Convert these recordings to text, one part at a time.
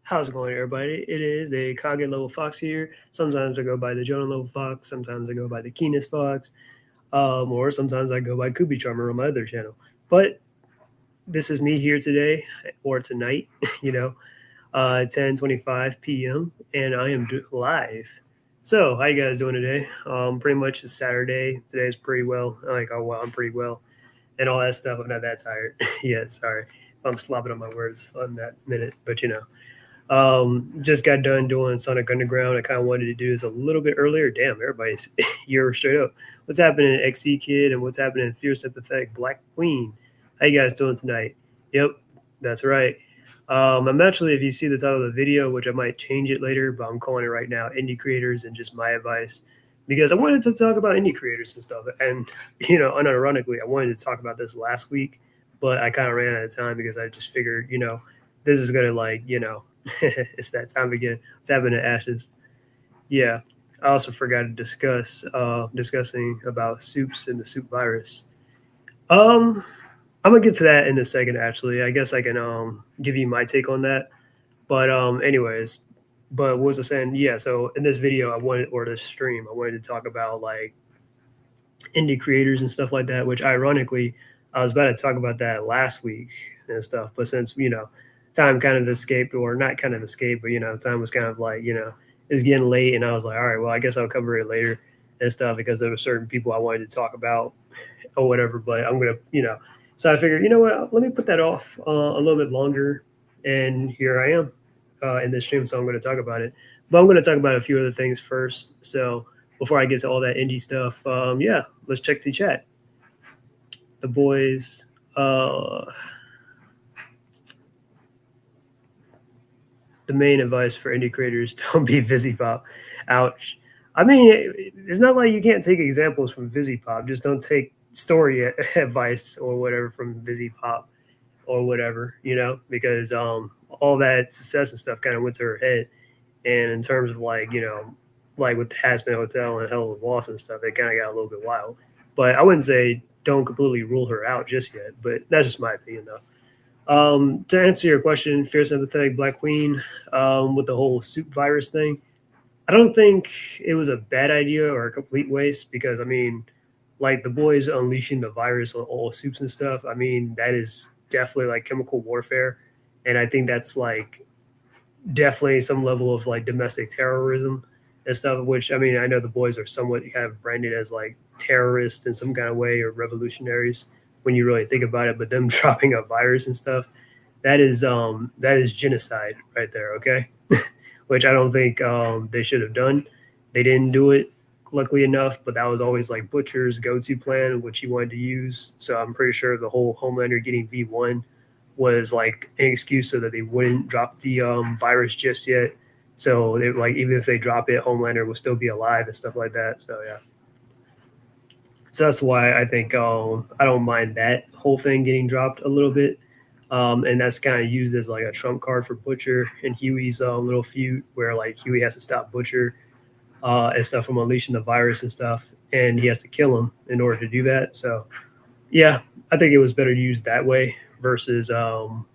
How's it going, everybody? It is a Kage Level Fox here. Sometimes I go by the Jonah Level Fox, sometimes I go by the Keenest Fox, or sometimes I go by Kubi Charmer on my other channel. But this is me here today, or tonight, 10:25 p.m., and I am live. So, how you guys doing today? Pretty much it's Saturday. Today's pretty well. Like, oh, well, I'm pretty well, and all that stuff. I'm not that tired yet. Sorry. I'm slopping on my words on that minute, but just got done doing Sonic Underground. I kind of wanted to do this a little bit earlier. Damn, everybody's you're straight up. What's happening in XE Kid and what's happening in Fierce Sympathetic Black Queen? How you guys doing tonight? Yep, that's right. I'm actually, if you see the title of the video, which I might change it later, but I'm calling it right now, Indie Creators and just my advice, because I wanted to talk about indie creators and stuff. And, unironically, I wanted to talk about this last week, but I kind of ran out of time because I just figured, this is going to it's that time again. What's happening to Ashes? Yeah. I also forgot to discussing about soups and the soup virus. Um, I'm gonna get to that in a second. Actually, I guess I can give you my take on that. But anyways, but what was I saying? Yeah. So in this video, I wanted or this stream, I wanted to talk about like indie creators and stuff like that. Which ironically, I was about to talk about that last week and stuff. But since time kind of escaped, or not kind of escaped, but time was kind of like it was getting late, and I was like, all right, well, I guess I'll cover it later and stuff because there were certain people I wanted to talk about or whatever. But I'm gonna, so I figured, what, let me put that off a little bit longer, and here I am in this stream, so I'm going to talk about it. But I'm going to talk about a few other things first. So before I get to all that indie stuff, yeah, let's check the chat. The boys. The main advice for indie creators: don't be VisiPop. Ouch. I mean, it's not like you can't take examples from VisiPop. Just don't take story advice or whatever from VisiPop or whatever, because all that success and stuff kind of went to her head. And in terms of like, like with Hazbin Hotel and Hell of Lost and stuff, it kind of got a little bit wild. But I wouldn't say don't completely rule her out just yet. But that's just my opinion, though. To answer your question, Fierce Sympathetic Black Queen, with the whole soup virus thing, I don't think it was a bad idea or a complete waste because, I mean, like the boys unleashing the virus on all soups and stuff, I mean, that is definitely like chemical warfare. And I think that's like definitely some level of like domestic terrorism and stuff, which I mean, I know the boys are somewhat kind of branded as like terrorists in some kind of way or revolutionaries when you really think about it, but them dropping a virus and stuff, that is genocide right there, okay? Which I don't think they should have done. They didn't do it, luckily enough, but that was always like Butcher's go-to plan, which he wanted to use. So I'm pretty sure the whole Homelander getting V1 was like an excuse so that they wouldn't drop the virus just yet. So they, like even if they drop it, Homelander will still be alive and stuff like that. So yeah, so that's why I think I don't mind that whole thing getting dropped a little bit. And that's kind of used as like a trump card for Butcher and Huey's little feud, where like Huey has to stop Butcher and stuff from unleashing the virus and stuff, and he has to kill him in order to do that. So yeah, I think it was better to use that way versus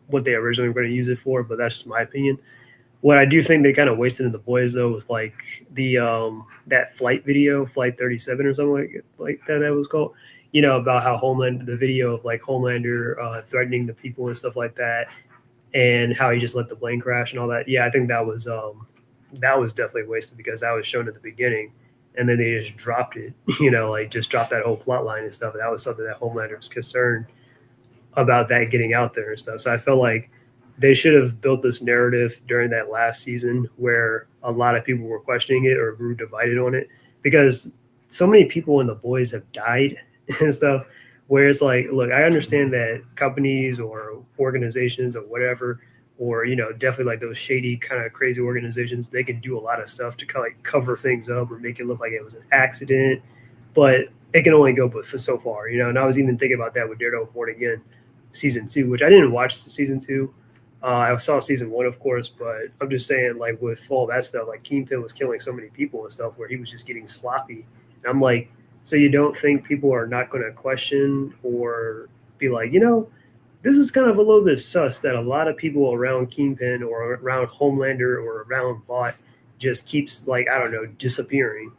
what they originally were going to use it for. But that's just my opinion. What I do think they kind of wasted in the boys though was like the that flight video, Flight 37 or something like that. That was called. About how Homeland, the video of like Homelander threatening the people and stuff like that, and how he just let the plane crash and all that. Yeah, I think that was definitely wasted because that was shown at the beginning, and then they just dropped it. Like just dropped that whole plot line and stuff. And that was something that Homelander was concerned about that getting out there and stuff. So I felt like they should have built this narrative during that last season where a lot of people were questioning it or grew divided on it because so many people in the boys have died and stuff. Where it's like, look, I understand that companies or organizations or whatever, or definitely like those shady kind of crazy organizations, they can do a lot of stuff to kind of like cover things up or make it look like it was an accident, but it can only go but for so far. And I was even thinking about that with Daredevil Born Again season 2, which I didn't watch season 2. I saw season 1, of course, but I'm just saying, like with all that stuff, like Kingpin was killing so many people and stuff, where he was just getting sloppy. And I'm like, so you don't think people are not going to question or be like, this is kind of a little bit sus that a lot of people around Kingpin or around Homelander or around Vought just keeps like I don't know disappearing,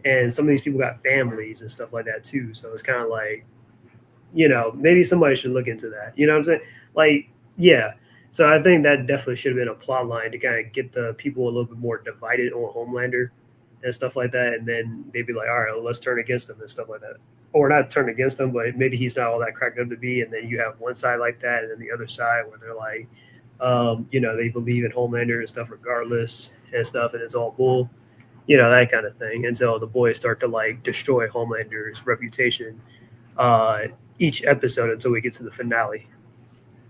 and some of these people got families and stuff like that too. So it's kind of like maybe somebody should look into that. You know what I'm saying? Like, yeah. So I think that definitely should have been a plot line to kind of get the people a little bit more divided on Homelander and stuff like that, and then they'd be like, all right, well, let's turn against him and stuff like that, or not turn against him, but maybe he's not all that cracked up to be, and then you have one side like that, and then the other side where they're like, they believe in Homelander and stuff regardless and stuff, and it's all bull, that kind of thing, until the boys start to like destroy Homelander's reputation uh, each episode until we get to the finale,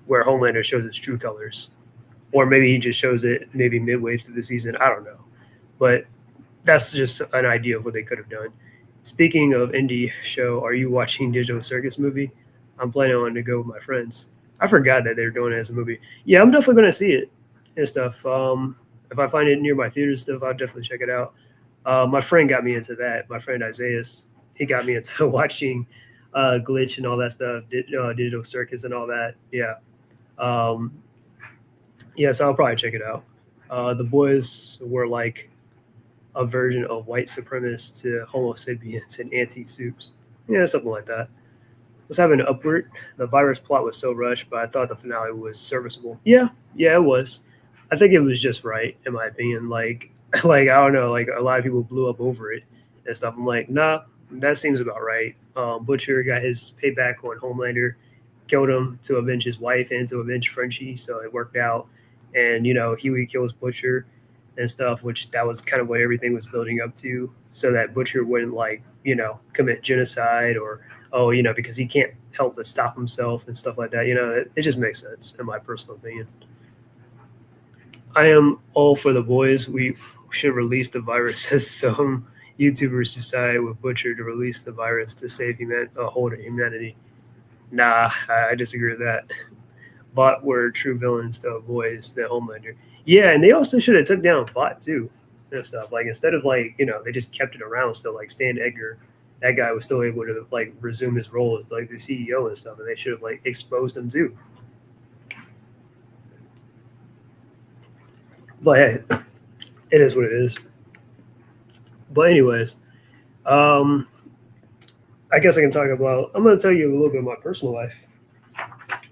where Homelander shows its true colors, or maybe he just shows it maybe midway through the season. I don't know, but that's just an idea of what they could have done. Speaking of indie show, are you watching Digital Circus movie? I'm planning on to go with my friends. I forgot that they were doing it as a movie. Yeah, I'm definitely going to see it and stuff. If I find it near my theater stuff, I'll definitely check it out. My friend got me into that. My friend Isaiah, he got me into watching Glitch and all that stuff, Digital Circus and all that. Yeah. Um, yeah, so I'll probably check it out. The boys were like a version of white supremacists to Homo sapiens and anti-soups. Yeah, something like that. Was having an upward. The virus plot was so rushed, but I thought the finale was serviceable. Yeah, it was. I think it was just right, in my opinion. Like, like I don't know, like a lot of people blew up over it and stuff. I'm like, nah, that seems about right. Butcher got his payback on Homelander, killed him to avenge his wife and to avenge Frenchie, so it worked out. And Huey kills Butcher and stuff, which that was kind of what everything was building up to, so that Butcher wouldn't like commit genocide or because he can't help but stop himself and stuff like that. It just makes sense in my personal opinion. I am all for the boys. We should release the virus as some YouTubers decided with Butcher to release the virus to save a hold of humanity. Nah, I disagree with that. Vought were true villains to avoid the Homelander. Yeah, and they also should have took down Vought too and stuff. Like instead of like they just kept it around still. Like Stan Edgar, that guy was still able to like resume his role as like the CEO and stuff, and they should have like exposed him too. But hey, it is what it is. But anyways, um, I guess I can talk about. I'm going to tell you a little bit of my personal life,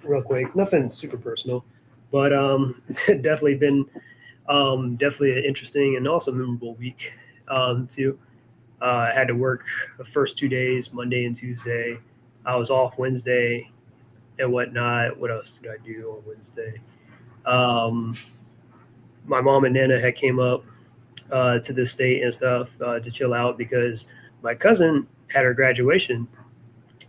real quick. Nothing super personal, but definitely been definitely an interesting and also memorable week too. I had to work the first 2 days, Monday and Tuesday. I was off Wednesday and whatnot. What else did I do on Wednesday? Um, my mom and Nana had came up to the state and stuff to chill out because my cousin had her graduation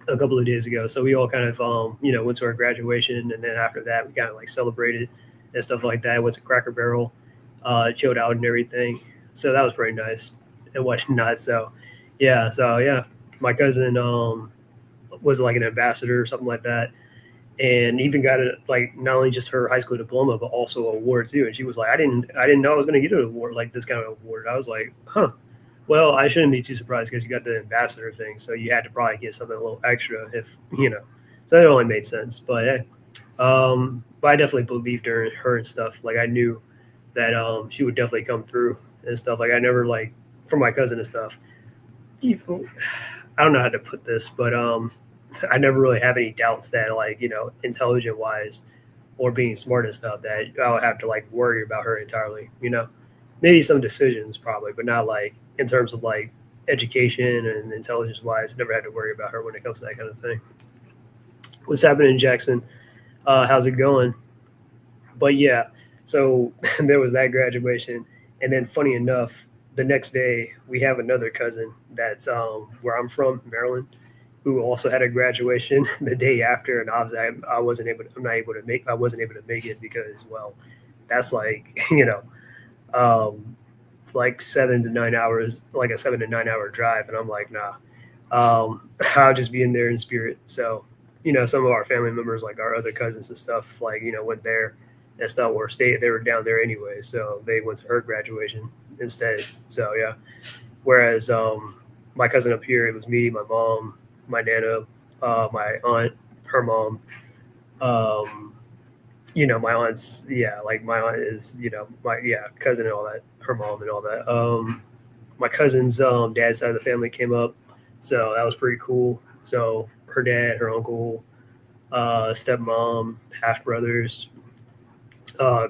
a couple of days ago. So we all kind of went to our graduation, and then after that we kind of like celebrated and stuff like that. Went to Cracker Barrel, chilled out and everything. So that was pretty nice and whatnot. So yeah, my cousin was like an ambassador or something like that, and even got it like not only just her high school diploma but also an award too. And she was like, I didn't know I was going to get an award like this kind of award. I was like, huh. Well, I shouldn't be too surprised because you got the ambassador thing, so you had to probably get something a little extra if So it only made sense. But hey, but I definitely believed her and stuff. Like I knew that she would definitely come through and stuff. Like I never like for my cousin and stuff. I don't know how to put this, but I never really have any doubts that like intelligent wise or being smart and stuff that I would have to like worry about her entirely. Maybe some decisions probably, but not like in terms of like education and intelligence wise. Never had to worry about her when it comes to that kind of thing. What's happening in Jackson? How's it going? But yeah, so there was that graduation, and then funny enough, the next day we have another cousin that's where I'm from, Maryland, who also had a graduation the day after, and obviously I wasn't able. I wasn't able to make it because well, that's like it's like 7 to 9 hours, like a 7 to 9 hour drive, and I'm like nah, I'll just be in there in spirit. So some of our family members, like our other cousins and stuff, like went there and stuff, or stayed. They were down there anyway, so they went to her graduation instead. So yeah, whereas my cousin up here, it was me, my mom, my nana, my aunt, her mom, Um, my aunt's, yeah, like my aunt is, my, yeah, cousin and all that, her mom and all that. My cousin's dad's side of the family came up, so that was pretty cool. So her dad, her uncle, stepmom, half brothers,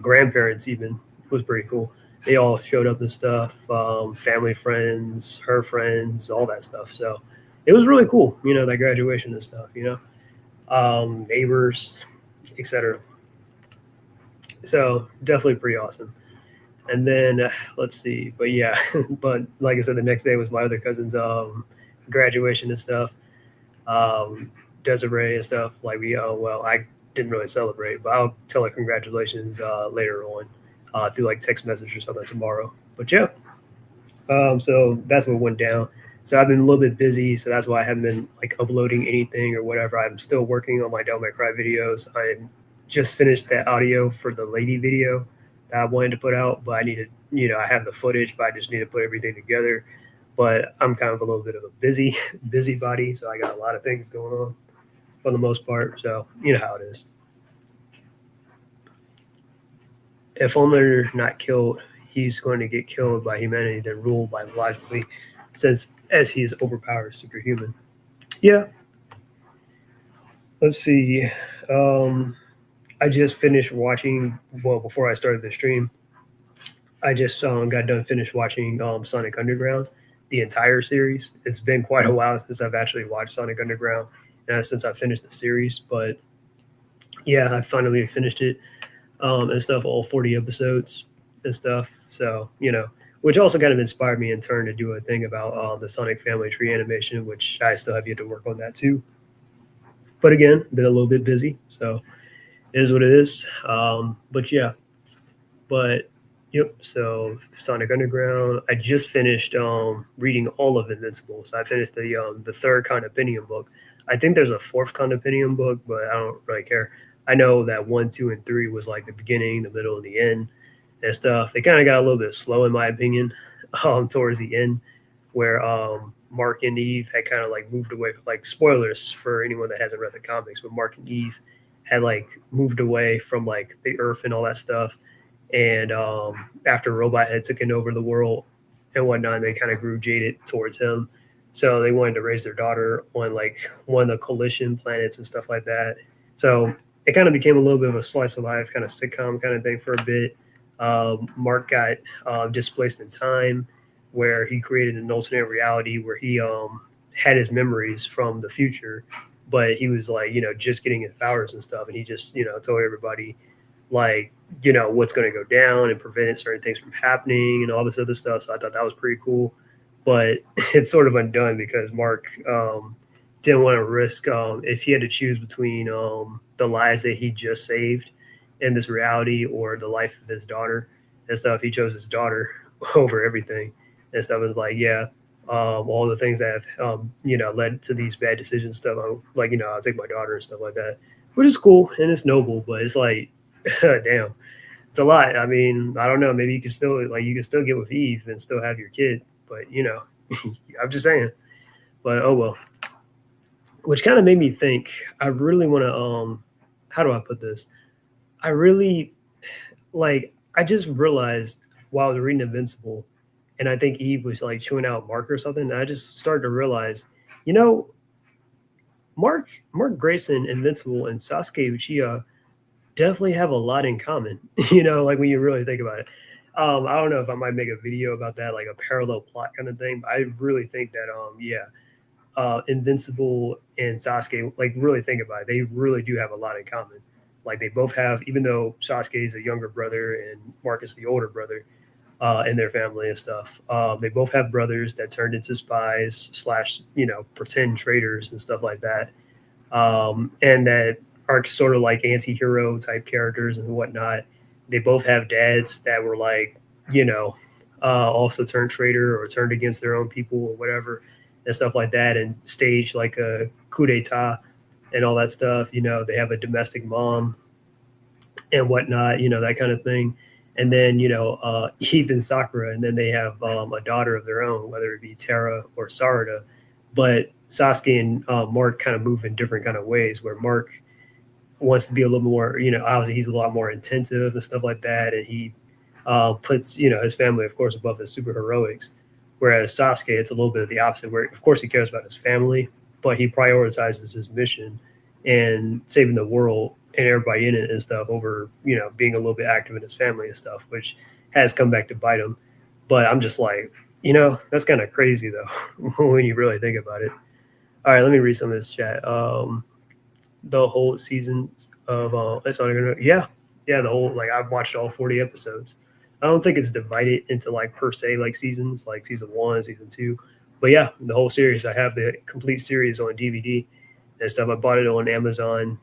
grandparents even was pretty cool. They all showed up and stuff, family friends, her friends, all that stuff. So it was really cool, that graduation and stuff, neighbors, etc. So definitely pretty awesome. And then let's see, but yeah, but like I said, the next day was my other cousin's graduation and stuff. Um, Desiree and stuff. Like well, I didn't really celebrate, but I'll tell her congratulations later on through like text message or something tomorrow. But yeah, so that's what went down. So I've been a little bit busy, so that's why I haven't been like uploading anything or whatever. I'm still working on my Devil May Cry videos. I just finished that audio for the lady video that I wanted to put out, but I needed, I have the footage, but I just need to put everything together. But I'm kind of a little bit of a busybody, so I got a lot of things going on for the most part. So you know how it is. If Homelander not killed, he's going to get killed by humanity, then ruled biologically, since as he is overpowered superhuman. Yeah. Let's see. Um, I just finished watching. Well, before I started the stream, I just got done finished watching Sonic Underground, the entire series. It's been quite a while since I've actually watched Sonic Underground, since I finished the series. But yeah, I finally finished it and stuff, all 40 episodes and stuff. So, which also kind of inspired me in turn to do a thing about the Sonic Family Tree animation, which I still have yet to work on that too. But again, been a little bit busy. So it is what it is. But yeah, but yep. So Sonic Underground. I just finished reading all of Invincible. So I finished the third Condopinium book. I think there's a fourth Condopinium book, but I don't really care. I know that 1, 2, and 3 was like the beginning, the middle, and the end and stuff. They kind of got a little bit slow, in my opinion, towards the end, where Mark and Eve had kind of like moved away. Like spoilers for anyone that hasn't read the comics, but Mark and Eve had like moved away from like the Earth and all that stuff. And after Robot had taken over the world and whatnot, they kind of grew jaded towards him. So they wanted to raise their daughter on like one of the coalition planets and stuff like that. So it kind of became a little bit of a slice of life kind of sitcom kind of thing for a bit. Mark got displaced in time, where he created an alternate reality where he had his memories from the future, but he was like, just getting his powers and stuff. And he just, told everybody like, what's going to go down and prevent certain things from happening and all this other stuff. So I thought that was pretty cool. But it's sort of undone because Mark didn't want to risk, if he had to choose between the lives that he just saved in this reality or the life of his daughter and stuff. He chose his daughter over everything and stuff. It was like, yeah, all the things that have, led to these bad decisions stuff. Like, I'll take my daughter and stuff like that, which is cool and it's noble, but it's like, damn, it's a lot. I mean, I don't know. Maybe you can still get with Eve and still have your kid, but I'm just saying. But oh well. Which kind of made me think. I really want to. How do I put this? I really like. I just realized while I was reading Invincible, and I think Eve was like chewing out Mark or something. And I just started to realize, Mark Grayson, Invincible, and Sasuke Uchiha definitely have a lot in common. Like when you really think about it. I don't know if I might make a video about that, like a parallel plot kind of thing. But I really think that, Invincible and Sasuke, like really think about it, they really do have a lot in common. Like they both have, even though Sasuke is a younger brother and Marcus the older brother in their family and stuff, they both have brothers that turned into spies slash, pretend traitors and stuff like that. And that are sort of like anti-hero type characters and whatnot. They both have dads that were like, also turned traitor or turned against their own people or whatever and stuff like that, and staged like a coup d'etat and all that stuff. They have a domestic mom and whatnot, that kind of thing. And then, Eve and Sakura, and then they have a daughter of their own, whether it be Terra or Sarada. But Sasuke and Mark kind of move in different kind of ways, where Mark wants to be a little more, obviously he's a lot more intensive and stuff like that, and he puts his family, of course, above his super heroics. Whereas Sasuke, it's a little bit of the opposite, where of course he cares about his family, but he prioritizes his mission and saving the world and everybody in it and stuff over being a little bit active in his family and stuff, which has come back to bite him. But I'm just like, that's kind of crazy though when you really think about it. All right, let me read some of this chat. The whole season of it's not gonna yeah, the whole, like, I've watched all 40 episodes. I don't think it's divided into like per se like seasons, like season 1, season 2. But yeah, the whole series. I have the complete series on DVD and stuff. I bought it on Amazon,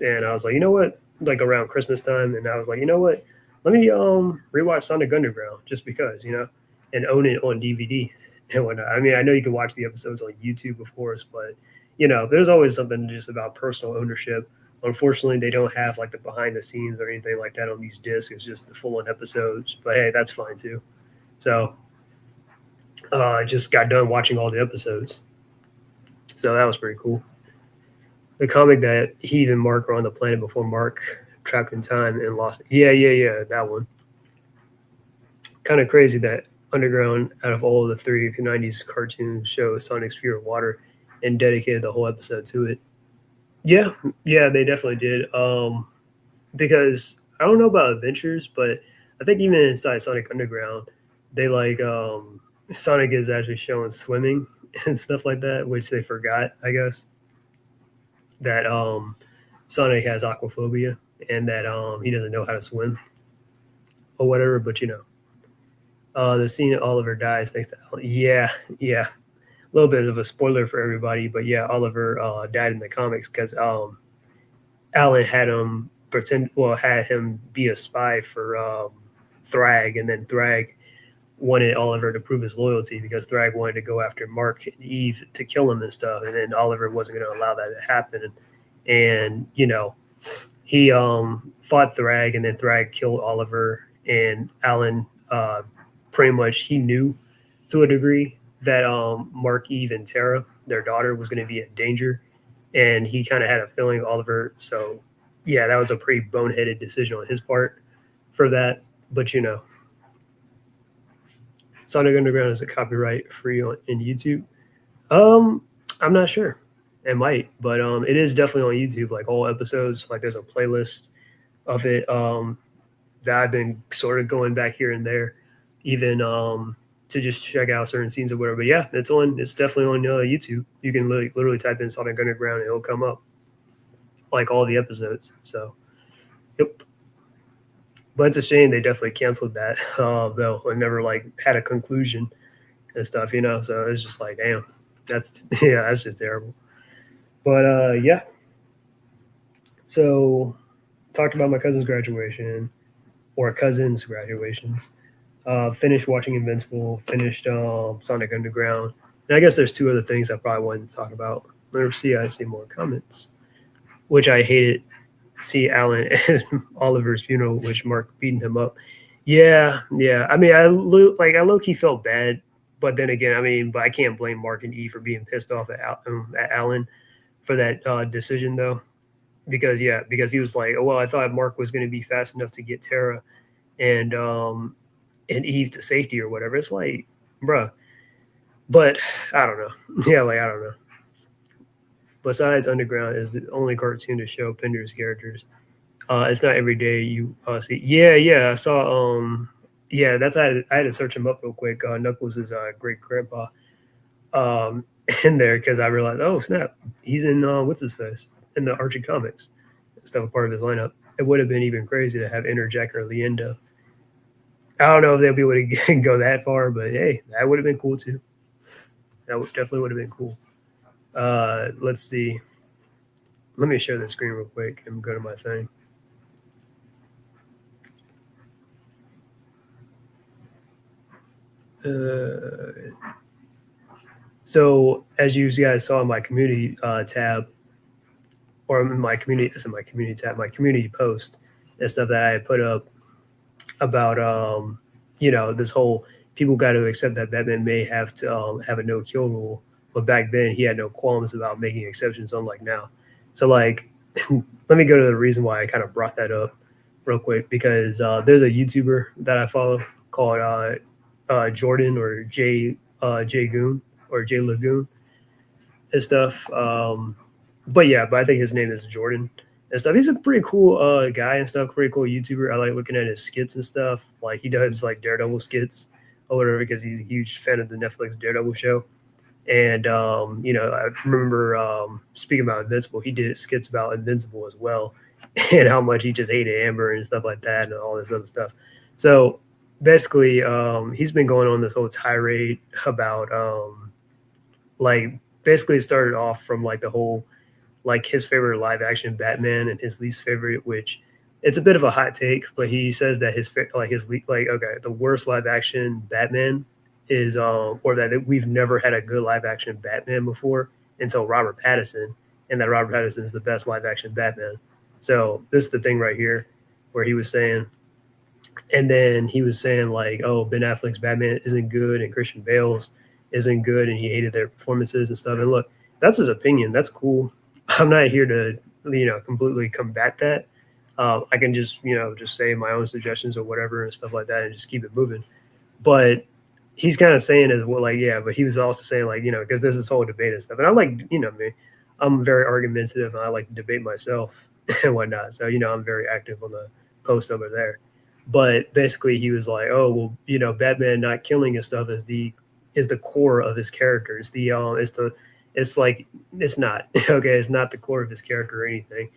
and I was like, you know what? Like around Christmas time, and I was like, you know what? Let me rewatch Sonic Underground just because, and own it on DVD and whatnot. I mean, I know you can watch the episodes on YouTube, of course, but there's always something just about personal ownership. Unfortunately, they don't have like the behind the scenes or anything like that on these discs. It's just the full on episodes. But hey, that's fine too. So I just got done watching all the episodes. So that was pretty cool. The comic that Heath and Mark are on the planet before Mark trapped in time and lost. Yeah, that one. Kind of crazy that Underground, out of all of the 3 90s cartoon shows, Sonic's Fear of Water, and dedicated the whole episode to it. Yeah, they definitely did. Because I don't know about Adventures, but I think even inside Sonic Underground, they like Sonic is actually showing swimming and stuff like that, which they forgot, I guess. That Sonic has aquaphobia and that he doesn't know how to swim or whatever. But the scene Oliver dies thanks to Alan. Yeah. A little bit of a spoiler for everybody, but yeah, Oliver died in the comics because Alan had him had him be a spy for Thrag, and then Thrag wanted Oliver to prove his loyalty because Thrag wanted to go after Mark and Eve to kill him and stuff, and then Oliver wasn't going to allow that to happen. And he fought Thrag, and then Thrag killed Oliver, and Alan pretty much, he knew to a degree that Mark, Eve, and Tara, their daughter, was going to be in danger, and he kind of had a feeling Oliver. So yeah, that was a pretty boneheaded decision on his part for that. But Sonic Underground is a copyright free in YouTube. I'm not sure. It might, but it is definitely on YouTube. Like all episodes, like there's a playlist of it that I've been sort of going back here and there, even to just check out certain scenes or whatever. But yeah, it's definitely on YouTube. You can literally type in Sonic Underground and it'll come up, like all the episodes. So, yep. But it's a shame they definitely canceled that, though, and never like had a conclusion and stuff, So it's just like, damn, that's just terrible. But yeah. So talked about my cousin's graduation, or cousins' graduations. Finished watching Invincible. Finished Sonic Underground. And I guess there's 2 other things I probably wanted to talk about. Let me see. I see more comments, which I hated. See Alan and Oliver's funeral, which Mark beating him up. Yeah. I mean, I low key felt bad, but then again, but I can't blame Mark and Eve for being pissed off at Alan for that decision, though, because he was like, oh well, I thought Mark was going to be fast enough to get Tara and Eve to safety or whatever. It's like, bruh. But I don't know. Yeah, I don't know. Besides, Underground is the only cartoon to show Pinder's characters. It's not every day you see. Yeah. I saw. That's I had to search him up real quick. Knuckles is great grandpa. In there because I realized, oh snap, he's in what's his face in the Archie comics. Still a part of his lineup. It would have been even crazy to have Interjack or Leenda. I don't know if they'll be able to go that far, but hey, that would have been cool too. That definitely would have been cool. Let's see. Let me share the screen real quick and go to my thing. So as you guys saw in my community tab, or in my community, it's in my community tab, my community post and stuff that I put up about, this whole people got to accept that Batman may have to have a no kill rule. But back then he had no qualms about making exceptions, unlike now. So like let me go to the reason why I kind of brought that up real quick because there's a YouTuber that I follow called Jordan or Jay Goon or Jay Lagoon and stuff. But yeah, but I think his name is Jordan and stuff. He's a pretty cool guy and stuff, pretty cool YouTuber. I like looking at his skits and stuff. Like he does like Daredevil skits or whatever because he's a huge fan of the Netflix Daredevil show. And I remember speaking about Invincible, he did skits about Invincible as well, and how much he just hated Amber and stuff like that, and all this other stuff. So basically, he's been going on this whole tirade about like basically started off from like the whole like his favorite live action Batman and his least favorite, which it's a bit of a hot take, but he says that like okay, the worst live action Batman is or that we've never had a good live action Batman before until Robert Pattinson, and that Robert Pattinson is the best live action Batman. So this is the thing right here where he was saying, and then he was saying like, oh, Ben Affleck's Batman isn't good and Christian Bale's isn't good, and he hated their performances and stuff. And look, that's his opinion. That's cool. I'm not here to completely combat that. I can just just say my own suggestions or whatever and stuff like that, and just keep it moving. But he's kind of saying as well, like yeah, but he was also saying like because there's this whole debate and stuff, and I like me, I'm very argumentative and I like to debate myself and whatnot. So I'm very active on the post over there. But basically, he was like, oh well, Batman not killing and stuff is the core of his character. It's like it's not okay. It's not the core of his character or anything.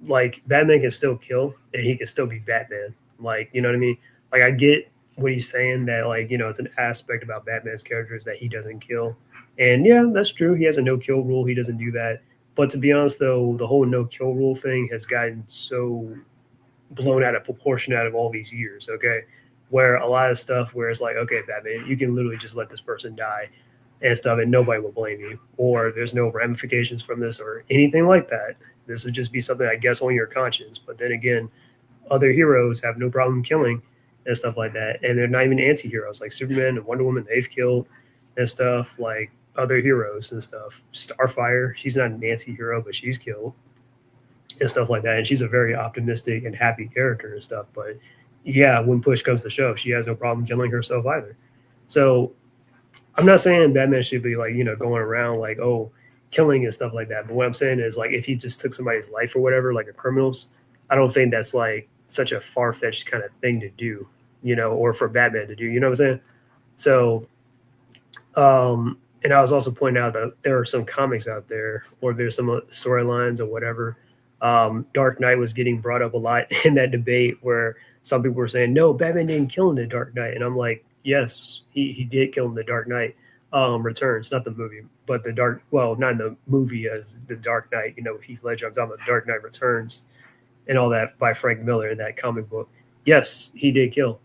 Like Batman can still kill and he can still be Batman. Like you know what I mean? Like I get what he's saying that like it's an aspect about Batman's character is that he doesn't kill, and yeah, that's true. He has a no kill rule. He doesn't do that. But to be honest, though, the whole no kill rule thing has gotten so blown out of proportion out of all these years. Okay, where a lot of stuff where it's like, okay, Batman, you can literally just let this person die and stuff, and nobody will blame you, or there's no ramifications from this or anything like that. This would just be something I guess on your conscience. But then again, other heroes have no problem killing and stuff like that, and they're not even anti-heroes like Superman and Wonder Woman. They've killed and stuff like other heroes and stuff. Starfire, she's not an anti-hero, but she's killed and stuff like that. And she's a very optimistic and happy character and stuff. But yeah, when push comes to shove, she has no problem killing herself either. So I'm not saying Batman should be like, going around like, oh, killing and stuff like that. But what I'm saying is like if he just took somebody's life or whatever, like a criminal's, I don't think that's like such a far fetched kind of thing to do, or for Batman to do, you know what I'm saying? So and I was also pointing out that there are some comics out there, or there's some storylines or whatever. Dark Knight was getting brought up a lot in that debate where some people were saying, no, Batman didn't kill in the Dark Knight. And I'm like, yes, he did kill in the Dark Knight Returns, not the movie, but not in the movie as the Dark Knight, with Heath Ledger. I'm talking about the Dark Knight Returns and all that by Frank Miller in that comic book. Yes, he did kill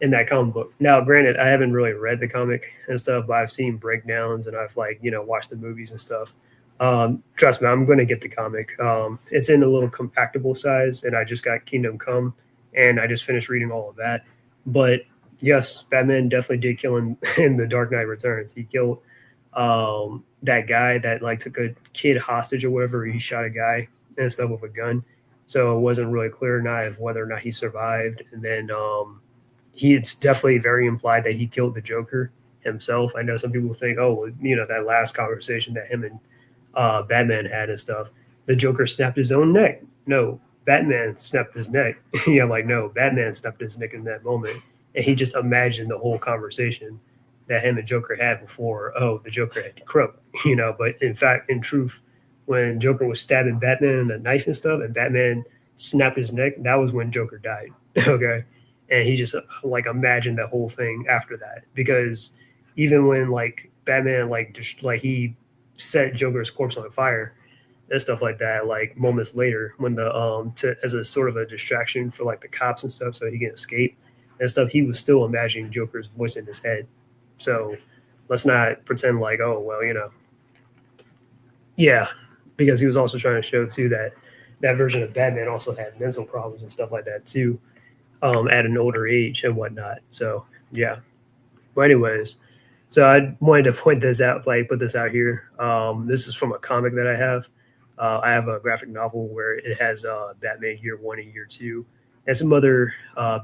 in that comic book. Now, granted, I haven't really read the comic and stuff, but I've seen breakdowns and I've watched the movies and stuff. Trust me, I'm going to get the comic. It's in a little compactable size, and I just got Kingdom Come, and I just finished reading all of that. But yes, Batman definitely did kill in the Dark Knight Returns. He killed that guy that took a kid hostage or whatever. He shot a guy and stuff with a gun, so it wasn't really clear of whether or not he survived. And then it's definitely very implied that he killed the Joker himself. I know some people think, oh, well, that last conversation that him and Batman had and stuff, the Joker snapped his own neck. No, Batman snapped his neck. No, Batman snapped his neck in that moment. And he just imagined the whole conversation that him and Joker had before, oh, the Joker had to croak, But in fact, in truth, when Joker was stabbing Batman and the knife and stuff, and Batman snapped his neck, that was when Joker died. Okay. And he just imagined the whole thing after that. Because even when Batman, he set Joker's corpse on fire and stuff like that, moments later when as a sort of a distraction for the cops and stuff so he can escape and stuff, he was still imagining Joker's voice in his head. So let's not pretend oh, well, yeah, because he was also trying to show too that that version of Batman also had mental problems and stuff like that too, at an older age and whatnot. So yeah. But anyways, so I wanted to point this out, put this out here. This is from a comic that I have. I have a graphic novel where it has Batman Year One and Year Two, and some other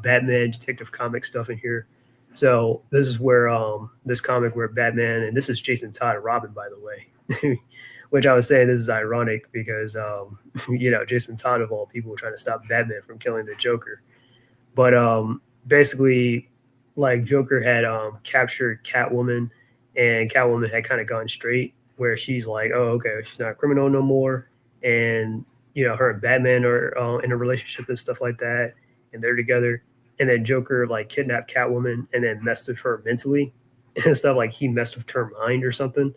Batman Detective Comic stuff in here. So this is where this comic where Batman, and this is Jason Todd Robin, by the way, which I was saying this is ironic because Jason Todd of all people trying to stop Batman from killing the Joker, but basically like Joker had captured Catwoman, and Catwoman had kind of gone straight where she's like, oh, okay, she's not a criminal no more, and her and Batman are in a relationship and stuff like that, and they're together. And then Joker like kidnapped Catwoman and then messed with her mentally and stuff. Like he messed with her mind or something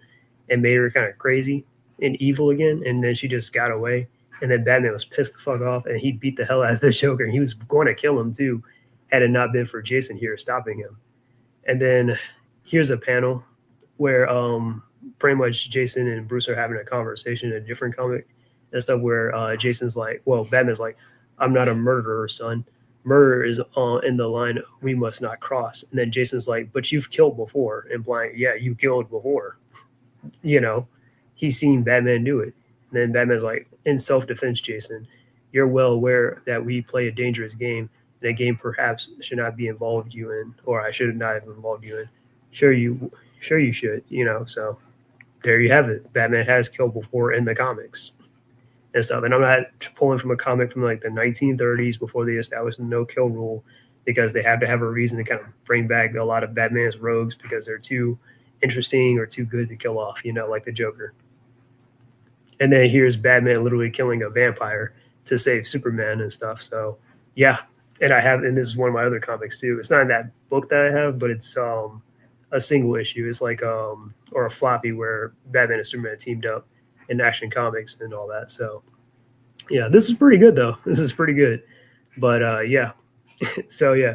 and made her kind of crazy and evil again. And then she just got away. And then Batman was pissed the fuck off and he beat the hell out of the Joker. And he was going to kill him too, had it not been for Jason here stopping him. And then here's a panel where pretty much Jason and Bruce are having a conversation in a different comic and stuff where Jason's like, well, Batman's like, I'm not a murderer, son. Murder is in the line we must not cross. And then Jason's like, but you've killed before. And Blind, yeah, you killed before. He's seen Batman do it. And then Batman's like, in self-defense, Jason, you're well aware that we play a dangerous game, and a game perhaps should not be involved you in, or I should not have involved you in. Sure you should, So there you have it. Batman has killed before in the comics and stuff. And I'm not pulling from a comic from like the 1930s before they established the no kill rule, because they have to have a reason to kind of bring back a lot of Batman's rogues because they're too interesting or too good to kill off, like the Joker. And then here's Batman literally killing a vampire to save Superman and stuff. So yeah. And this is one of my other comics too. It's not in that book that I have, but it's a single issue. It's like or a floppy where Batman and Superman teamed up in Action Comics and all that. So yeah, this is pretty good though. This is pretty good. But yeah. So yeah.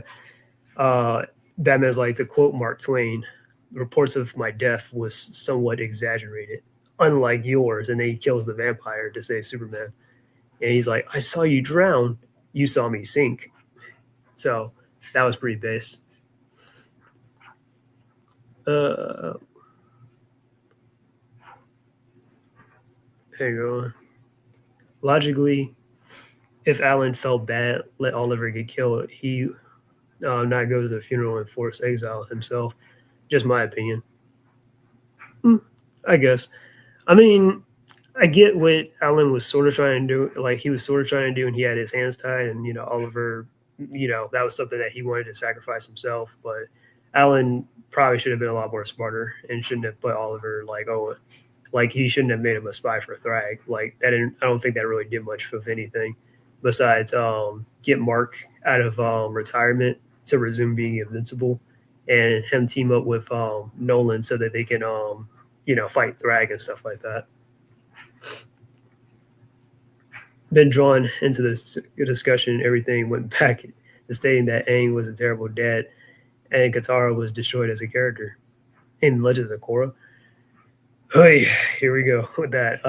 Batman's like, to quote Mark Twain, reports of my death was somewhat exaggerated, unlike yours. And then he kills the vampire to save Superman. And he's like, I saw you drown. You saw me sink. So that was pretty base. Hang on. Logically, if Alan felt bad, let Oliver get killed, he not go to the funeral and force exile himself. Just my opinion. I guess. I mean, I get what Alan was sort of trying to do. Like he was sort of trying to do, and he had his hands tied, and Oliver, that was something that he wanted to sacrifice himself. But Alan probably should have been a lot more smarter and shouldn't have put Oliver like he shouldn't have made him a spy for Thrag. Like that didn't. I don't think that really did much of anything besides get Mark out of retirement to resume being invincible, and him team up with Nolan so that they can fight Thrag and stuff like that. Been drawn into this discussion, everything went back to stating that Aang was a terrible dad and Katara was destroyed as a character in Legends of Korra. Hey, here we go with that.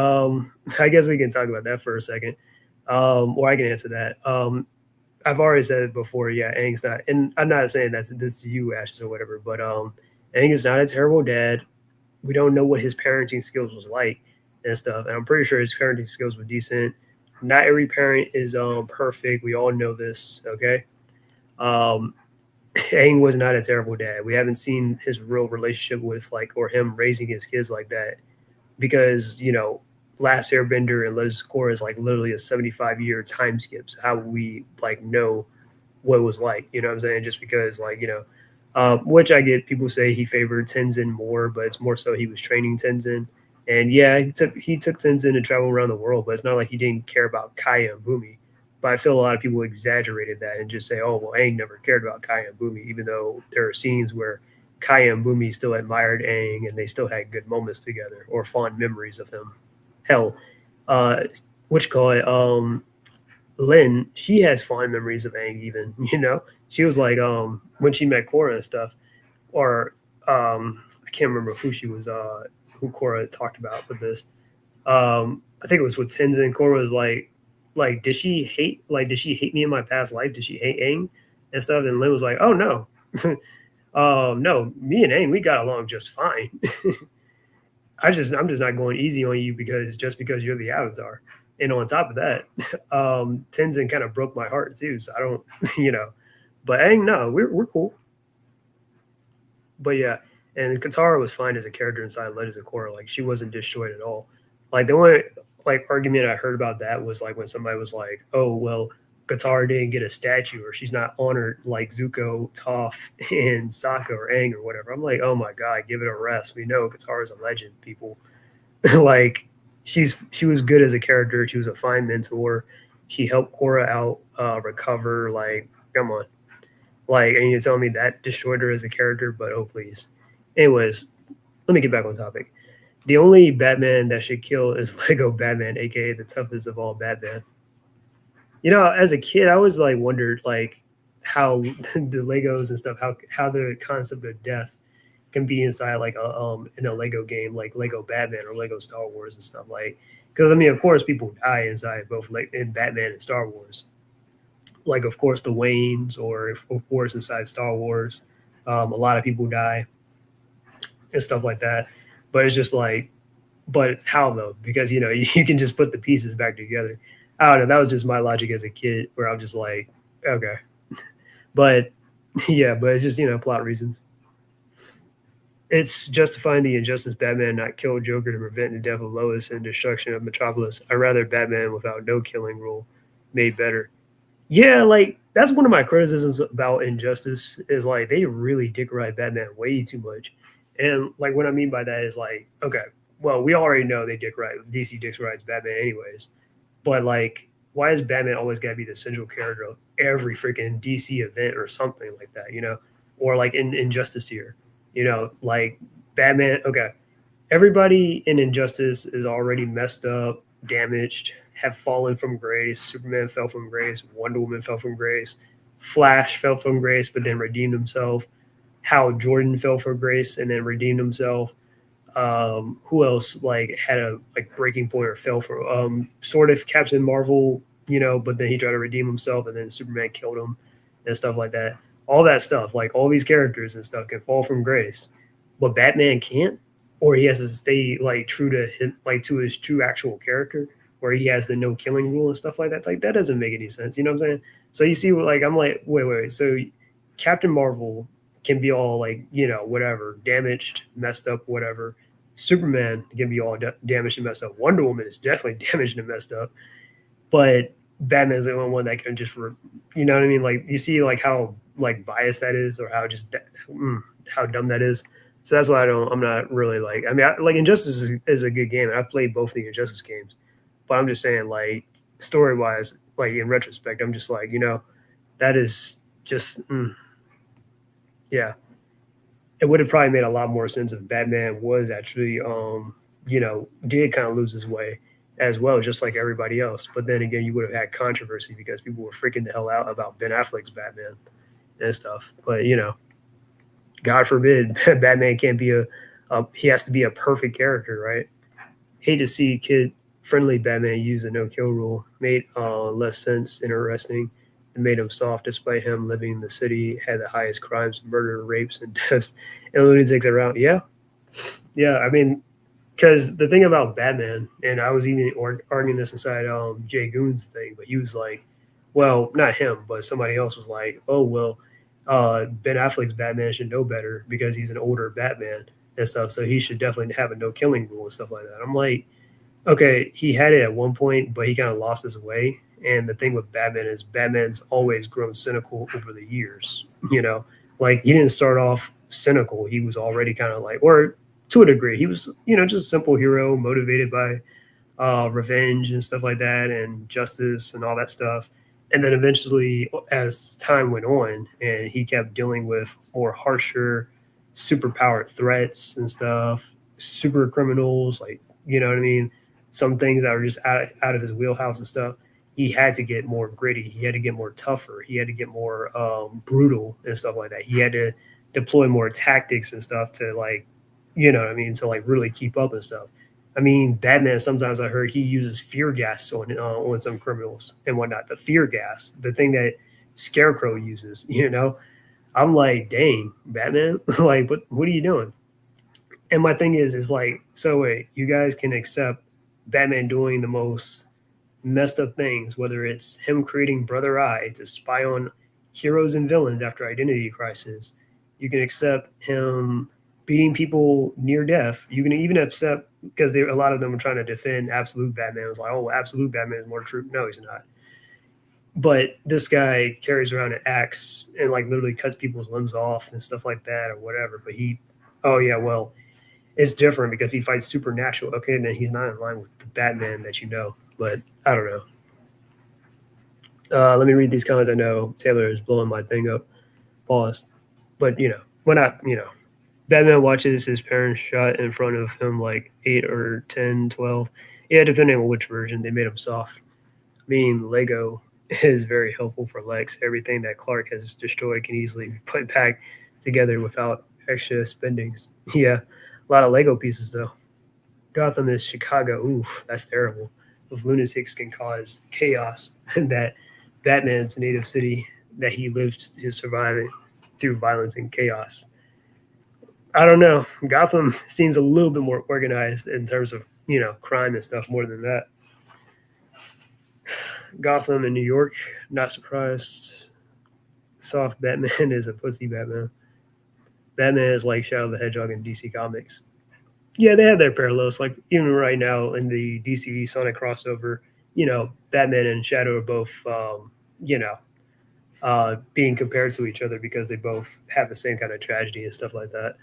I guess we can talk about that for a second, or I can answer that. I've already said it before. Yeah, Aang's not, and I'm not saying this to you, Ashes, or whatever, but Aang is not a terrible dad. We don't know what his parenting skills was like and stuff, and I'm pretty sure his parenting skills were decent. Not every parent is perfect. We all know this, okay? Aang was not a terrible dad. We haven't seen his real relationship with or him raising his kids like that, because Last Airbender and Legends of Korra is literally a 75-year time skip. So how would we know what it was like? You know what I'm saying? Just because which I get, people say he favored Tenzin more, but it's more so he was training Tenzin. And yeah, he took Tenzin to travel around the world, but it's not like he didn't care about Kaya and Bumi. But I feel a lot of people exaggerated that and just say, oh, well, Aang never cared about Kaya and Bumi, even though there are scenes where Kaya and Bumi still admired Aang and they still had good moments together or fond memories of him. Hell, Lin, she has fond memories of Aang even, She was like, when she met Korra and stuff, or I can't remember who she was, who Korra talked about with this. I think it was with Tenzin. Korra was like, did she hate me in my past life? Did she hate Aang and stuff? And Lin was like, oh no, no, me and Aang, we got along just fine. I'm just not going easy on you because you're the Avatar. And on top of that, Tenzin kind of broke my heart too. So I don't, you know, but Aang, no, we're cool. But yeah, and Katara was fine as a character inside Legends of Korra. Like she wasn't destroyed at all. Like the only like argument I heard about that was like when somebody was like, "Oh well, Katara didn't get a statue or she's not honored like Zuko, Toph, and Sokka or Aang or whatever." I'm like, "Oh my god, give it a rest. We know Katara's a legend, people." Like she was good as a character. She was a fine mentor. She helped Korra out recover. Like, come on. Like, and you're telling me that destroyed her as a character, but oh please. Anyways, let me get back on topic. The only Batman that should kill is Lego Batman, aka the toughest of all Batman. You know, as a kid, I always like wondered like how the Legos and stuff, how the concept of death can be inside like a in a Lego game like Lego Batman or Lego Star Wars and stuff like. Because I mean, of course, people die inside both like in Batman and Star Wars. Like, of course, the Waynes, or if, of course, inside Star Wars, a lot of people die and stuff like that. But it's just like, but how though? Because you know you can just put the pieces back together. I don't know. That was just my logic as a kid, where I'm just like, okay, but yeah, but it's just plot reasons. It's justifying the injustice Batman not kill Joker to prevent the death of Lois and destruction of Metropolis. I rather Batman without no killing rule, made better. Yeah, like that's one of my criticisms about Injustice is like they really dick ride Batman way too much. And like what I mean by that is like, okay, well, we already know they dick ride DC dick rides Batman anyways. But like, why is Batman always gotta be the central character of every freaking DC event or something like that, you know? Or like in Injustice here, like Batman, okay, everybody in Injustice is already messed up, damaged, have fallen from grace. Superman fell from grace. Wonder Woman fell from grace. Flash fell from grace, but then redeemed himself. Hal Jordan fell from grace and then redeemed himself. Who else like had a like breaking point or fell from sort of Captain Marvel, but then he tried to redeem himself and then Superman killed him and stuff like that. All that stuff, like all these characters and stuff can fall from grace, but Batman can't, or he has to stay like true to him, like to his true actual character, where he has the no killing rule and stuff like that. Like that doesn't make any sense. You know what I'm saying? So you see, like I'm like, wait. So Captain Marvel can be all like whatever, damaged, messed up, whatever. Superman can be all damaged and messed up. Wonder Woman is definitely damaged and messed up, but Batman is the only one that can just, you know what I mean? Like you see, like how like biased that is, or how just how dumb that is. So that's why I'm not really like. I mean, like Injustice is a good game. I've played both the Injustice games, but I'm just saying, like story wise, like in retrospect, I'm just like, that is just, yeah. It would have probably made a lot more sense if Batman was actually, did kind of lose his way as well, just like everybody else. But then again, you would have had controversy because people were freaking the hell out about Ben Affleck's Batman and stuff. But God forbid, Batman can't be he has to be a perfect character, right? Hate to see kid friendly Batman use a no kill rule. Made less sense, interesting, and made him soft despite him living in the city, had the highest crimes, murder, rapes, and deaths, and lunatics around. Yeah. Yeah. I mean, because the thing about Batman, and I was even arguing this inside Jay Goon's thing, but he was like, well, not him, but somebody else was like, oh, well, Ben Affleck's Batman should know better because he's an older Batman and stuff. So he should definitely have a no killing rule and stuff like that. I'm like, okay, he had it at one point, but he kind of lost his way. And the thing with Batman is Batman's always grown cynical over the years. Like he didn't start off cynical. He was already kind of like, or to a degree, he was, just a simple hero motivated by revenge and stuff like that and justice and all that stuff. And then eventually, as time went on, and he kept dealing with more harsher, superpowered threats and stuff, super criminals, like, you know what I mean? Some things that were just out of his wheelhouse and stuff. He had to get more gritty. He had to get more tougher. He had to get more brutal and stuff like that. He had to deploy more tactics and stuff to like, you know what I mean, to like really keep up and stuff. I mean, Batman. Sometimes I heard he uses fear gas on some criminals and whatnot. The fear gas, the thing that Scarecrow uses. I'm like, dang, Batman. Like, what are you doing? And my thing is like, so wait, you guys can accept Batman doing the most messed up things, whether it's him creating Brother Eye to spy on heroes and villains after Identity Crisis. You can accept him beating people near death. You can even accept, because a lot of them are trying to defend Absolute Batman. It was like, oh, Absolute Batman is more true. No, he's not. But this guy carries around an axe and like literally cuts people's limbs off and stuff like that or whatever. But oh yeah, well, it's different because he fights supernatural. Okay, then he's not in line with the Batman that you know. But I don't know. Let me read these comments. I know Taylor is blowing my thing up. Pause. But we're not. Batman watches his parents shot in front of him like 8 or 10, 12. Yeah, depending on which version. They made him soft. I mean, Lego is very helpful for Lex. Everything that Clark has destroyed can easily be put back together without extra spendings. Yeah, a lot of Lego pieces though. Gotham is Chicago. Oof, that's terrible. If lunatics can cause chaos, that Batman's native city that he lived to survive it through violence and chaos. I don't know. Gotham seems a little bit more organized in terms of crime and stuff more than that. Gotham and New York, not surprised. Soft Batman is a pussy Batman. Batman is like Shadow the Hedgehog in DC Comics. Yeah, they have their parallels. Like even right now in the DC Sonic crossover, Batman and Shadow are both, being compared to each other because they both have the same kind of tragedy and stuff like that.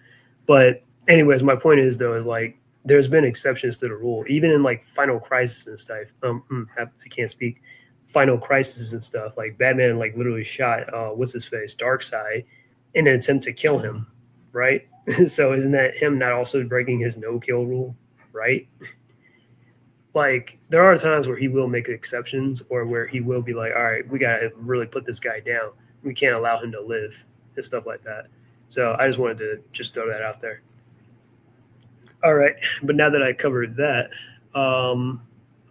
But anyways, my point is though, is like there's been exceptions to the rule, even in like Final Crisis and stuff. I can't speak. Final Crisis and stuff. Like Batman, like literally shot what's his face, Darkseid, in an attempt to kill him, right? So isn't that him not also breaking his no kill rule, right? Like there are times where he will make exceptions or where he will be like, all right, we gotta really put this guy down. We can't allow him to live and stuff like that. So I just wanted to just throw that out there. All right, but now that I covered that, I'm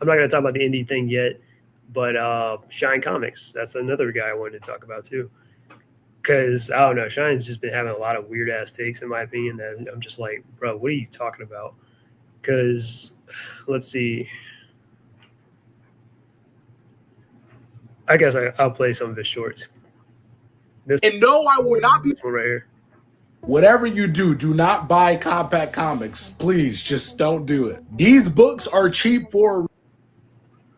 not gonna talk about the indie thing yet, but Shine Comics, that's another guy I wanted to talk about too. Because I don't know, Shine's just been having a lot of weird ass takes in my opinion that I'm just like, bro, what are you talking about? Because let's see, I guess I'll play some of his shorts. And no, I will not be right here. Whatever you do, do not buy Compact Comics. Please, just don't do it. These books are cheap for.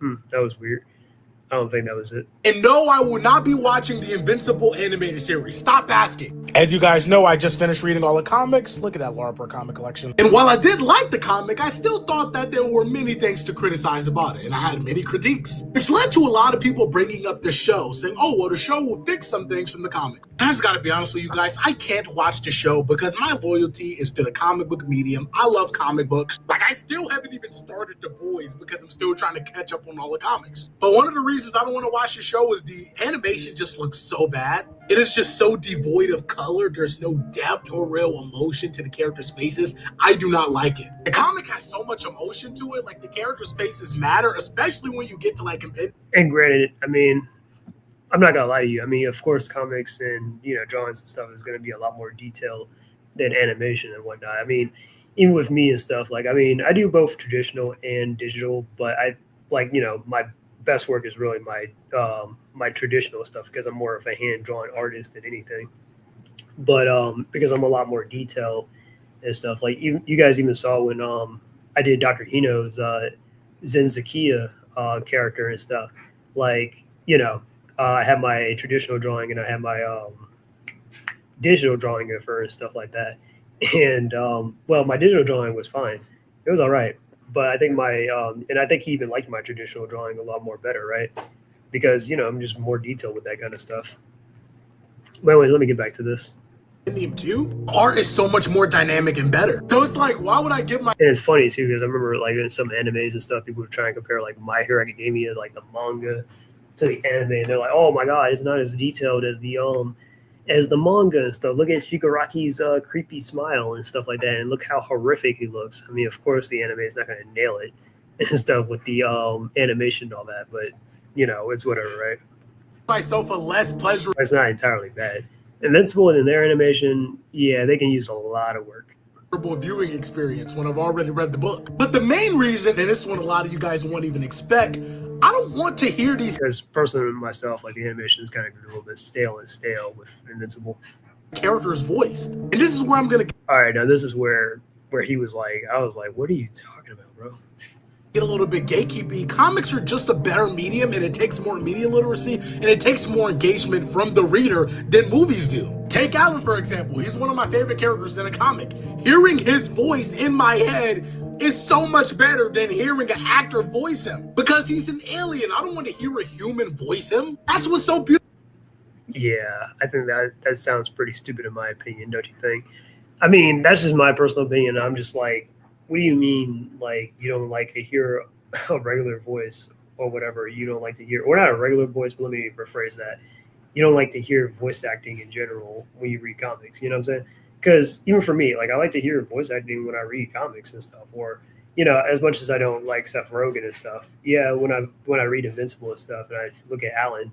That was weird. I don't think that was it. And no, I will not be watching the Invincible animated series. Stop asking. As you guys know, I just finished reading all the comics. Look at that LARPer comic collection. And while I did like the comic, I still thought that there were many things to criticize about it. And I had many critiques, which led to a lot of people bringing up the show, saying, oh, well, the show will fix some things from the comic. And I just gotta be honest with you guys, I can't watch the show because my loyalty is to the comic book medium. I love comic books. Like, I still haven't even started The Boys because I'm still trying to catch up on all the comics. But one of the reasons I don't want to watch the show is the animation just looks so bad. It is just so devoid of color. There's no depth or real emotion to the characters' faces. I do not like it. The comic has so much emotion to it. Like, the characters' faces matter, especially when you get to like And granted, I mean, I'm not gonna lie to you. I mean, of course, comics and drawings and stuff is gonna be a lot more detailed than animation and whatnot. I mean, even with me and stuff, like I mean, I do both traditional and digital, but I like my best work is really my my traditional stuff because I'm more of a hand drawn artist than anything. But because I'm a lot more detailed and stuff. Like you guys even saw when I did Dr. Hino's Zenzakia character and stuff. Like I have my traditional drawing and I have my digital drawing of her and stuff like that. And well, my digital drawing was fine. It was all right. But I think my and I think he even liked my traditional drawing a lot more better, right? Because I'm just more detailed with that kind of stuff. But anyways, let me get back to this. Too. Art is so much more dynamic and better. So it's like, why would I give my... And it's funny too because I remember like in some animes and stuff, people would try and compare like My Hero Academia, like the manga, to the anime, and they're like, oh my god, it's not as detailed as the manga and stuff. Look at Shigaraki's creepy smile and stuff like that, and look how horrific he looks. I mean, of course, the anime is not going to nail it and stuff with the animation and all that, but it's whatever, right? Myself a less pleasure. It's not entirely bad. Invincible in their animation, yeah, they can use a lot of work. viewing experience when I've already read the book. But the main reason, and this one a lot of you guys won't even expect, I don't want to hear these Because personally myself, like the animation is kind of a little bit stale with Invincible. characters voiced. And this is where I'm gonna All right, now this is where he was like, I was like, what are you talking about, bro? get a little bit gatekeepy. Comics are just a better medium, and it takes more media literacy, and it takes more engagement from the reader than movies do. Take Alan, for example. He's one of my favorite characters in a comic. Hearing his voice in my head is so much better than hearing an actor voice him, because he's an alien. I don't want to hear a human voice him. That's what's so beautiful. Yeah, I think that sounds pretty stupid in my opinion, don't you think? I mean, that's just my personal opinion. I'm just like, what do you mean, like, you don't like to hear a regular voice or whatever? You don't like to hear, or not a regular voice, but let me rephrase that. You don't like to hear voice acting in general when you read comics, you know what I'm saying? Because even for me, like, I like to hear voice acting when I read comics and stuff, or, you know, as much as I don't like Seth Rogen and stuff. Yeah, when I read Invincible and stuff, and I look at Alan,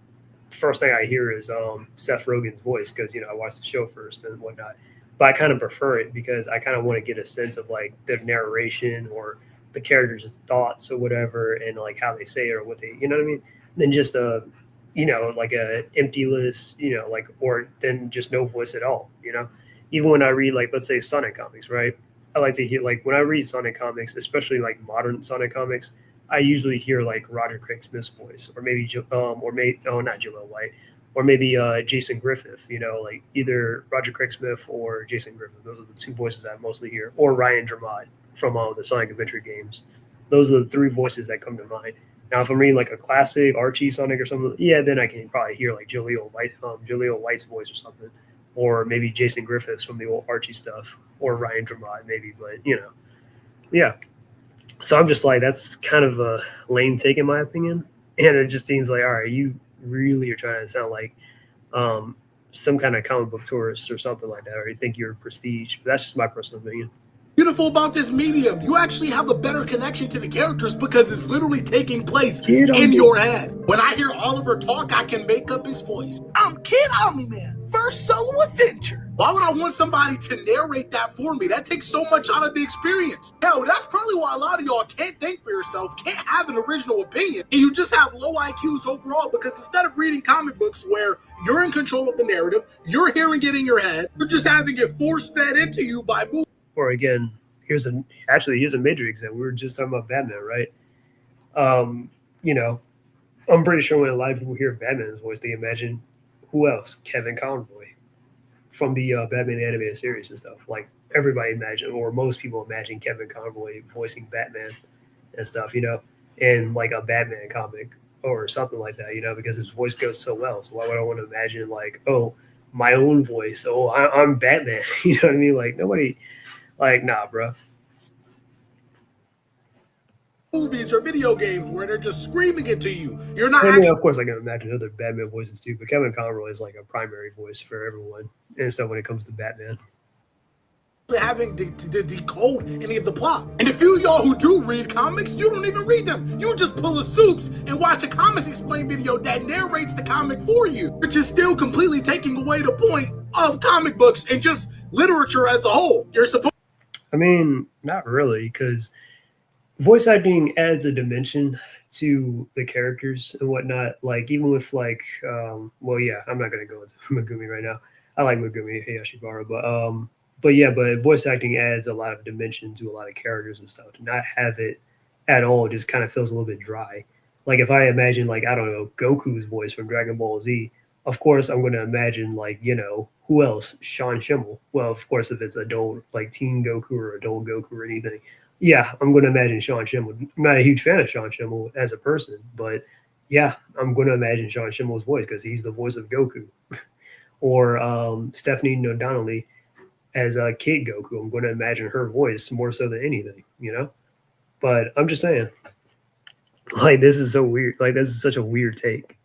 first thing I hear is Seth Rogen's voice, because, you know, I watched the show first and whatnot. But I kind of prefer it because I kind of want to get a sense of like the narration or the characters' thoughts or whatever, and like how they say it or what they, you know what I mean? Than just you know, like a emptyless, you know, like, or then just no voice at all, you know? Even when I read, like, let's say Sonic comics, right? I like to hear, like, when I read Sonic comics, especially like modern Sonic comics, I usually hear like Roger Craig Smith's voice, or maybe not Jaleel White, or maybe Jason Griffith, you know, like either Roger Craig Smith or Jason Griffith. Those are the two voices I mostly hear, or Ryan Dermott from the Sonic Adventure games. Those are the three voices that come to mind. Now, if I'm reading like a classic Archie Sonic or something, yeah, then I can probably hear like Jaleel White's voice or something, or maybe Jason Griffiths from the old Archie stuff, or Ryan Dermott maybe. But, you know, yeah. So I'm just like, that's kind of a lame take in my opinion. And it just seems like, all right, you really are trying to sound like some kind of comic book tourist or something like that, or you think you're prestige. But that's just my personal opinion. Beautiful about this medium, you actually have a better connection to the characters because it's literally taking place in your head. When I hear Oliver talk, I can make up his voice. I'm Kid Omni-Man, first solo adventure. Why would I want somebody to narrate that for me? That takes so much out of the experience. Hell, that's probably why a lot of y'all can't think for yourself, can't have an original opinion, and you just have low IQs overall, because instead of reading comic books where you're in control of the narrative, you're hearing it in your head, you're just having it force-fed into you by movies. Or again, here's a major example. We were just talking about Batman, right? You know, I'm pretty sure when a lot of people hear Batman's voice, they imagine who else? Kevin Conroy from the Batman the Animated Series and stuff. Like everybody imagine, or most people imagine Kevin Conroy voicing Batman and stuff, you know, in like a Batman comic or something like that, you know, because his voice goes so well. So why would I want to imagine like, oh, my own voice? Oh, I'm Batman. You know what I mean? Like nobody. Like, nah, bro. Movies or video games where they're just screaming it to you. You're not. I mean, of course, I can imagine other Batman voices too, but Kevin Conroy is like a primary voice for everyone, and stuff when it comes to Batman. Having to decode any of the plot. And a few of y'all who do read comics, you don't even read them. You just pull a Soups and watch a Comics Explained video that narrates the comic for you, which is still completely taking away the point of comic books and just literature as a whole. You're supposed. I mean, not really, because voice acting adds a dimension to the characters and whatnot. Like, even with, like, well, yeah, I'm not going to go into Megumi right now. I like Megumi Hayashibara, but voice acting adds a lot of dimension to a lot of characters and stuff. To not have it at all just kind of feels a little bit dry. Like, if I imagine, like, I don't know, Goku's voice from Dragon Ball Z, of course, I'm going to imagine, like, you know, who else? Sean Schemmel. Well, of course, if it's adult, like Teen Goku or Adult Goku or anything, yeah, I'm going to imagine Sean Schemmel. I'm not a huge fan of Sean Schemmel as a person, but yeah, I'm going to imagine Sean Schemmel's voice because he's the voice of Goku. Or Stephanie O'Donnelly as a Kid Goku. I'm going to imagine her voice more so than anything, you know? But I'm just saying, like, this is so weird. Like, this is such a weird take.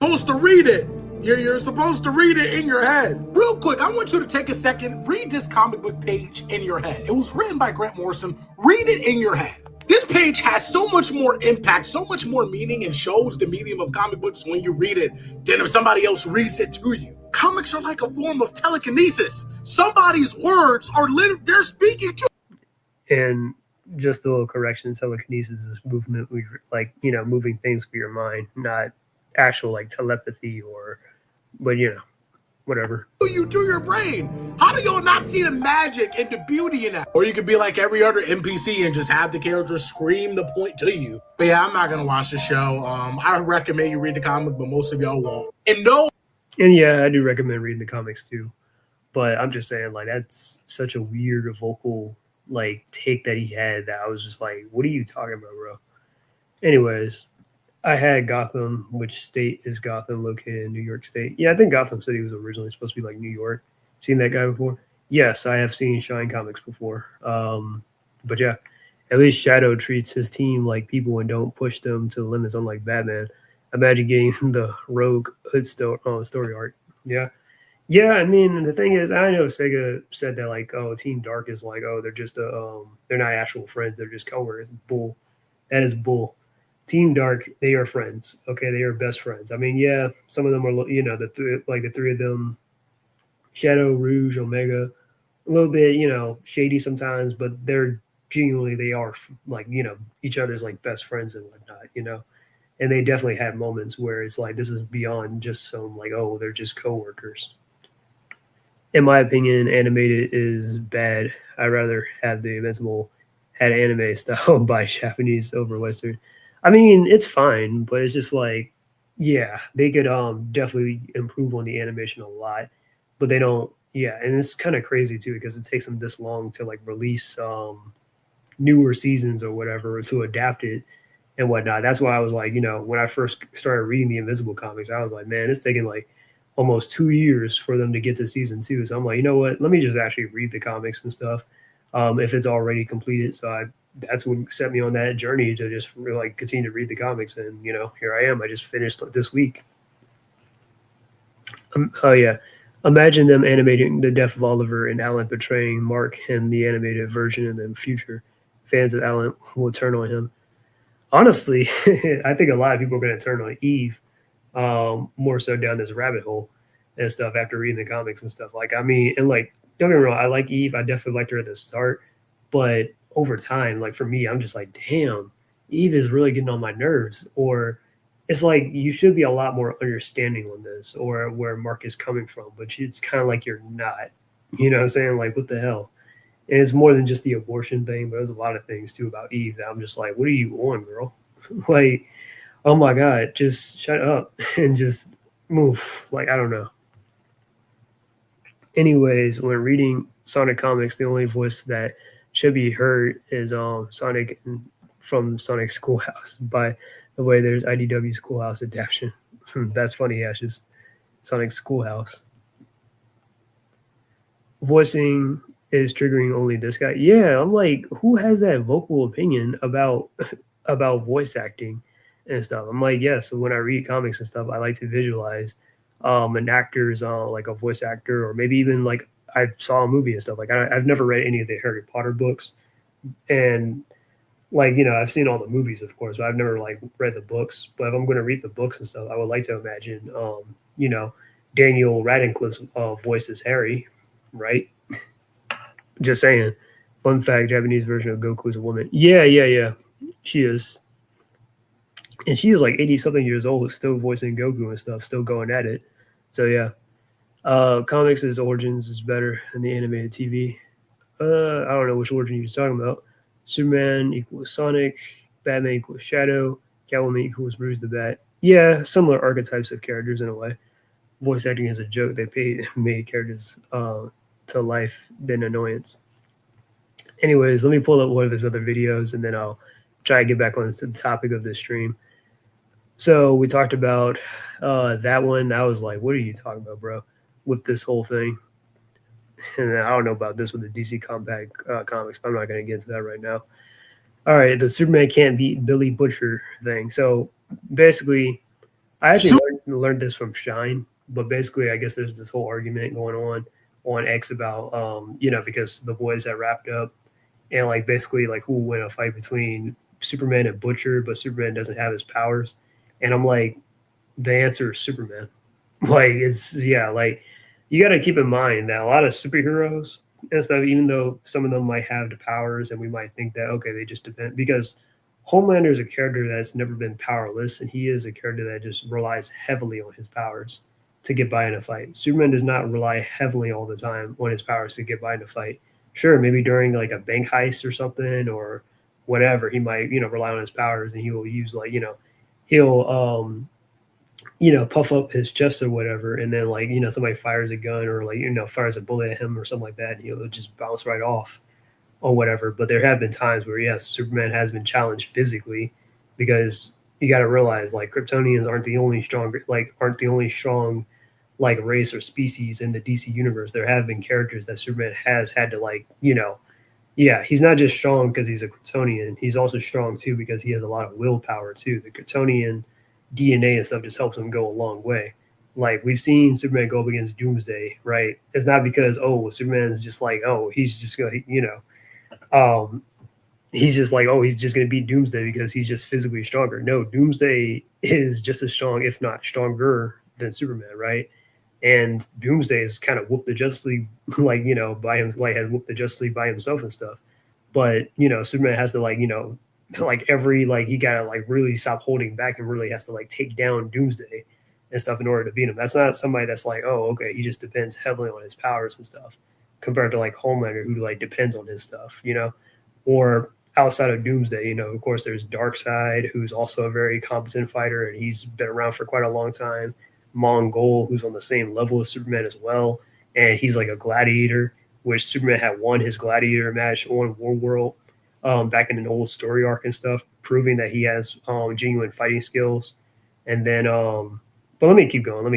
Supposed to read it. You're supposed to read it in your head. Real quick, I want you to take a second, read this comic book page in your head. It was written by Grant Morrison. Read it in your head. This page has so much more impact, so much more meaning, and shows the medium of comic books when you read it than if somebody else reads it to you. Comics are like a form of telekinesis. Somebody's words are they're speaking to. And just a little correction, telekinesis is movement, like, moving things with your mind, not actual like telepathy but whatever. You do your brain. How do y'all not see the magic and the beauty in that? Or you could be like every other NPC and just have the characters scream the point to you. But yeah, I'm not gonna watch the show. I recommend you read the comic, but most of y'all won't. And yeah, I do recommend reading the comics too. But I'm just saying, like, that's such a weird vocal like take that he had that I was just like, what are you talking about, bro? Anyways, I had Gotham. Which state is Gotham located in? New York State. Yeah, I think Gotham City was originally supposed to be like New York. Seen that guy before? Yes, I have seen Shine Comics before. But yeah, at least Shadow treats his team like people and don't push them to the limits, unlike Batman. Imagine getting the Rogue Hood story arc. Yeah. Yeah, I mean, the thing is, I know Sega said that, like, oh, Team Dark is like, oh, they're just they're not actual friends, they're just coworkers. Bull. That is bull. Team Dark, they are friends. Okay, they are best friends. I mean, yeah, some of them are, the three of them, Shadow, Rouge, Omega, a little bit, shady sometimes, but they are like, each other's like best friends and whatnot. And they definitely have moments where it's like, this is beyond just some like, oh, they're just coworkers. In my opinion, animated is bad. I'd rather have the Invincible had anime style by Japanese over Western. I mean, it's fine, but it's just like, yeah, they could definitely improve on the animation a lot, but they don't. Yeah, and it's kind of crazy too because it takes them this long to like release newer seasons or whatever to adapt it and whatnot. That's why I was like, when I first started reading the Invincible comics, I was like, man, it's taking like almost 2 years for them to get to season 2. So I'm like, you know what? Let me just actually read the comics and stuff if it's already completed. So that's what set me on that journey to just really, like, continue to read the comics. And, here I am. I just finished this week. Oh, yeah. Imagine them animating the death of Oliver and Alan betraying Mark in the animated version in the future. Fans of Alan will turn on him. Honestly, I think a lot of people are going to turn on Eve more so down this rabbit hole and stuff after reading the comics and stuff. Like, I mean, and like, don't get me wrong, I like Eve. I definitely liked her at the start, but over time, like for me, I'm just like, damn, Eve is really getting on my nerves. Or it's like you should be a lot more understanding on this, or where Mark is coming from, but it's kind of like you're not. You know what I'm saying? Like, what the hell? And it's more than just the abortion thing, but there's a lot of things too about Eve that I'm just like, what are you on, girl? Like, oh my God, just shut up and just move. Like, I don't know. Anyways, when reading Sonic comics, the only voice that should be heard is Sonic from Sonic Schoolhouse. By the way, there's IDW Schoolhouse adaptation. That's funny, Ashes. Sonic Schoolhouse. Voicing is triggering only this guy. Yeah, I'm like, who has that vocal opinion about voice acting and stuff? I'm like, yeah. So when I read comics and stuff, I like to visualize an actor's like a voice actor, or maybe even like I saw a movie and stuff. Like I've never read any of the Harry Potter books, and like I've seen all the movies, of course, but I've never like read the books. But if I'm going to read the books and stuff, I would like to imagine Daniel Radcliffe's voice as Harry, right? Just saying. Fun fact: Japanese version of Goku is a woman. Yeah. She is, and she is like 80 something years old, still voicing Goku and stuff, still going at it. So yeah, comics' origins is better than the animated TV. I don't know which origin you're talking about. Superman equals Sonic, Batman equals Shadow, Catwoman equals Rouge the Bat. Yeah, similar archetypes of characters in a way. Voice acting is a joke. They made characters to life than annoyance. Anyways, let me pull up one of his other videos and then I'll try to get back on to the topic of this stream. So we talked about that one. I was like, what are you talking about, bro? With this whole thing. And I don't know about this with the DC Compact comics, but I'm not going to get into that right now. All right, the Superman can't beat Billy Butcher thing. So basically, I actually learned this from Shine, but basically, I guess there's this whole argument going on X about, because the boys had wrapped up and like basically like who would win a fight between Superman and Butcher, but Superman doesn't have his powers. And I'm like, the answer is Superman. Like like you got to keep in mind that a lot of superheroes and stuff, even though some of them might have the powers, and we might think that okay, they just depend because Homelander is a character that's never been powerless, and he is a character that just relies heavily on his powers to get by in a fight. Superman does not rely heavily all the time on his powers to get by in a fight. Sure, maybe during like a bank heist or something or whatever, he might rely on his powers, and he will use he'll puff up his chest or whatever, and then somebody fires a gun or fires a bullet at him or something like that, and it'll just bounce right off or whatever. But there have been times where yes, Superman has been challenged physically because you got to realize like Kryptonians aren't the only strong like race or species in the DC universe. There have been characters that Superman has had to yeah, he's not just strong because he's a Kryptonian. He's also strong too because he has a lot of willpower too. The Kryptonian DNA and stuff just helps him go a long way. Like we've seen Superman go up against Doomsday, right? It's not because Superman is just like he's just gonna he's just like he's just gonna beat Doomsday because he's just physically stronger. No, Doomsday is just as strong, if not stronger, than Superman, right? And Doomsday is kind of whooped the Justice League by him, had whooped the Justice League by himself and stuff. But Superman has to he gotta really stop holding back and really has to take down Doomsday and stuff in order to beat him. That's not somebody that's okay, he just depends heavily on his powers and stuff compared to Homelander who depends on his stuff, or outside of Doomsday, of course there's Darkseid, who's also a very competent fighter and he's been around for quite a long time. Mongol, who's on the same level as Superman as well, and he's like a gladiator, which Superman had won his gladiator match on War World back in an old story arc and stuff, proving that he has genuine fighting skills. And then, but let me keep going. Let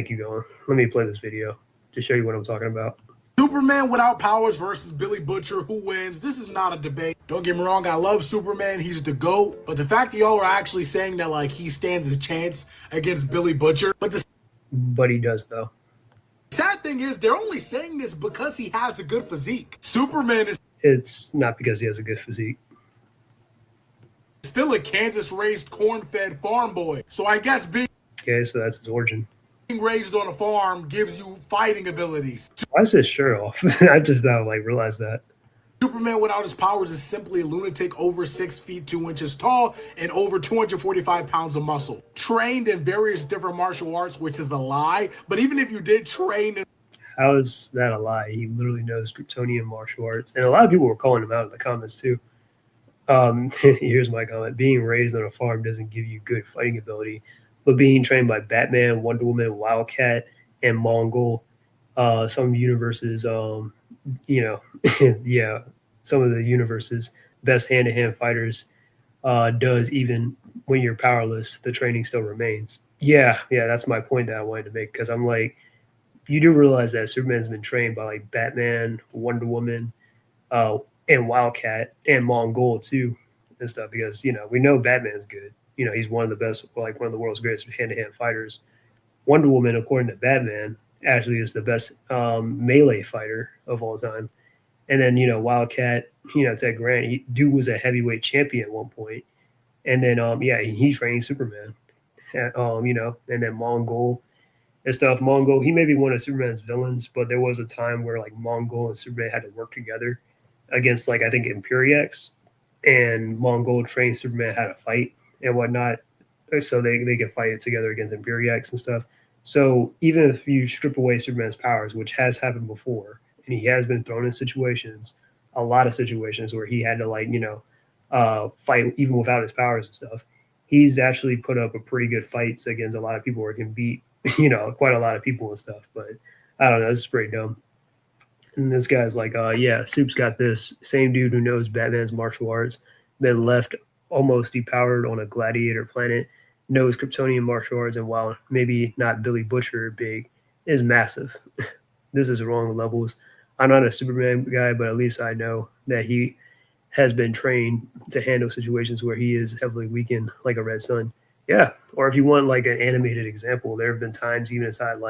me play this video to show you what I'm talking about. Superman without powers versus Billy Butcher, who wins? This is not a debate. Don't get me wrong, I love Superman, he's the GOAT. But the fact that y'all are actually saying that he stands a chance against Billy Butcher, but he does though. Sad thing is, they're only saying this because he has a good physique. Superman is... It's not because he has a good physique. Still a Kansas-raised, corn-fed farm boy. So I guess being... Okay, so that's his origin. Being raised on a farm gives you fighting abilities. Why is his shirt off? I just now realized that. Superman without his powers is simply a lunatic over 6 feet 2 inches tall and over 245 pounds of muscle. Trained in various different martial arts, which is a lie. But even if you did train in... How is that a lie? He literally knows Kryptonian martial arts. And a lot of people were calling him out in the comments too. Here's my comment. Being raised on a farm doesn't give you good fighting ability. But being trained by Batman, Wonder Woman, Wildcat, and Mongol, some universes, yeah, some of the universe's best hand-to-hand fighters does, even when you're powerless, the training still remains. Yeah, that's my point that I wanted to make, because I'm you do realize that Superman's been trained by Batman, Wonder Woman, and Wildcat, and Mongol too, and stuff, because, we know Batman's good. He's one of the best, one of the world's greatest hand-to-hand fighters. Wonder Woman, according to Batman, actually is the best melee fighter of all time. And then, Wildcat, Ted Grant, dude was a heavyweight champion at one point. And then, he trained Superman, and then Mongol and stuff. Mongol, he may be one of Superman's villains, but there was a time where Mongol and Superman had to work together against I think Imperiex, and Mongol trained Superman how to fight and whatnot, so they could fight it together against Imperiex and stuff. So even if you strip away Superman's powers, which has happened before, and he has been thrown in situations, a lot of situations where he had to fight even without his powers and stuff, he's actually put up a pretty good fights against a lot of people where he can beat quite a lot of people and stuff. But I don't know, this is pretty dumb. And this guy's Soup's got this same dude who knows Batman's martial arts, then left almost depowered on a gladiator planet, knows Kryptonian martial arts, and while maybe not Billy Butcher big, is massive. This is wrong levels. I'm not a Superman guy, but at least I know that he has been trained to handle situations where he is heavily weakened, like a Red Sun. Yeah, or if you want an animated example, there have been times even inside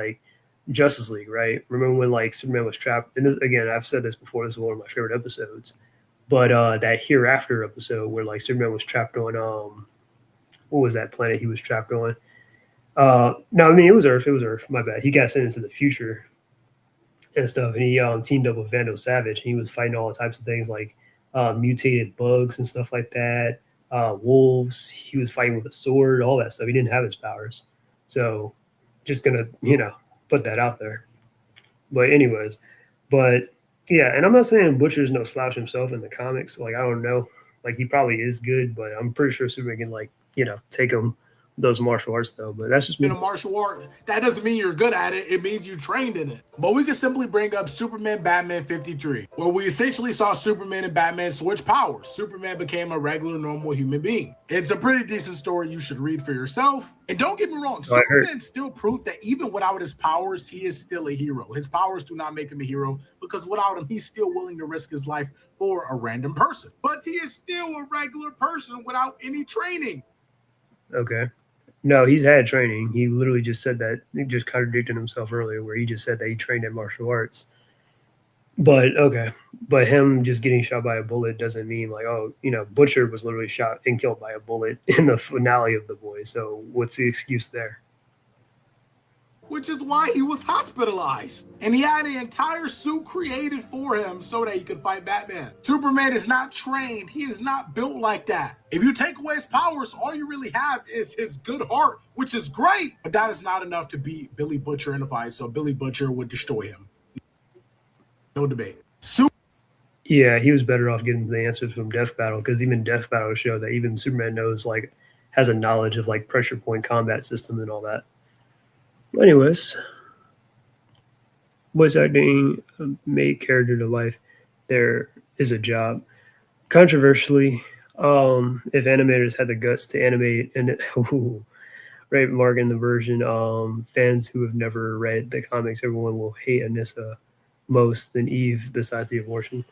Justice League, right? Remember when Superman was trapped? And this, again, I've said this before. This is one of my favorite episodes. But that Hereafter episode where Superman was trapped on what was that planet he was trapped on? No, I mean it was Earth. It was Earth. My bad. He got sent into the future and stuff, and he teamed up with Vandal Savage. And he was fighting all types of things like mutated bugs and stuff like that. Wolves. He was fighting with a sword. All that stuff. He didn't have his powers, so just gonna put that out there. But anyways, but yeah, and I'm not saying Butcher's no slouch himself in the comics. Like I don't know, like he probably is good, but I'm pretty sure Superman can take him those martial arts though. But that's just me. In a martial art, that doesn't mean you're good at it. It means you trained in it. But we can simply bring up Superman Batman 53, where we essentially saw Superman and Batman switch powers. Superman became a regular, normal human being. It's a pretty decent story you should read for yourself. And don't get me wrong, So Superman still proved that even without his powers, he is still a hero. His powers do not make him a hero because without him, he's still willing to risk his life for a random person. But he is still a regular person without any training. Okay. No, he's had training. He literally just said that. He just contradicted himself earlier, where he just said that he trained in martial arts. But okay, but him just getting shot by a bullet doesn't mean like, oh, Butcher was literally shot and killed by a bullet in the finale of The Boys. So what's the excuse there? Which is why he was hospitalized. And he had an entire suit created for him so that he could fight Batman. Superman is not trained. He is not built like that. If you take away his powers, all you really have is his good heart, which is great. But that is not enough to beat Billy Butcher in a fight, so Billy Butcher would destroy him. No debate. Yeah, he was better off getting the answers from Death Battle, because even Death Battle showed that even Superman has a knowledge of like pressure point combat system and all that. Anyways, voice acting, made character to life. There is a job. Controversially, if animators had the guts to animate and Ray Morgan the version, fans who have never read the comics, everyone will hate Anissa most than Eve, besides the abortion.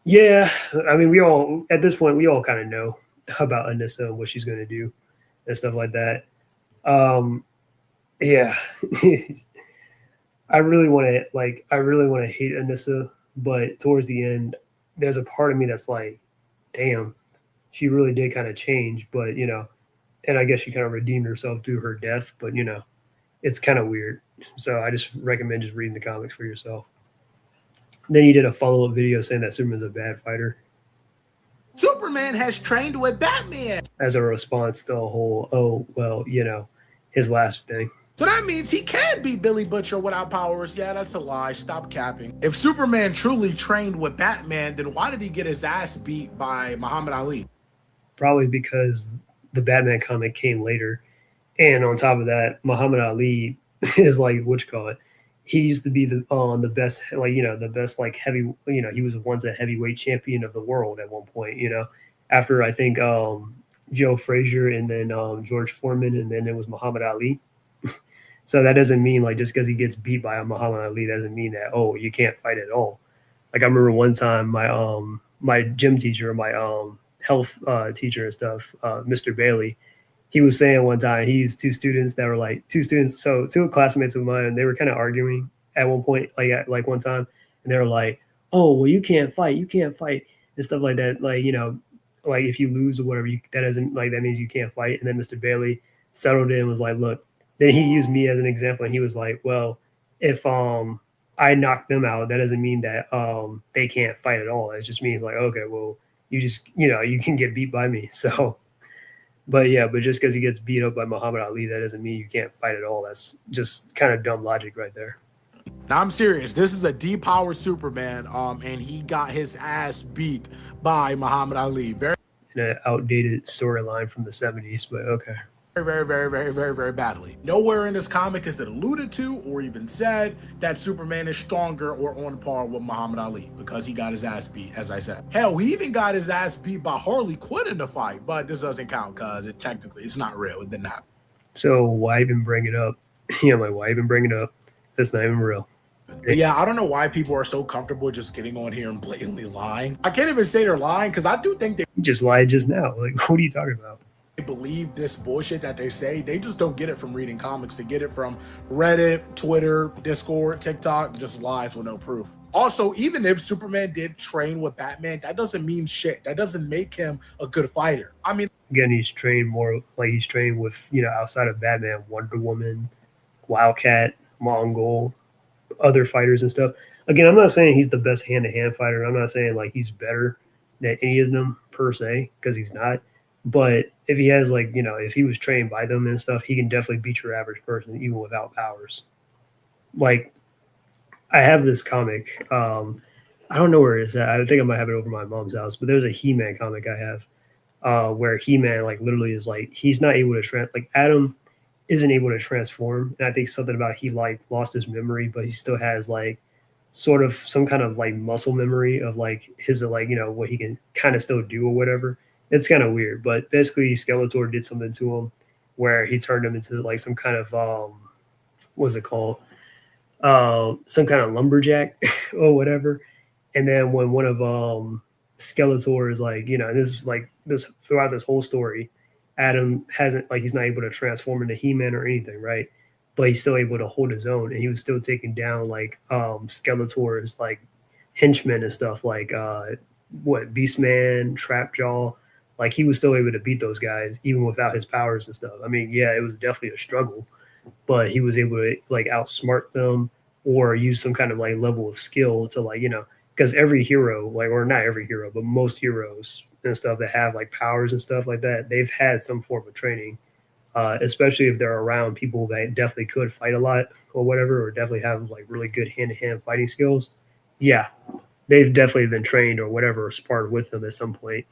Yeah, I mean, we all at this point kind of know about Anissa and what she's going to do and stuff like that. Yeah, I really want to hate Anissa, but towards the end, there's a part of me that's like, damn, she really did kind of change, but and I guess she kind of redeemed herself through her death, but it's kind of weird. So I just recommend just reading the comics for yourself. Then he did a follow-up video saying that Superman's a bad fighter. Superman has trained with Batman. As a response to the whole, his last thing. So that means he can beat Billy Butcher without powers. Yeah, that's a lie. Stop capping. If Superman truly trained with Batman, then why did he get his ass beat by Muhammad Ali? Probably because the Batman comic came later. And on top of that, Muhammad Ali is like, he used to be the best, the best heavy, he was once a heavyweight champion of the world at one point, after I think Joe Frazier and then George Foreman, and then it was Muhammad Ali. So that doesn't mean just because he gets beat by a Muhammad Ali doesn't mean that, oh, you can't fight at all. Like I remember one time my gym teacher, my health teacher and stuff, Mr. Bailey, he was saying one time he used two classmates of mine, they were kind of arguing at one point, like one time, and they were like, oh, well, you can't fight and stuff like that. If you lose or whatever, that doesn't that means you can't fight. And then Mr. Bailey settled in and was like, look, then he used me as an example, and he was like, well, if I knock them out, that doesn't mean that they can't fight at all. It just means okay, well, you just you can get beat by me. So but just because he gets beat up by Muhammad Ali, that doesn't mean you can't fight at all. That's just kind of dumb logic right there. Now I'm serious. This is a depowered Superman, and he got his ass beat by Muhammad Ali. Very an outdated storyline from the 70s, but okay. Very badly. Nowhere in this comic is it alluded to or even said that Superman is stronger or on par with Muhammad Ali because he got his ass beat, as I said. Hell, he even got his ass beat by Harley Quinn in the fight, but this doesn't count because it's not real. It didn't happen. So why even bring it up? Why even bring it up? That's not even real. But yeah, I don't know why people are so comfortable just getting on here and blatantly lying. I can't even say they're lying because I do think they just lied just now. What are you talking about? believe this bullshit that they say. They just don't get it from reading comics. They get it from Reddit, Twitter, Discord, TikTok, just lies with no proof. Also, even if Superman did train with Batman, that doesn't mean shit. That doesn't make him a good fighter. I mean, again, he's trained more like he's trained with, outside of Batman, Wonder Woman, Wildcat, Mongol, other fighters and stuff. Again, I'm not saying he's the best hand-to-hand fighter. I'm not saying like he's better than any of them per se, because he's not. But if he has if he was trained by them and stuff, he can definitely beat your average person even without powers. Like, I have this comic. I don't know where it's at. I think I might have it over my mom's house, but there's a He-Man comic I have where He-Man literally is he's not able to Adam isn't able to transform, and I think something about he lost his memory, but he still has sort of some kind of muscle memory of his what he can kind of still do or whatever. It's kind of weird, but basically Skeletor did something to him where he turned him into some kind of what's it called? Some kind of lumberjack or whatever. And then when one of Skeletor is this throughout this whole story, Adam hasn't he's not able to transform into He-Man or anything, right? But he's still able to hold his own, and he was still taking down Skeletor's henchmen and stuff Beastman, Trapjaw. He was still able to beat those guys even without his powers and stuff. I mean, yeah, it was definitely a struggle, but he was able to outsmart them or use some kind of level of skill to because every hero, or not every hero, but most heroes and stuff that have powers and stuff like that, they've had some form of training, especially if they're around people that definitely could fight a lot or whatever, or definitely have really good hand-to-hand fighting skills. Yeah, they've definitely been trained or whatever, or sparred with them at some point,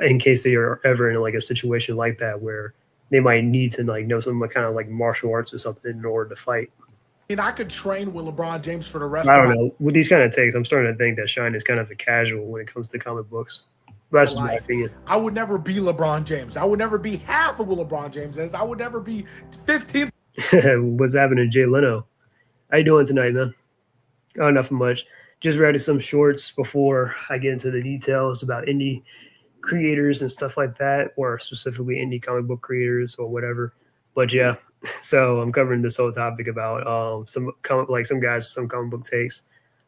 in case they are ever in a situation like that where they might need to know some kind of martial arts or something in order to fight. I mean, I could train with LeBron James for the rest I don't know. With these kind of takes, I'm starting to think that Shine is kind of a casual when it comes to comic books. That's my opinion. I would never be LeBron James. I would never be half of what LeBron James is. I would never be 15th. What's happening, Jay Leno? How you doing tonight, man? Oh, nothing much. Just read some shorts before I get into the details about indie creators and stuff like that, or specifically indie comic book creators or whatever. But yeah, so I'm covering this whole topic about some guys with some comic book takes.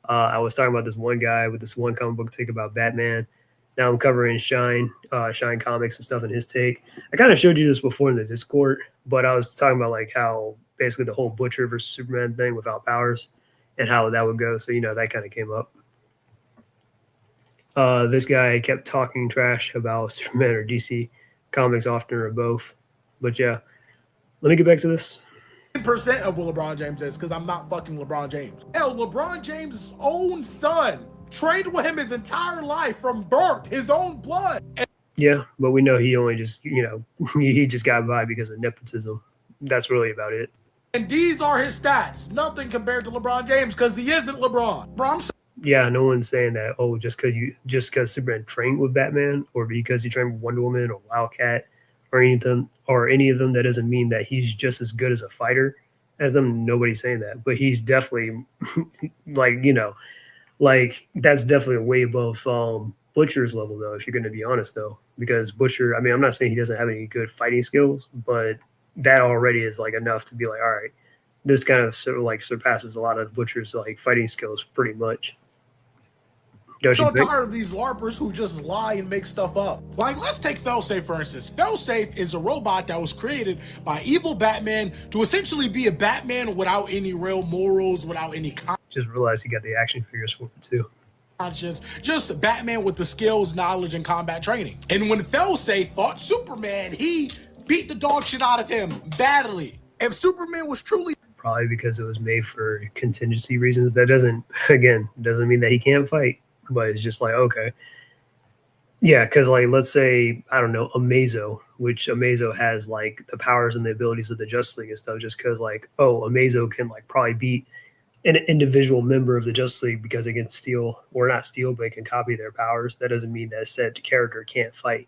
I was talking about this one guy with this one comic book take about Batman. Now I'm covering Shine Comics and stuff in his take. I kind of showed you this before in the Discord, but I was talking about how basically the whole Butcher versus Superman thing without powers and how that would go. So, that kind of came up. This guy kept talking trash about Superman or DC Comics often or both. But yeah, let me get back to this. 10% of what LeBron James is, because I'm not fucking LeBron James. Hell, LeBron James' own son trained with him his entire life from birth, his own blood. Yeah, but we know he only just, he just got by because of nepotism. That's really about it. And these are his stats. Nothing compared to LeBron James, because he isn't LeBron. Bro, yeah, no one's saying that, just because Superman trained with Batman or because he trained with Wonder Woman or Wildcat or any of them, that doesn't mean that he's just as good as a fighter as them. Nobody's saying that, but he's definitely that's definitely way above Butcher's level, though, if you're going to be honest, though, because Butcher, I mean, I'm not saying he doesn't have any good fighting skills, but that already is enough to be all right, this kind of surpasses a lot of Butcher's fighting skills pretty much. I'm so tired of these LARPers who just lie and make stuff up. Let's take Failsafe, for instance. Failsafe is a robot that was created by evil Batman to essentially be a Batman without any real morals, without any just realized he got the action figures for it too. Conscience, just Batman with the skills, knowledge, and combat training. And when Failsafe fought Superman, he beat the dog shit out of him badly. If Superman was truly... Probably because it was made for contingency reasons. That doesn't mean that he can't fight. But it's just okay. Yeah, because let's say, I don't know, Amazo, which Amazo has the powers and the abilities of the Justice League and stuff, just because Amazo can probably beat an individual member of the Justice League because it can steal, or not steal, but it can copy their powers. That doesn't mean that said character can't fight.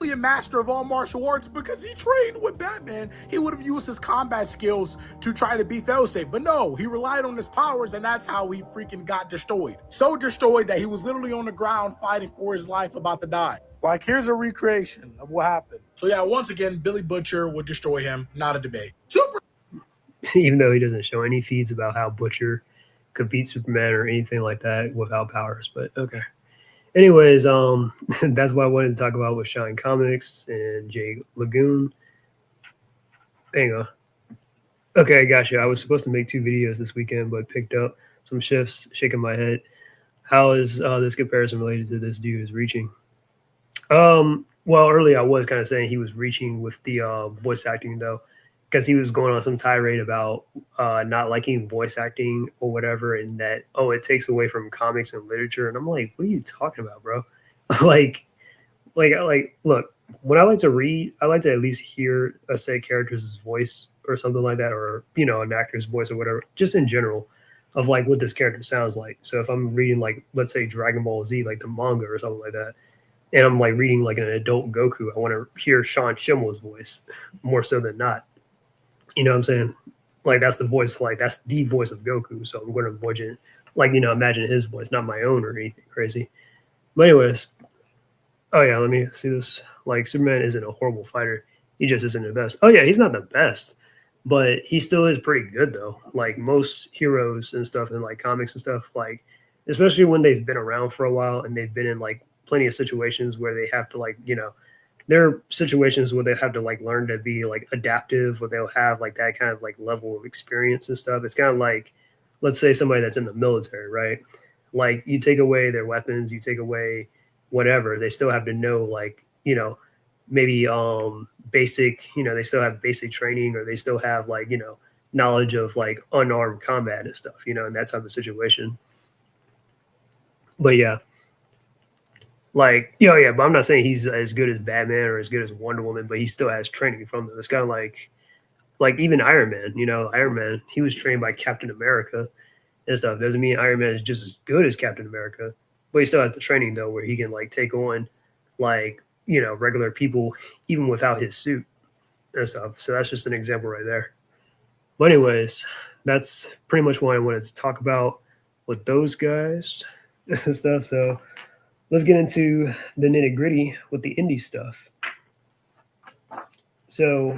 a master of all martial arts because he trained with Batman. He would have used his combat skills to try to beat failsafe, but no, he relied on his powers, and that's how he freaking got destroyed. So destroyed that he was literally on the ground fighting for his life, about to die. Like, here's a recreation of what happened. So yeah, once again, Billy Butcher would destroy him. Not a debate. Super. Even though he doesn't show any feeds about how Butcher could beat Superman or anything like that without powers, but okay. Anyways, that's what I wanted to talk about with Shine Comics and Jay Lagoon. Hang on. Okay, gotcha. I was supposed to make 2 videos this weekend, but picked up some shifts, shaking my head. How is this comparison related to this dude's reaching? Well, earlier I was kind of saying he was reaching with the voice acting, though, because he was going on some tirade about not liking voice acting or whatever, and that, oh, it takes away from comics and literature. And I'm like, what are you talking about, bro? like, look, when I like to read, I like to at least hear a said character's voice or something like that, or, you know, an actor's voice or whatever, just in general of like what this character sounds like. So if I'm reading, like, let's say Dragon Ball Z, like the manga or something like that, and I'm like reading like an adult Goku, I want to hear Sean Schimmel's voice more so than not. You know what I'm saying? Like, that's the voice, like, that's the voice of Goku. So I'm going to budget, like, you know, imagine his voice, not my own or anything crazy. But anyways, oh yeah, let me see this. Like, Superman isn't a horrible fighter. He just isn't the best. Oh yeah, he's not the best, but he still is pretty good though. Like most heroes and stuff in like comics and stuff, like, especially when they've been around for a while and they've been in like plenty of situations where they have to, like, you know, there are situations where they have to like learn to be like adaptive, where they'll have like that kind of like level of experience and stuff. It's kind of like, let's say somebody that's in the military, right? Like, you take away their weapons, you take away whatever, they still have to know, like, you know, maybe basic, you know, they still have basic training, or they still have like, you know, knowledge of like unarmed combat and stuff, you know, and that type of situation. But yeah. Like, yeah, but I'm not saying he's as good as Batman or as good as Wonder Woman, but he still has training from them. It's kind of like even Iron Man, you know, Iron Man, he was trained by Captain America and stuff. Doesn't mean Iron Man is just as good as Captain America, but he still has the training though, where he can like take on like, you know, regular people even without his suit and stuff. So that's just an example right there. But anyways, that's pretty much what I wanted to talk about with those guys and stuff. So let's get into the nitty gritty with the indie stuff. So,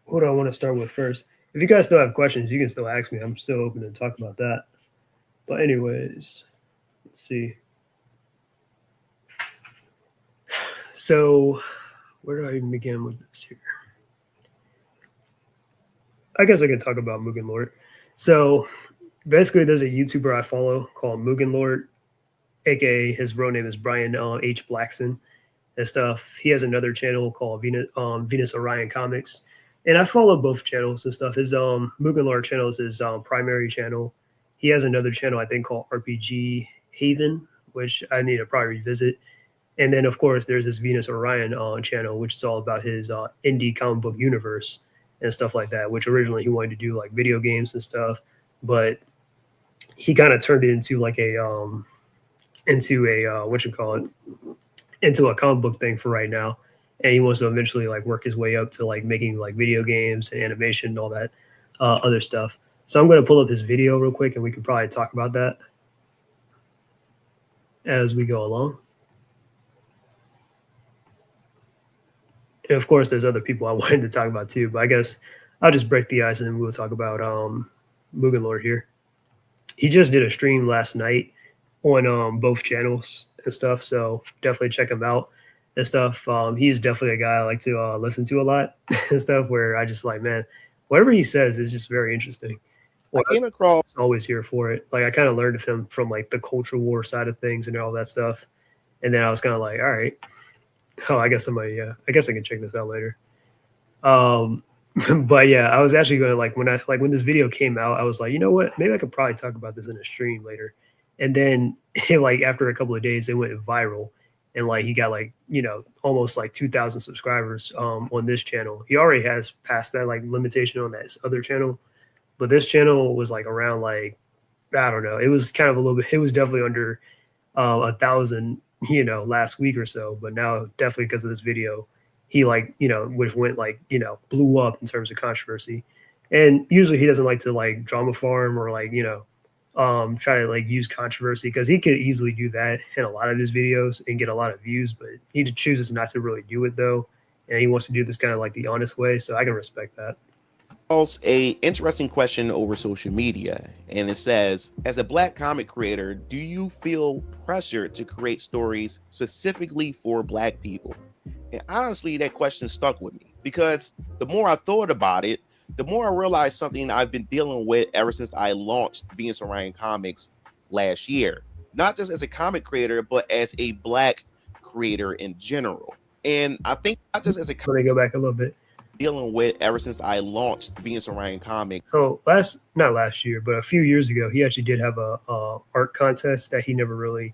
what do I want to start with first? If you guys still have questions, you can still ask me. I'm still open to talk about that. But anyways, let's see. So, where do I even begin with this here? I guess I can talk about Mugen Lord. So, basically, there's a YouTuber I follow called Mugen Lord, aka his real name is Brian H. Blackson and stuff. He has another channel called Venus Orion Comics, and I follow both channels and stuff. His Mugen Lord channel is his primary channel. He has another channel I think called RPG Haven, which I need to probably revisit. And then of course there's this Venus Orion channel, which is all about his indie comic book universe and stuff like that. Which originally he wanted to do like video games and stuff, but he kind of turned it into like a into a comic book thing for right now, and he wants to eventually like work his way up to like making like video games and animation and all that other stuff. So I'm going to pull up his video real quick, and we could probably talk about that as we go along. And of course, there's other people I wanted to talk about too, but I guess I'll just break the ice and then we'll talk about Mugen Lord here. He just did a stream last night on both channels and stuff, so definitely check him out and stuff. He's definitely a guy I like to listen to a lot and stuff, where I just like, man, whatever he says is just very interesting. Well, I came across always here for it. Like, I kind of learned from like the culture war side of things and all that stuff, and then I was kind of like, all right, I guess I can check this out later. But yeah, I was actually going to when this video came out, I was like, you know what, maybe I could probably talk about this in a stream later. And then like after a couple of days, it went viral, and like he got like, you know, almost like 2,000 subscribers on this channel. He already has passed that like limitation on that other channel, but this channel was like around like, I don't know, it was kind of a little bit, it was definitely under 1,000 last week or so. But now definitely because of this video, he like, which went like, blew up in terms of controversy. And usually he doesn't like to like drama farm or like, try to like use controversy because he could easily do that in a lot of his videos and get a lot of views, but he chooses not to really do it though. And he wants to do this kind of like the honest way. So I can respect that. Also, a interesting question over social media, and it says, as a Black comic creator, do you feel pressure to create stories specifically for Black people? And honestly, that question stuck with me because the more I thought about it, the more I realized something I've been dealing with ever since I launched Venus Orion Comics last year, not just as a comic creator, but as a Black creator in general. And I think not just as a Let me go back a little bit. Dealing with ever since I launched Venus Orion Comics. So not last year, but a few years ago, he actually did have a art contest that he never really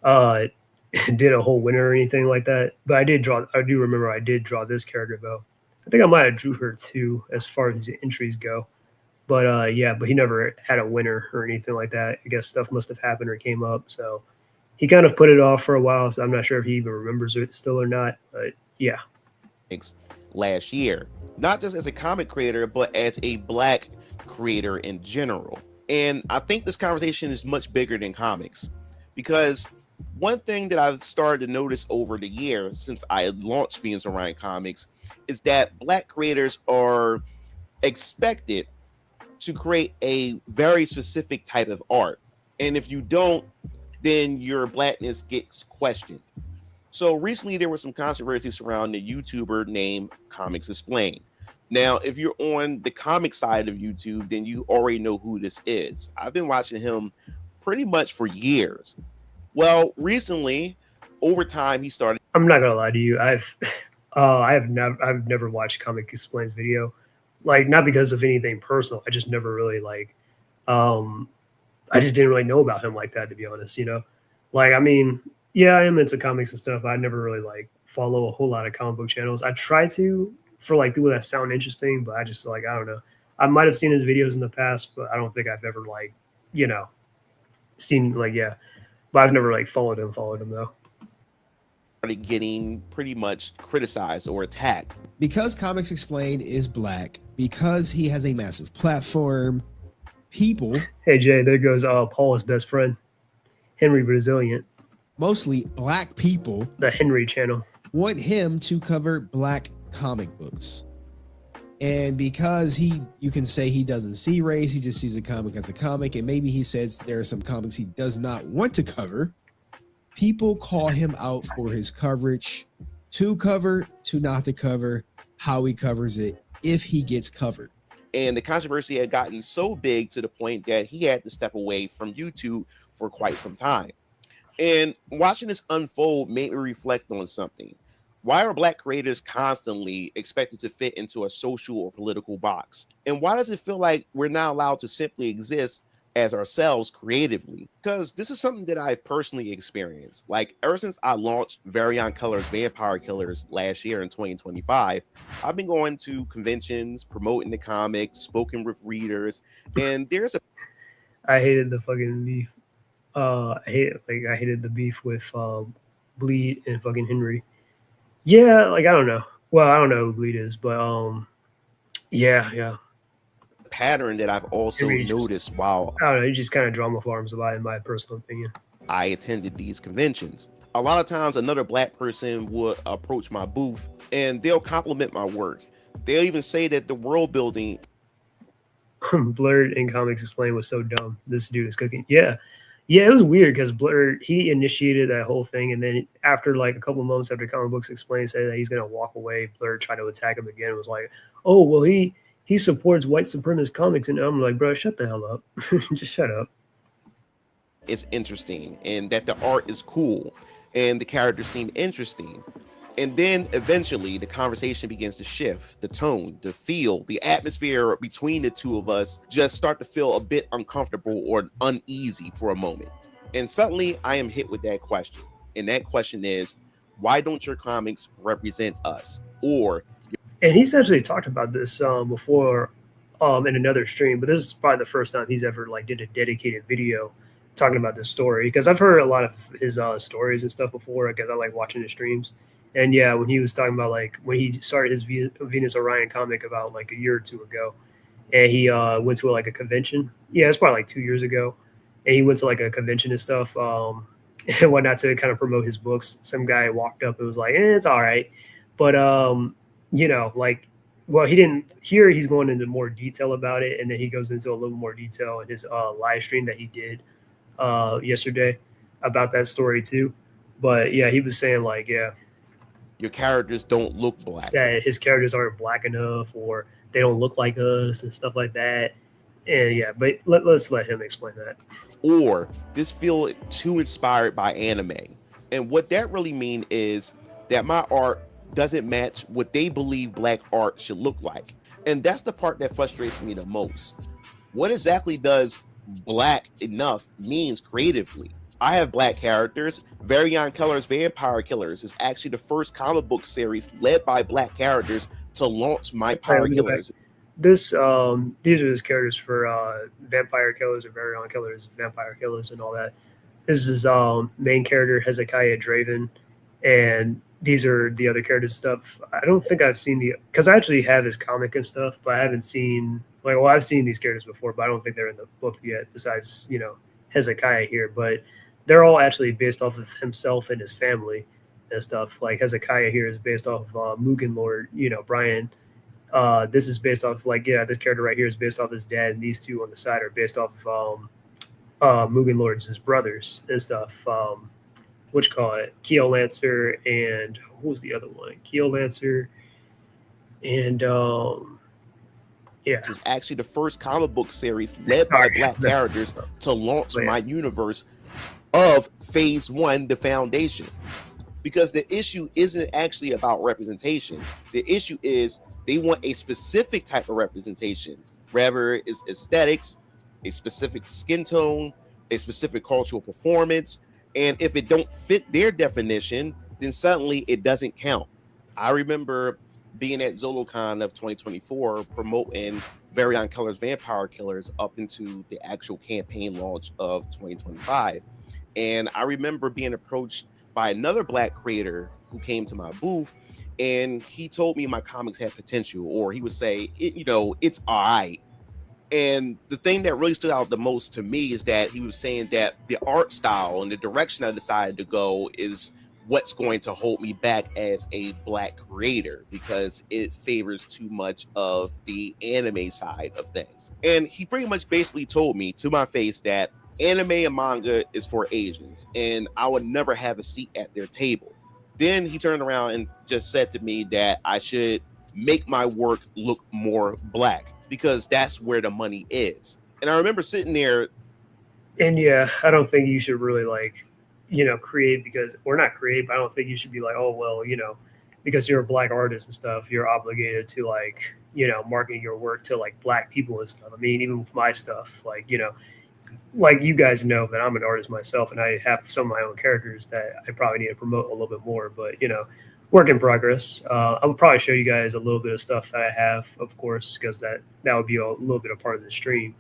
did a whole winner or anything like that. But I do remember I did draw this character though. I think I might have drew her too as far as the entries go. But but he never had a winner or anything like that. I guess stuff must have happened or came up. So he kind of put it off for a while. So I'm not sure if he even remembers it still or not. But yeah. Last year, not just as a comic creator, but as a Black creator in general. And I think this conversation is much bigger than comics because one thing that I've started to notice over the years since I launched Venus Orion Comics is that Black creators are expected to create a very specific type of art. And if you don't, then your Blackness gets questioned. So recently there was some controversy surrounding a YouTuber named Comics Explained. Now, if you're on the comic side of YouTube, then you already know who this is. I've been watching him pretty much for years. Well, recently, over time, he started. I'm not gonna lie to you. I've never watched Comic Explain's video, like not because of anything personal. I just never really like. I just didn't really know about him like that, to be honest. Like I mean. Yeah, I am into comics and stuff. I never really like follow a whole lot of comic book channels. I try to for like people that sound interesting, but I just like I don't know. I might have seen his videos in the past, but I don't think I've ever like seen like But I've never like followed him though. Started getting pretty much criticized or attacked because Comics Explained is Black, because he has a massive platform. People. Hey Jay, there goes Paul's best friend, Henry Brazilian. Mostly Black people, the Henry channel, want him to cover Black comic books. And because you can say he doesn't see race, he just sees a comic as a comic, and maybe he says there are some comics he does not want to cover, people call him out for his coverage, to cover, to not to cover, how he covers it, if he gets covered. And the controversy had gotten so big to the point that he had to step away from YouTube for quite some time. And watching this unfold made me reflect on something. Why are Black creators constantly expected to fit into a social or political box? And why does it feel like we're not allowed to simply exist as ourselves creatively? Because this is something that I've personally experienced. Like ever since I launched Variant Colors Vampire Killers last year in 2025, I've been going to conventions, promoting the comic, spoken with readers, and I hated the fucking beef. I hated the beef with Bleed and fucking Henry. Yeah, like I don't know. Well, I don't know who Bleed is, but yeah. Pattern that I've also noticed while I don't know, he just kind of drama farms a lot, in my personal opinion. I attended these conventions. A lot of times another Black person would approach my booth and they'll compliment my work. They'll even say that the world building Blurred in Comics Explained was so dumb. This dude is cooking. Yeah, it was weird because Blurred, he initiated that whole thing, and then after like a couple of months after Comic Books Explained said that he's gonna walk away, Blurred tried to attack him again. It was like, oh well, he supports white supremacist comics, and I'm like, bro, shut the hell up. Just shut up. It's interesting, and that the art is cool, and the characters seem interesting. And then eventually the conversation begins to shift. The tone, the feel, the atmosphere between the two of us just start to feel a bit uncomfortable or uneasy for a moment. And suddenly I am hit with that question. And that question is, why don't your comics represent us? And he's actually talked about this before in another stream, but this is probably the first time he's ever like did a dedicated video talking about this story because I've heard a lot of his stories and stuff before because I like watching his streams. And yeah, when he was talking about like when he started his Venus Orion comic about like a year or two ago, and he went to like a convention. Yeah, it's probably like 2 years ago, and he went to like a convention and stuff and whatnot to kind of promote his books. Some guy walked up and was like, "It's all right," but you know, like, well, he didn't. Here he's going into more detail about it, and then he goes into a little more detail in his live stream that he did yesterday about that story too. But yeah, he was saying like, yeah, your characters don't look black. that his characters aren't black enough or they don't look like us and stuff like that. And yeah, but let's let him explain that. Or this feel too inspired by anime. And what that really mean is that my art doesn't match what they believe black art should look like. And that's the part that frustrates me the most. What exactly does black enough means creatively? I have black characters. Variant Colors Vampire Killers is actually the first comic book series led by black characters to launch Vampire Killers. This these are his characters for Vampire Killers or Variant Killers, Vampire Killers, and all that. This is main character Hezekiah Draven, and these are the other characters and stuff. I don't think I've seen because I actually have his comic and stuff, but I haven't seen I've seen these characters before, but I don't think they're in the book yet. Besides, Hezekiah here, but they're all actually based off of himself and his family and stuff. Like Hezekiah here is based off of Mugen Lord, Brian. This is based off this character right here is based off his dad, and these two on the side are based off of Mugen Lord's his brothers and stuff. Keo Lancer and who was the other one? Keo Lancer and This is actually the first comic book series led by black characters to launch my universe of Phase 1, the Foundation. Because the issue isn't actually about representation. The issue is they want a specific type of representation, whether it's aesthetics, a specific skin tone, a specific cultural performance. And if it don't fit their definition, then suddenly it doesn't count. I remember being at ZoloCon of 2024 promoting Variant Colors Vampire Killers up into the actual campaign launch of 2025. And I remember being approached by another black creator who came to my booth, and he told me my comics had potential, or he would say, it's all right. And the thing that really stood out the most to me is that he was saying that the art style and the direction I decided to go is what's going to hold me back as a black creator, because it favors too much of the anime side of things. And he pretty much basically told me to my face that anime and manga is for Asians, and I would never have a seat at their table. Then he turned around and just said to me that I should make my work look more black, because that's where the money is. And I remember sitting there. And yeah, I don't think you should really create or not create, but I don't think you should be like, oh, well, because you're a black artist and stuff, you're obligated to market your work to black people and stuff. I mean, even with my stuff, you guys know that I'm an artist myself, and I have some of my own characters that I probably need to promote a little bit more, but work in progress. I would probably show you guys a little bit of stuff that I have, of course, because that would be a little bit of part of the stream.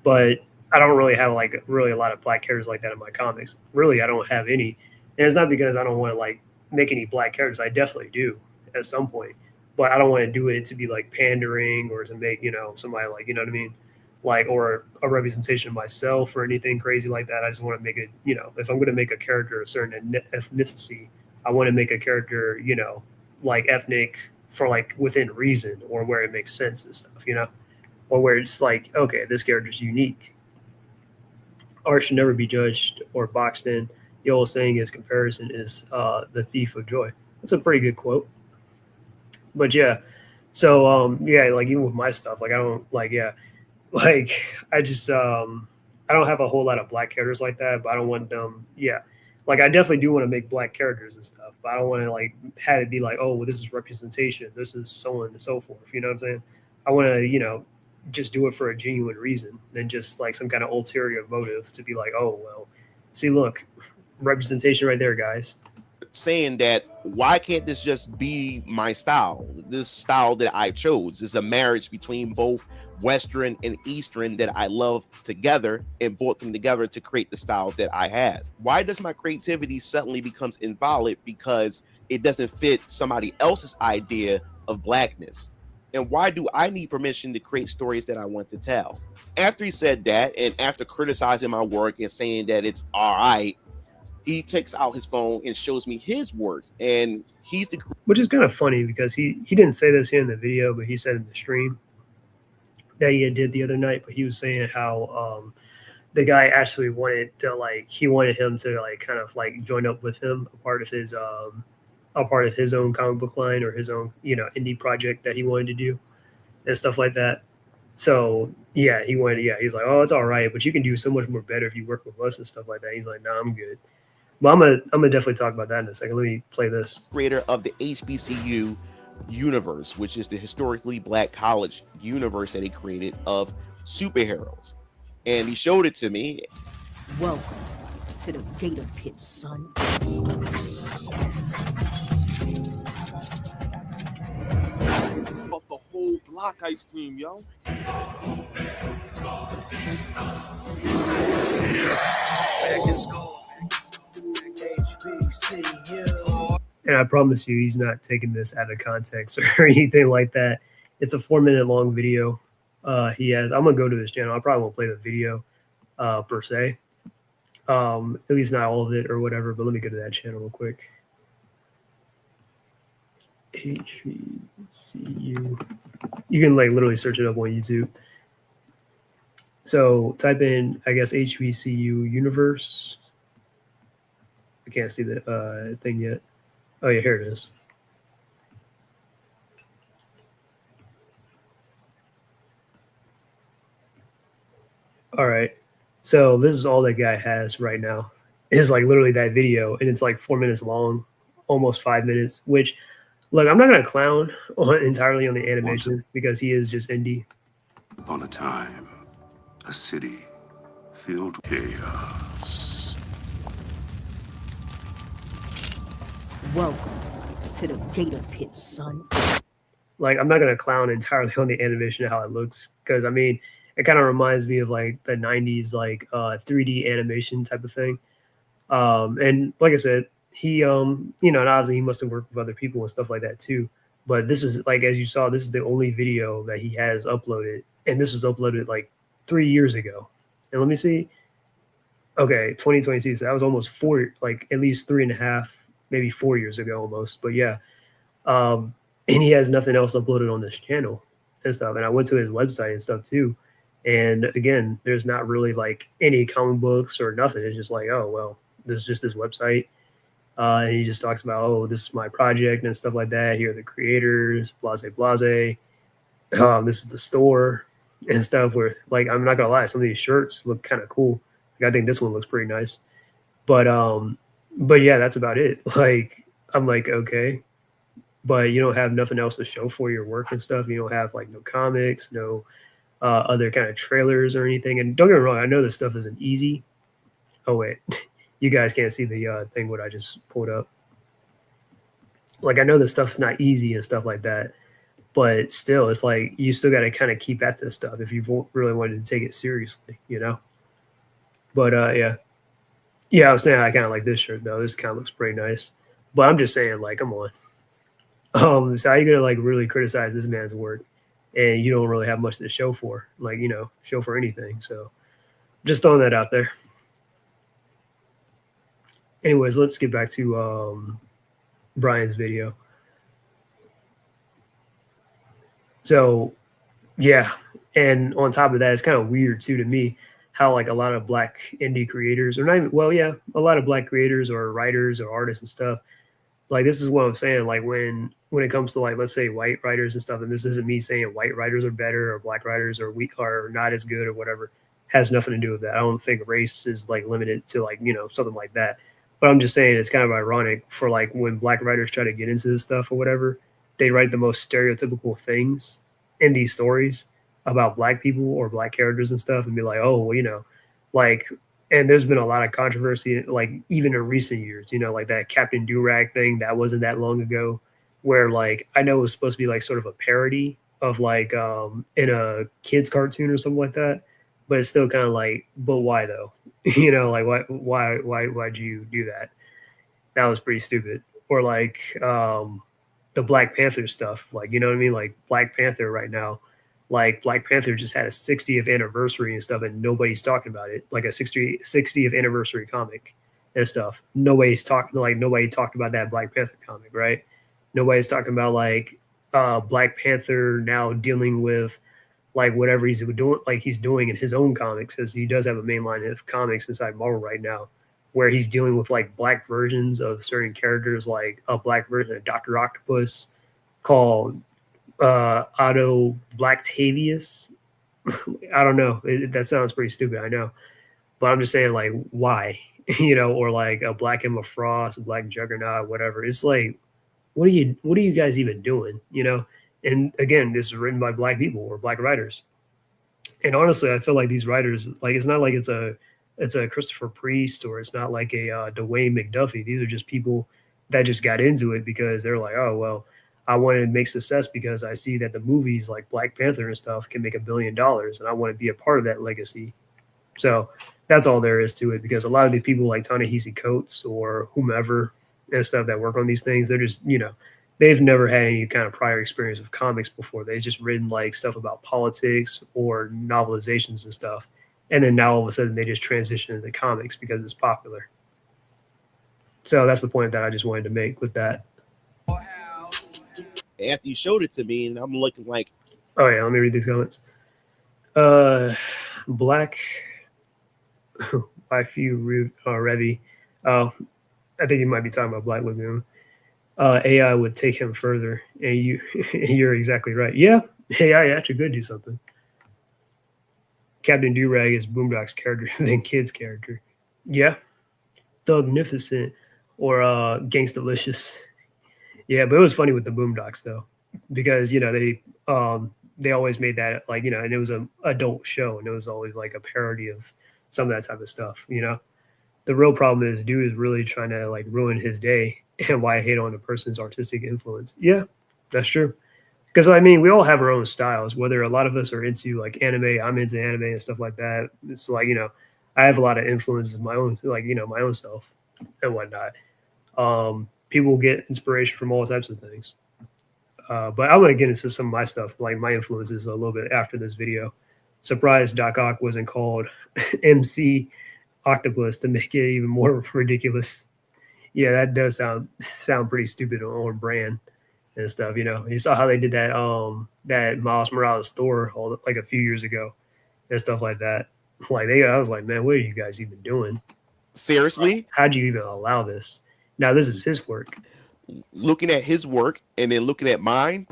But I don't really have really a lot of black characters like that in my comics. Really, I don't have any. And it's not because I don't want to make any black characters. I definitely do at some point. But I don't want to do it to be pandering or to make, somebody what I mean? Or a representation of myself or anything crazy like that. I just want to make it, if I'm going to make a character a certain ethnicity, I want to make a character, ethnic for within reason, or where it makes sense and stuff, or where it's okay, this character's unique. Art should never be judged or boxed in. The old saying is comparison is the thief of joy. That's a pretty good quote. But yeah, so even with my stuff, I don't I just I don't have a whole lot of black characters like that, but I don't want them. Yeah. I definitely do want to make black characters and stuff, but I don't want to have it be oh, well, this is representation. This is so on and so forth. You know what I'm saying? I want to, just do it for a genuine reason than just some kind of ulterior motive to be oh, well, see, look, representation right there, guys. saying that why can't this just be my style? This style that I chose is a marriage between both Western and Eastern that I love together and brought them together to create the style that I have. Why does my creativity suddenly becomes invalid because it doesn't fit somebody else's idea of blackness? And why do I need permission to create stories that I want to tell? After he said that, and after criticizing my work and saying that it's all right, he takes out his phone and shows me his work. And he's the... Which is kind of funny because he didn't say this here in the video, but he said in the stream that he did the other night, but he was saying how the guy actually wanted to, like, he wanted him to, like, kind of like join up with him, a part of his own comic book line or his own, you know, indie project that he wanted to do and stuff like that. So yeah, he's like, oh, it's all right, but you can do so much more better if you work with us and stuff like that. He's like, nah, I'm good. But I'm gonna definitely talk about that in a second. Let me play this. Creator of the HBCU universe, which is the historically black college universe that he created of superheroes. And he showed it to me. Welcome to the Gator Pit, son. Fuck the whole block ice cream, yo. And I promise you, he's not taking this out of context or anything like that. It's a 4-minute long video. He has. I'm gonna go to his channel. I probably won't play the video per se, at least not all of it or whatever. But let me go to that channel real quick. HBCU. You can like literally search it up on YouTube. So type in, I guess, HBCU universe. I can't see the thing yet. Oh yeah, here it is. All right. So this is all that guy has right now. Is like literally that video, and it's like 4 minutes long, almost 5 minutes. Which, look, I'm not gonna clown entirely on the animation because he is just indie. Upon a time, a city filled with chaos. Welcome to the Gator Pit, son. Like, I'm not gonna clown entirely on the animation and how it looks, because I mean, it kind of reminds me of like the 90s, like 3D animation type of thing. And like I said, he, you know, and obviously he must have worked with other people and stuff like that too. But this is, like, as you saw, this is the only video that he has uploaded. And this was uploaded like 3 years ago. And let me see. Okay, 2022. So that was almost like at least 3.5, maybe 4 years ago almost. But yeah. And he has nothing else uploaded on this channel and stuff. And I went to his website and stuff too. And again, there's not really like any comic books or nothing. It's just like, oh, well, this is just his website. And he just talks about, oh, this is my project and stuff like that. Here are the creators, blase, blase. This is the store and stuff where, like, I'm not going to lie, some of these shirts look kind of cool. Like, I think this one looks pretty nice. But yeah, that's about it. Like, I'm like, okay. But you don't have nothing else to show for your work and stuff. You don't have like no comics, no other kind of trailers or anything. And don't get me wrong, I know this stuff isn't easy. Oh wait, you guys can't see the thing what I just pulled up. Like, I know this stuff's not easy and stuff like that, but still, it's like you still got to kind of keep at this stuff if you really wanted to take it seriously, you know. But yeah, I was saying I kind of like this shirt though. This kind of looks pretty nice. But I'm just saying, like, come on. So how you gonna like really criticize this man's work and you don't really have much to show for, like, you know, show for anything. So just throwing that out there. Anyways, let's get back to Brian's video. So yeah, and on top of that, it's kind of weird too to me how like a lot of black indie creators, or not even, well, yeah, a lot of black creators or writers or artists and stuff. Like, this is what I'm saying. Like, when it comes to, like, let's say white writers and stuff, and this isn't me saying white writers are better or black writers are weak or not as good or whatever, has nothing to do with that. I don't think race is like limited to, like, you know, something like that. But I'm just saying it's kind of ironic for, like, when black writers try to get into this stuff or whatever, they write the most stereotypical things in these stories about black people or black characters and stuff, and be like, oh, well, you know, like, And there's been a lot of controversy, like even in recent years, you know, like that Captain Durag thing that wasn't that long ago, where like I know it was supposed to be like sort of a parody of like in a kids cartoon or something like that, but it's still kind of like, but why though? You know, like why'd you do that? That was pretty stupid. Or like the Black Panther stuff, like you know what I mean, like Black Panther right now. Like Black Panther just had a 60th anniversary and stuff, and nobody's talking about it. Like a 60th anniversary comic and stuff. Nobody talked about that Black Panther comic, right? Nobody's talking about like Black Panther now dealing with like whatever he's doing in his own comics, because he does have a main line of comics inside Marvel right now, where he's dealing with like black versions of certain characters, like a black version of Dr. Octopus called Otto Blacktavius. I don't know. That sounds pretty stupid, I know. But I'm just saying, like, why? You know, or like a Black Emma Frost, a Black Juggernaut, whatever. It's like, what are you guys even doing? You know? And again, this is written by black people or black writers. And honestly, I feel like these writers, like, it's not like it's a Christopher Priest, or it's not like a Dwayne McDuffie. These are just people that just got into it because they're like, oh well, I want to make success because I see that the movies like Black Panther and stuff can make $1 billion, and I want to be a part of that legacy. So that's all there is to it, because a lot of the people like Ta-Nehisi Coates or whomever and stuff that work on these things, they're just, you know, they've never had any kind of prior experience with comics before. They've just written like stuff about politics or novelizations and stuff. And then now all of a sudden they just transition into comics because it's popular. So that's the point that I just wanted to make with that. After you showed it to me, and I'm looking like, oh yeah, let me read these comments. Black by few Revy. I think you might be talking about Black Lagoon. AI would take him further, and you're exactly right. Yeah, AI actually could do something. Captain Durag is Boondocks' character than Kid's character. Yeah, Thugnificent or Gangstalicious. Yeah, but it was funny with the Boondocks though, because you know they always made that, like, you know, and it was an adult show, and it was always like a parody of some of that type of stuff. You know, the real problem is dude is really trying to like ruin his day, and why I hate on a person's artistic influence. Yeah, that's true. Because I mean, we all have our own styles. Whether a lot of us are into like anime, I'm into anime and stuff like that. It's like, you know, I have a lot of influences of my own, like, you know, my own self and whatnot. People get inspiration from all types of things. But I'm gonna get into some of my stuff, like my influences, a little bit after this video. Surprised Doc Ock wasn't called MC Octopus to make it even more ridiculous. Yeah, that does sound pretty stupid on brand and stuff. You know, you saw how they did that that Miles Morales Thor like a few years ago and stuff like that. Like I was like, man, what are you guys even doing? seriously? How'd you even allow this? Now this is his work. Looking at his work and then looking at mine.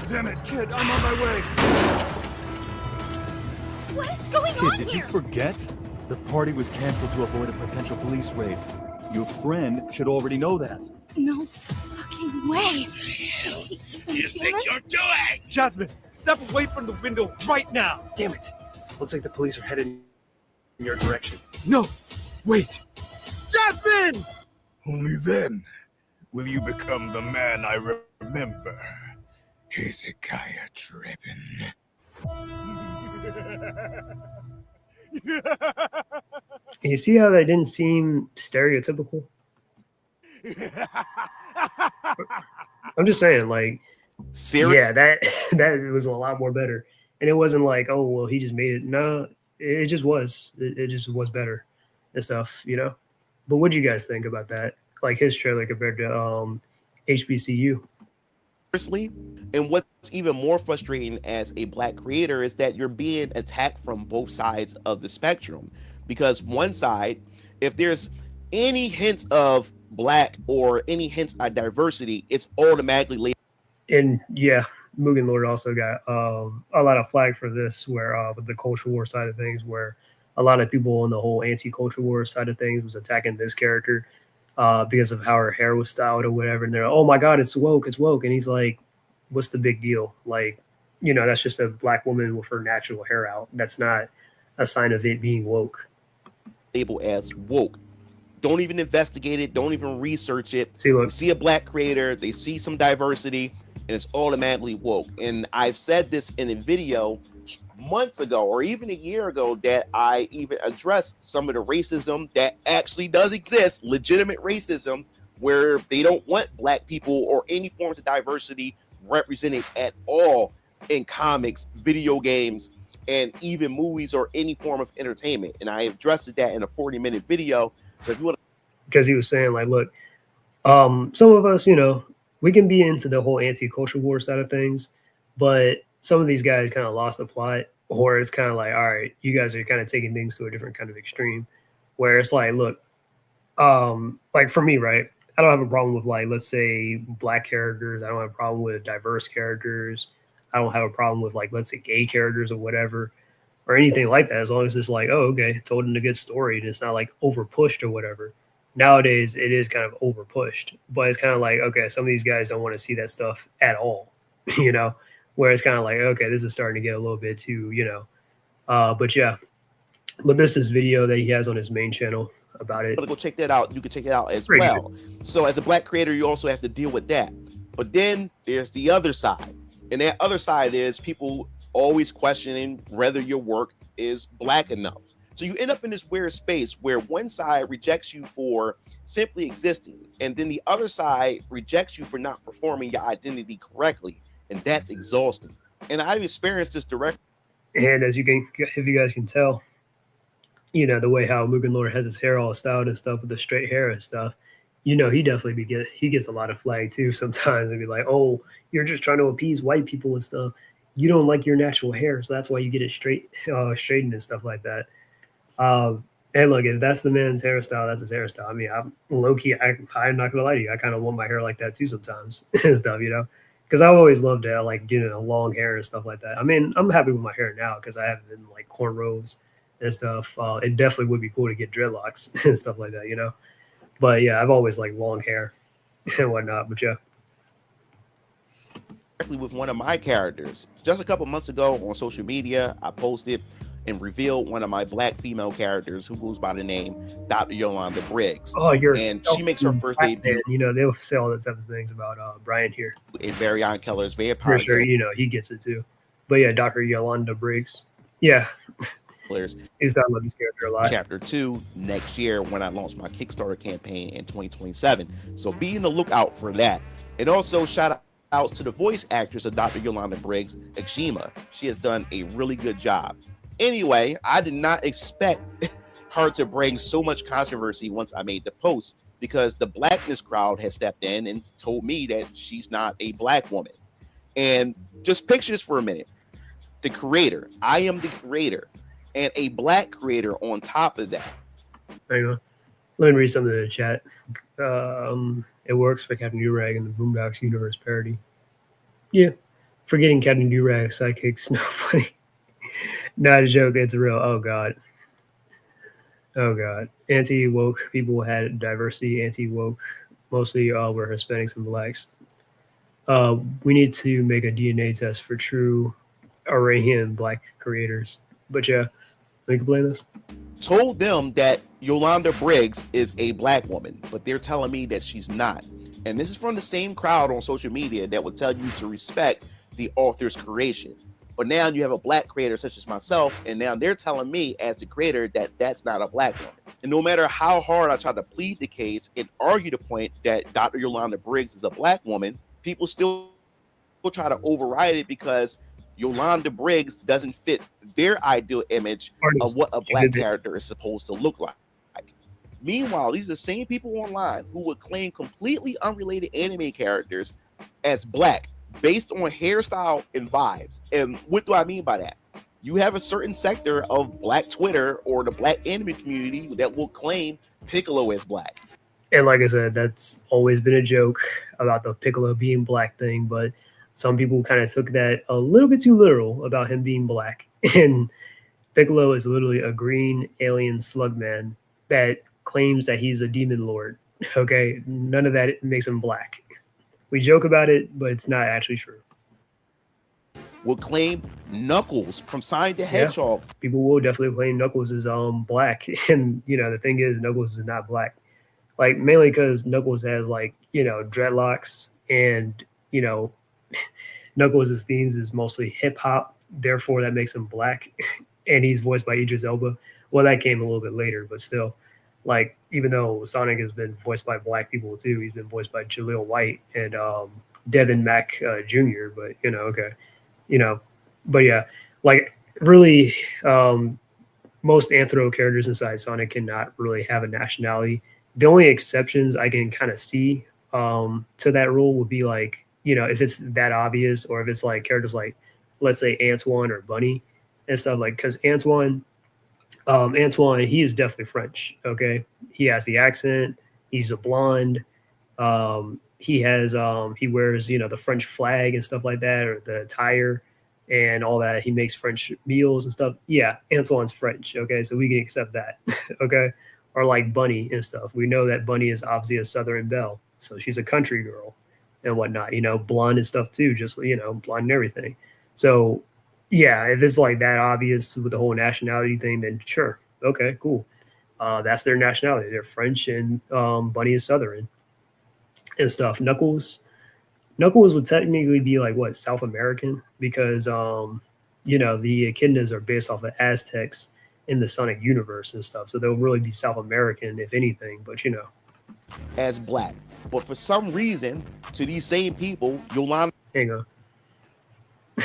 Damn it, kid, I'm on my way. What is going Kid, on did here? you forget? The party was canceled to avoid a potential police raid. Your friend should already know that. No fucking way. Is he even human? you're doing? Jasmine, step away from the window right now. Damn it. Looks like the police are headed in your direction. No, wait. Jasmine! Only then will you become the man I remember. Hezekiah Drebin. And you see how that didn't seem stereotypical? I'm just saying, like, yeah, that was a lot more better. And it wasn't like, oh, well, he just made it. No, it just was. It just was better and stuff, you know? But what do you guys think about that? Like his trailer compared to HBCU? Seriously? And what's even more frustrating as a Black creator is that you're being attacked from both sides of the spectrum. Because one side, if there's any hints of Black or any hints of diversity, it's automatically labeled. And yeah, Mugen Lord also got a lot of flag for this, where with the culture war side of things, where a lot of people on the whole anti-culture war side of things was attacking this character because of how her hair was styled or whatever. And they're like, oh my God, it's woke. And he's like, what's the big deal? Like, you know, that's just a Black woman with her natural hair out. That's not a sign of it being woke. Label as woke. Don't even investigate it. Don't even research it. See, look. They see a black creator, they see some diversity, and it's automatically woke. And I've said this in a video months ago, or even a year ago, that I even addressed some of the racism that actually does exist, legitimate racism, where they don't want black people or any forms of diversity represented at all in comics, video games, and even movies or any form of entertainment. And I addressed that in a 40-minute video. So if you want to, because he was saying like, look, some of us, you know, we can be into the whole anti-culture war side of things, but some of these guys kind of lost the plot, or it's kind of like, all right, you guys are kind of taking things to a different kind of extreme, where it's like, look, like for me, right, I don't have a problem with, like, let's say black characters. I don't have a problem with diverse characters. I don't have a problem with, like, let's say gay characters or whatever, or anything like that, as long as it's like, oh, okay, told in a good story and it's not like over pushed or whatever. Nowadays it is kind of over pushed, but it's kind of like, okay, some of these guys don't want to see that stuff at all, you know, where it's kind of like, okay, this is starting to get a little bit too, you know, but yeah, but this is video that he has on his main channel about it. go check that out. You can check it out as Pretty well. So as a black creator, you also have to deal with that. But then there's the other side, and that other side is people always questioning whether your work is black enough. So you end up in this weird space where one side rejects you for simply existing, and then the other side rejects you for not performing your identity correctly, and that's exhausting. And I've experienced this directly. And as you can, if you guys can tell, you know, the way how Mugen Lord has his hair all styled and stuff with the straight hair and stuff, you know, he definitely he gets a lot of flag too sometimes, and be like, oh, you're just trying to appease white people and stuff. You don't like your natural hair, so that's why you get it straightened and stuff like that. And look, if that's the man's hairstyle, that's his hairstyle. I mean, I'm low key, I'm not gonna lie to you, I kind of want my hair like that too sometimes and stuff, you know, because I've always loved to like doing a long hair and stuff like that. I mean, I'm happy with my hair now because I haven't been like cornrows and stuff. It definitely would be cool to get dreadlocks and stuff like that, you know. But yeah, I've always liked long hair and whatnot. But yeah. With one of my characters just a couple months ago on social media, I posted and revealed one of my black female characters who goes by the name Dr. Yolanda Briggs. Oh, and she makes her first debut. You know, they'll say all that type of things about Brian here. In Baryon Keller's Vampire. For sure, you know, he gets it too. But yeah, Dr. Yolanda Briggs. Yeah. He's talking about this character a lot. Chapter 2 next year when I launch my Kickstarter campaign in 2027. So be in the lookout for that. And also shout out to the voice actress of Dr. Yolanda Briggs, Akshima. She has done a really good job. Anyway, I did not expect her to bring so much controversy once I made the post, because the blackness crowd has stepped in and told me that she's not a black woman. And just picture this for a minute. The creator, I am the creator, and a black creator on top of that. Hang on. Let me read something in the chat. It works for Captain Durag in the Boondocks universe parody. Yeah. Forgetting Captain Durag sidekicks. No funny. Not a joke. It's real. Oh, God. Oh, God. Anti-woke people had diversity. Anti-woke mostly were Hispanics and blacks. We need to make a DNA test for true Arabian black creators. But yeah, let me explain this. Told them that Yolanda Briggs is a black woman, but they're telling me that she's not. And this is from the same crowd on social media that would tell you to respect the author's creation. But now you have a black creator such as myself, and now they're telling me as the creator that that's not a black woman. And no matter how hard I try to plead the case and argue the point that Dr. Yolanda Briggs is a black woman, people still try to override it because Yolanda Briggs doesn't fit their ideal image of what a black character is supposed to look like. Meanwhile, these are the same people online who would claim completely unrelated anime characters as black based on hairstyle and vibes. And what do I mean by that? You have a certain sector of black Twitter or the black anime community that will claim Piccolo as black. And like I said, that's always been a joke about the Piccolo being black thing, but some people kind of took that a little bit too literal about him being black. And Piccolo is literally a green alien slug man that claims that he's a demon lord. Okay, none of that makes him black. We joke about it, but it's not actually true. will claim Knuckles from Sonic the Hedgehog. People will definitely claim Knuckles is black, and the thing is, Knuckles is not black. Like, mainly because Knuckles has, like, dreadlocks, and Knuckles' themes is mostly hip hop, therefore that makes him black. And he's voiced by Idris Elba. Well, that came a little bit later, but still, like, even though Sonic has been voiced by black people too, he's been voiced by Jaleel White and Devin Mack Jr. But okay, but yeah, like, really, most Anthro characters inside Sonic cannot really have a nationality. The only exceptions I can kind of see to that rule would be, like, if it's that obvious, or if it's like characters like, let's say, Antoine or Bunny and stuff, like, because Antoine, he is definitely French. Okay, he has the accent. He's a blonde. He has he wears the French flag and stuff like that, or the attire and all that. He makes French meals and stuff. Yeah, Antoine's French. Okay, so we can accept that. Okay, or like Bunny and stuff. We know that Bunny is obviously a Southern belle, so she's a country girl and whatnot. Blonde and stuff too, just blonde and everything. So yeah, if it's like that obvious with the whole nationality thing, then sure, okay, cool. That's their nationality. They're French, and Bunny is Southern and stuff. Knuckles would technically be like, what, South American, because the echidnas are based off of Aztecs in the Sonic universe and stuff, so they'll really be South American if anything. But as black, but for some reason, to these same people, Yolanda. Hang on.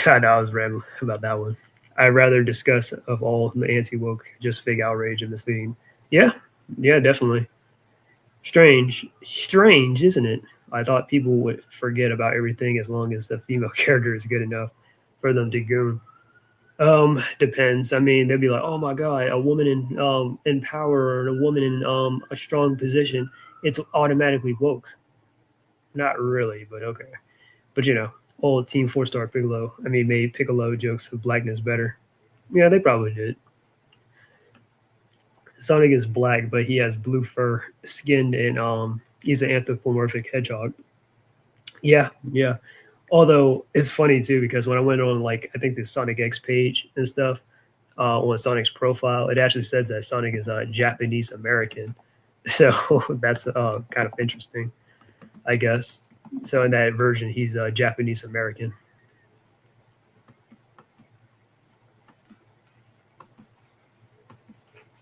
I know I was rambling about that one. I'd rather discuss of all the anti-woke, just fake outrage and misleading. Yeah, definitely. Strange, isn't it? I thought people would forget about everything as long as the female character is good enough for them to goon. Depends. I mean, they'd be like, oh my God, a woman in power, or a woman in a strong position, it's automatically woke. Not really, but okay. But old Team 4-Star Piccolo, made Piccolo jokes of blackness better. Yeah, they probably did. Sonic is black, but he has blue fur, skinned, and he's an anthropomorphic hedgehog. Yeah. Although it's funny too, because when I went on, like, I think the Sonic X page and stuff on Sonic's profile, it actually says that Sonic is Japanese American. So that's kind of interesting, I guess. So in that version, he's Japanese American.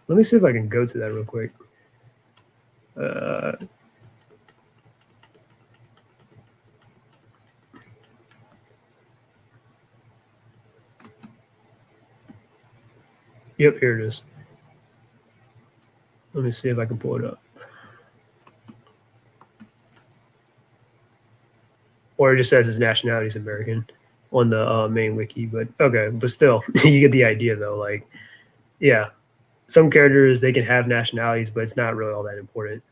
Let me see if I can go to that real quick. Yep, here it is. Let me see if I can pull it up. Or it just says his nationality is American on the main wiki. But okay, but still, you get the idea though. Like, yeah, some characters, they can have nationalities, but it's not really all that important.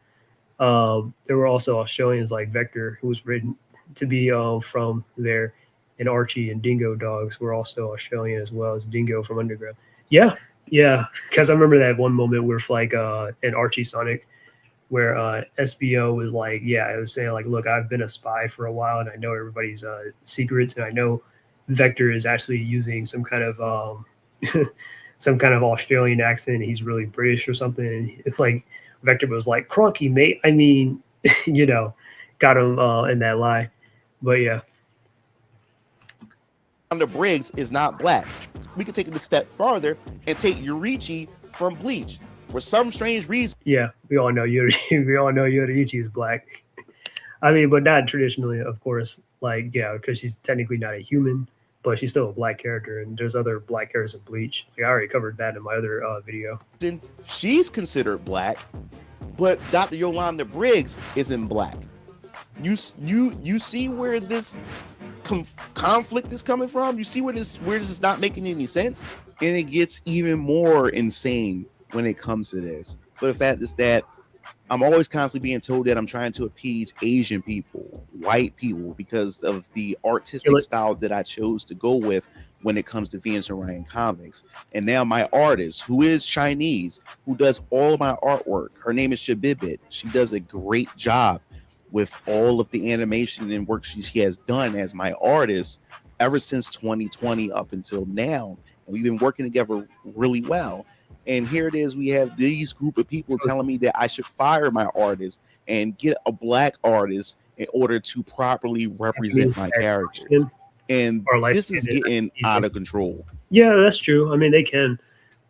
There were also Australians like Vector, who was written to be from there, and Archie and Dingo Dogs were also Australian, as well as Dingo from Underground. Yeah, because I remember that one moment where, like, an Archie Sonic, where SBO was like, it was saying, like, look, I've been a spy for a while, and I know everybody's secrets, and I know Vector is actually using some kind of Australian accent. He's really British or something. And it's like, Vector was like, Cronky, mate. I mean, got him in that lie. But yeah. Yolanda Briggs is not black. We could take it a step farther and take Yoriichi from Bleach. For some strange reason. Yeah, we all know Yoriichi is black. But not traditionally, of course. Like, because she's technically not a human, but she's still a black character, and there's other black characters in Bleach. Like, I already covered that in my other video. She's considered black, but Dr. Yolanda Briggs isn't black. You see where this conflict is coming from? You see where this is not making any sense? And it gets even more insane when it comes to this. But the fact is that I'm always constantly being told that I'm trying to appease Asian people, white people, because of the artistic style that I chose to go with when it comes to Venus and Ryan comics. And now my artist, who is Chinese, who does all of my artwork, her name is Shabibit. She does a great job with all of the animation and work she has done as my artist. ever since 2020 up until now. And we've been working together really well. And here it is, we have these group of people telling me that I should fire my artist and get a black artist in order to properly represent my characters. And this is getting out of control. Yeah, that's true. I mean, they can,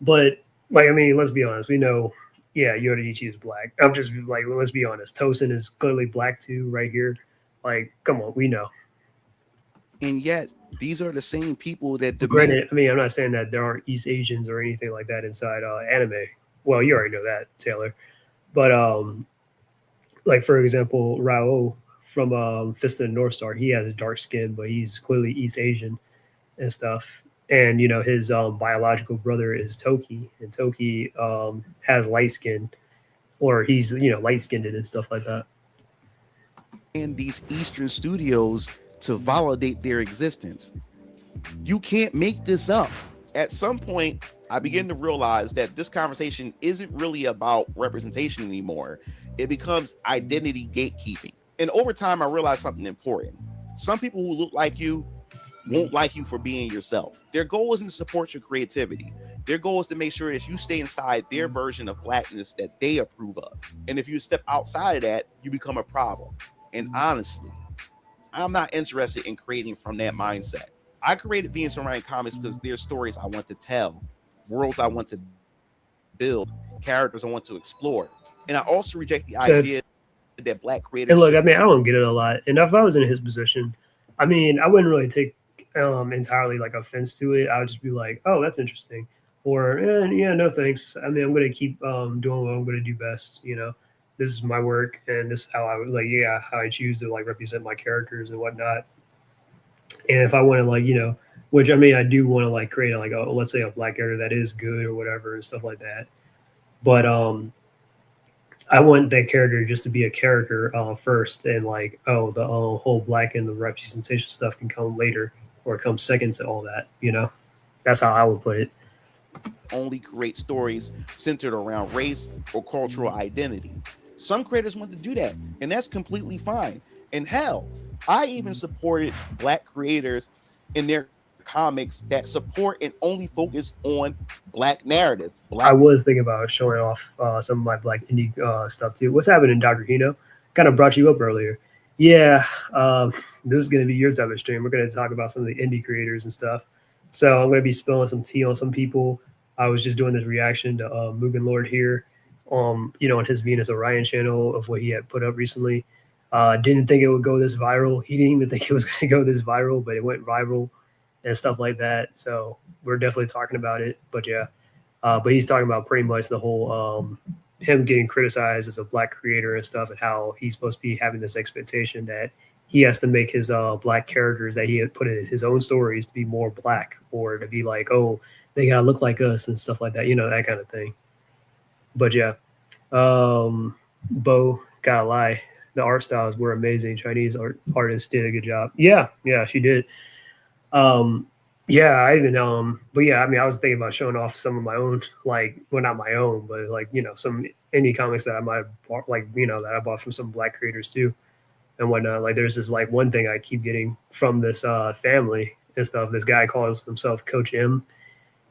but like, I mean, let's be honest. We know, yeah, Yoruichi is black. I'm just like, well, let's be honest. Tosin is clearly black too, right here. Like, come on, we know. And yet, these are the same people that granted, I mean, I'm not saying that there aren't East Asians or anything like that inside anime. Well, you already know that, Taylor. But like for example, Rao from Fist of the North Star, he has dark skin, but he's clearly East Asian and stuff. And you know, his biological brother is Toki, and Toki has light skin, or he's light skinned and stuff like that. And these Eastern studios to validate their existence. You can't make this up. At some point, I begin to realize that this conversation isn't really about representation anymore. It becomes identity gatekeeping. And over time, I realized something important. Some people who look like you won't like you for being yourself. Their goal isn't to support your creativity. Their goal is to make sure that you stay inside their version of blackness that they approve of. And if you step outside of that, you become a problem. And honestly, I'm not interested in creating from that mindset. I created Venus Orion Comics because there's stories I want to tell, worlds I want to build, characters I want to explore. And I also reject the idea that black creators... And look, I mean, I don't get it a lot. And if I was in his position, I mean, I wouldn't really take entirely like offense to it. I would just be like, oh, that's interesting. Or, yeah, no thanks. I mean, I'm going to keep doing what I'm going to do best, This is my work, and this is how I would how I choose to represent my characters and whatnot. And if I want to which I mean, I do want to create let's say a black character that is good or whatever and stuff like that. But I want that character just to be a character first, and the whole black and the representation stuff can come later or come second to all that. That's how I would put it. Only create stories centered around race or cultural identity. Some creators want to do that, and that's completely fine. And hell, I even supported black creators in their comics that support and only focus on black narrative. I was thinking about showing off some of my black indie stuff too. What's happening, Dr. Hino? Kind of brought you up earlier. Yeah, this is going to be your type of stream. We're going to talk about some of the indie creators and stuff. So I'm going to be spilling some tea on some people. I was just doing this reaction to Mugen Lord here, on his Venus Orion channel of what he had put up recently. Didn't think it would go this viral. He didn't even think it was going to go this viral, but it went viral and stuff like that. So we're definitely talking about it. But yeah, but he's talking about pretty much the whole him getting criticized as a black creator and stuff, and how he's supposed to be having this expectation that he has to make his black characters that he had put in his own stories to be more black, or to be like, oh, they gotta look like us and stuff like that, that kind of thing. But yeah, Bo, gotta lie, the art styles were amazing. Chinese artists did a good job. Yeah, she did. Yeah, I even but yeah, I mean, I was thinking about showing off some of my own, well, not my own, but some indie comics that I might have bought, that I bought from some black creators too, and whatnot. There's this one thing I keep getting from this family and stuff. This guy calls himself Coach M.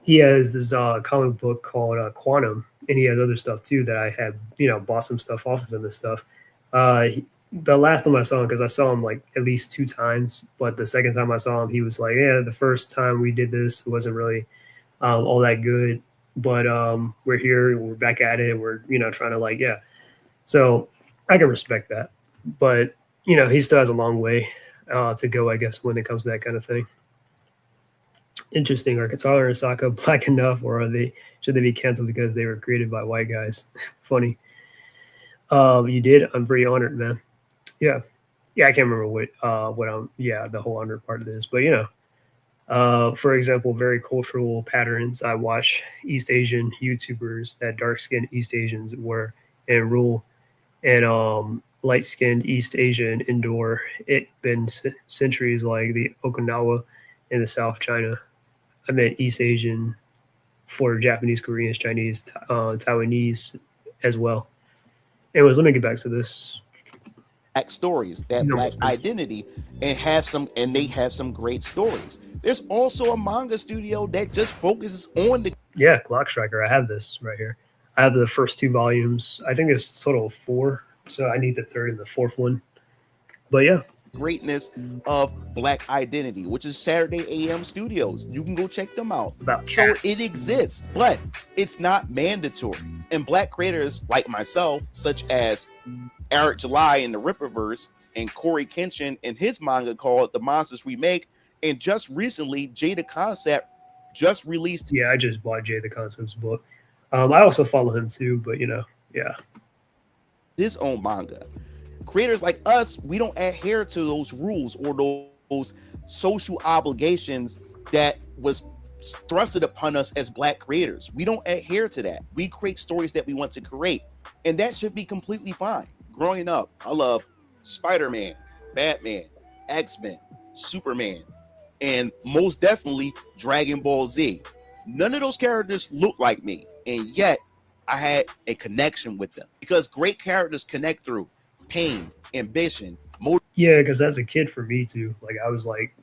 He has this comic book called Quantum, and he has other stuff too that I had, bought some stuff off of him and stuff. The last time I saw him, because I saw him at least 2 times, but the second time I saw him, he was like, yeah, the first time we did this wasn't really all that good, but we're here, we're back at it, we're, trying to yeah. So I can respect that, but, he still has a long way to go, I guess, when it comes to that kind of thing. Interesting. Are Katara and Sokka black enough, or should they be canceled because they were created by white guys? Funny. You did. I'm pretty honored, man. Yeah. I can't remember the whole honored part of this, but for example, very cultural patterns. I watch East Asian YouTubers that dark-skinned East Asians wear and rule, and light-skinned East Asian endure. It's been centuries, like the Okinawa in the South China. I meant East Asian for Japanese, Koreans, Chinese, Taiwanese as well. Anyways, let me get back to this. black stories, that black identity, and they have some great stories. There's also a manga studio that just focuses on the Clock Striker. I have this right here. I have the first 2 volumes. I think there's total of 4, so I need the 3rd and the 4th one. But yeah, greatness of black identity, which is Saturday AM Studios. You can go check them out. So it exists, but it's not mandatory. And black creators like myself, such as Eric July in the Ripperverse and Corey Kenshin in his manga called The Monsters We Make, and just recently Jay the Concept just released. Yeah, I just bought Jay the Concept's book. I also follow him too, but his own manga. Creators like us, we don't adhere to those rules or those social obligations that was thrusted upon us as black creators. We don't adhere to that. We create stories that we want to create, and that should be completely fine. Growing up, I love Spider-Man, Batman, X-Men, Superman, and most definitely Dragon Ball Z. None of those characters look like me, and yet I had a connection with them because great characters connect through pain, ambition, yeah, because as a kid for me too, like I was like,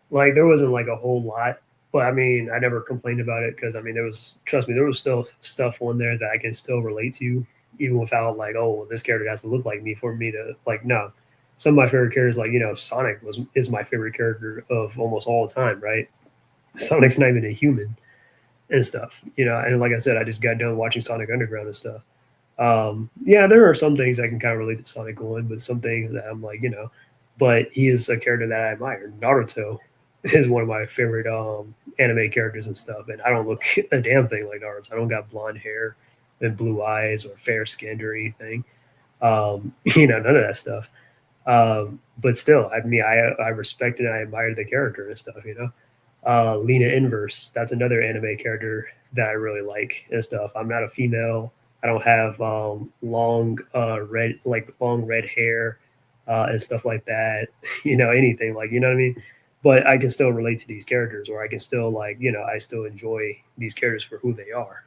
like there wasn't like a whole lot, but I mean, I never complained about it because I mean, there was still stuff on there that I can still relate to, even without like, oh, this character has to look like me for me to like, no. Some of my favorite characters, like, Sonic is my favorite character of almost all time, right? Sonic's not even a human and stuff, and like I said, I just got done watching Sonic Underground and stuff. There are some things I can kind of relate to Sonic on, but some things that I'm like, but he is a character that I admire. Naruto is one of my favorite anime characters and stuff, and I don't look a damn thing like Naruto. I don't got blonde hair and blue eyes or fair skinned or anything. None of that stuff. But still, I mean, I respect and I admire the character and stuff, Lena Inverse, that's another anime character that I really like and stuff. I'm not a female. I don't have long red hair and stuff like that, anything like, what I mean? But I can still relate to these characters, or I can still I still enjoy these characters for who they are.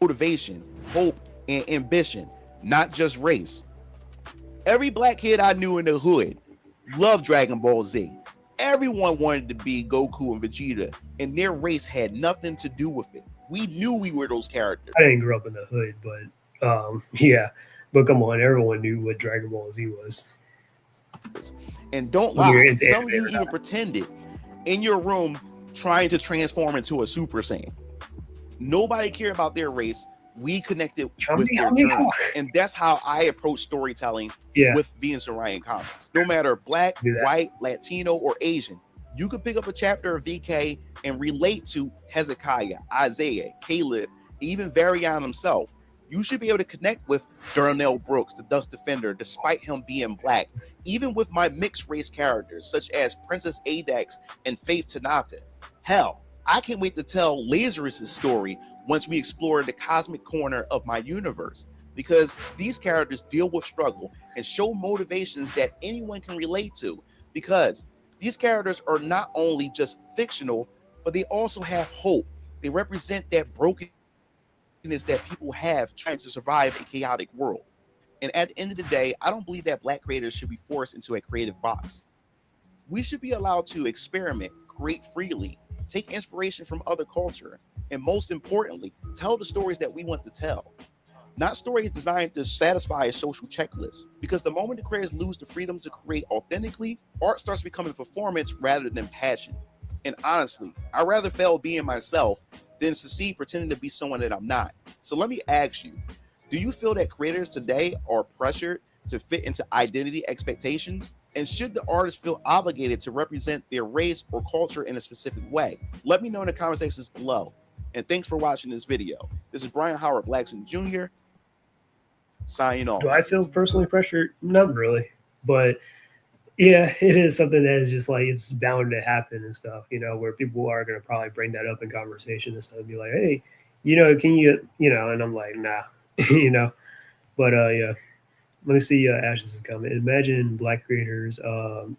Motivation, hope, and ambition, not just race. Every black kid I knew in the hood loved Dragon Ball Z. Everyone wanted to be Goku and Vegeta, and their race had nothing to do with it. We knew we were those characters. I didn't grow up in the hood, but but come on, everyone knew what Dragon Ball Z was. And don't lie, some of you even pretended in your room trying to transform into a Super Saiyan. Nobody cared about their race. We connected with their journey, and that's how I approach storytelling with Venus and Ryan comics. No matter black, white, Latino, or Asian, you could pick up a chapter of VK and relate to Hezekiah, Isaiah, Caleb, even Varian himself. You should be able to connect with Darnell Brooks, the Dust Defender, despite him being black, even with my mixed race characters, such as Princess Adax and Faith Tanaka. Hell, I can't wait to tell Lazarus' story once we explore the cosmic corner of my universe, because these characters deal with struggle and show motivations that anyone can relate to, because these characters are not only just fictional, but they also have hope. They represent that brokenness that people have trying to survive a chaotic world. And at the end of the day, I don't believe that black creators should be forced into a creative box. We should be allowed to experiment, create freely, take inspiration from other culture, and most importantly, tell the stories that we want to tell. Not stories designed to satisfy a social checklist, because the moment the creators lose the freedom to create authentically, art starts becoming performance rather than passion. And honestly, I'd rather fail being myself than succeed pretending to be someone that I'm not. So let me ask you, do you feel that creators today are pressured to fit into identity expectations? And should the artist feel obligated to represent their race or culture in a specific way? Let me know in the comment sections below. And thanks for watching this video. This is Brian Howard Blackson Jr. signing off. Do I feel personally pressured? Not really. But yeah, it is something that is just like, it's bound to happen and stuff, where people are going to probably bring that up in conversation and stuff and be like, hey, can you, and I'm like, nah, but yeah. Let me see Ash's comment. Imagine black creators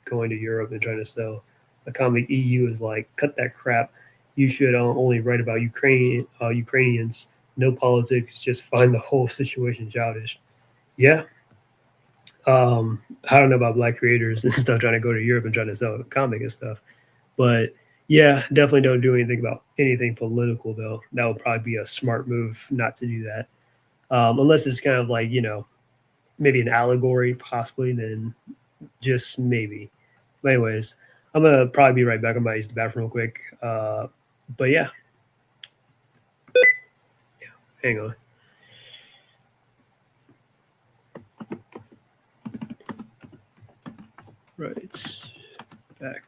going to Europe and trying to sell a comic. EU is like, cut that crap. You should only write about Ukrainians. No politics. Just find the whole situation childish. Yeah. I don't know about black creators and stuff trying to go to Europe and trying to sell a comic and stuff, but yeah, definitely don't do anything about anything political though. That would probably be a smart move not to do that, unless it's kind of like maybe an allegory possibly. Then just maybe. But anyways, I'm gonna probably be right back. I'm gonna use the bathroom real quick. But yeah, hang on. Right back.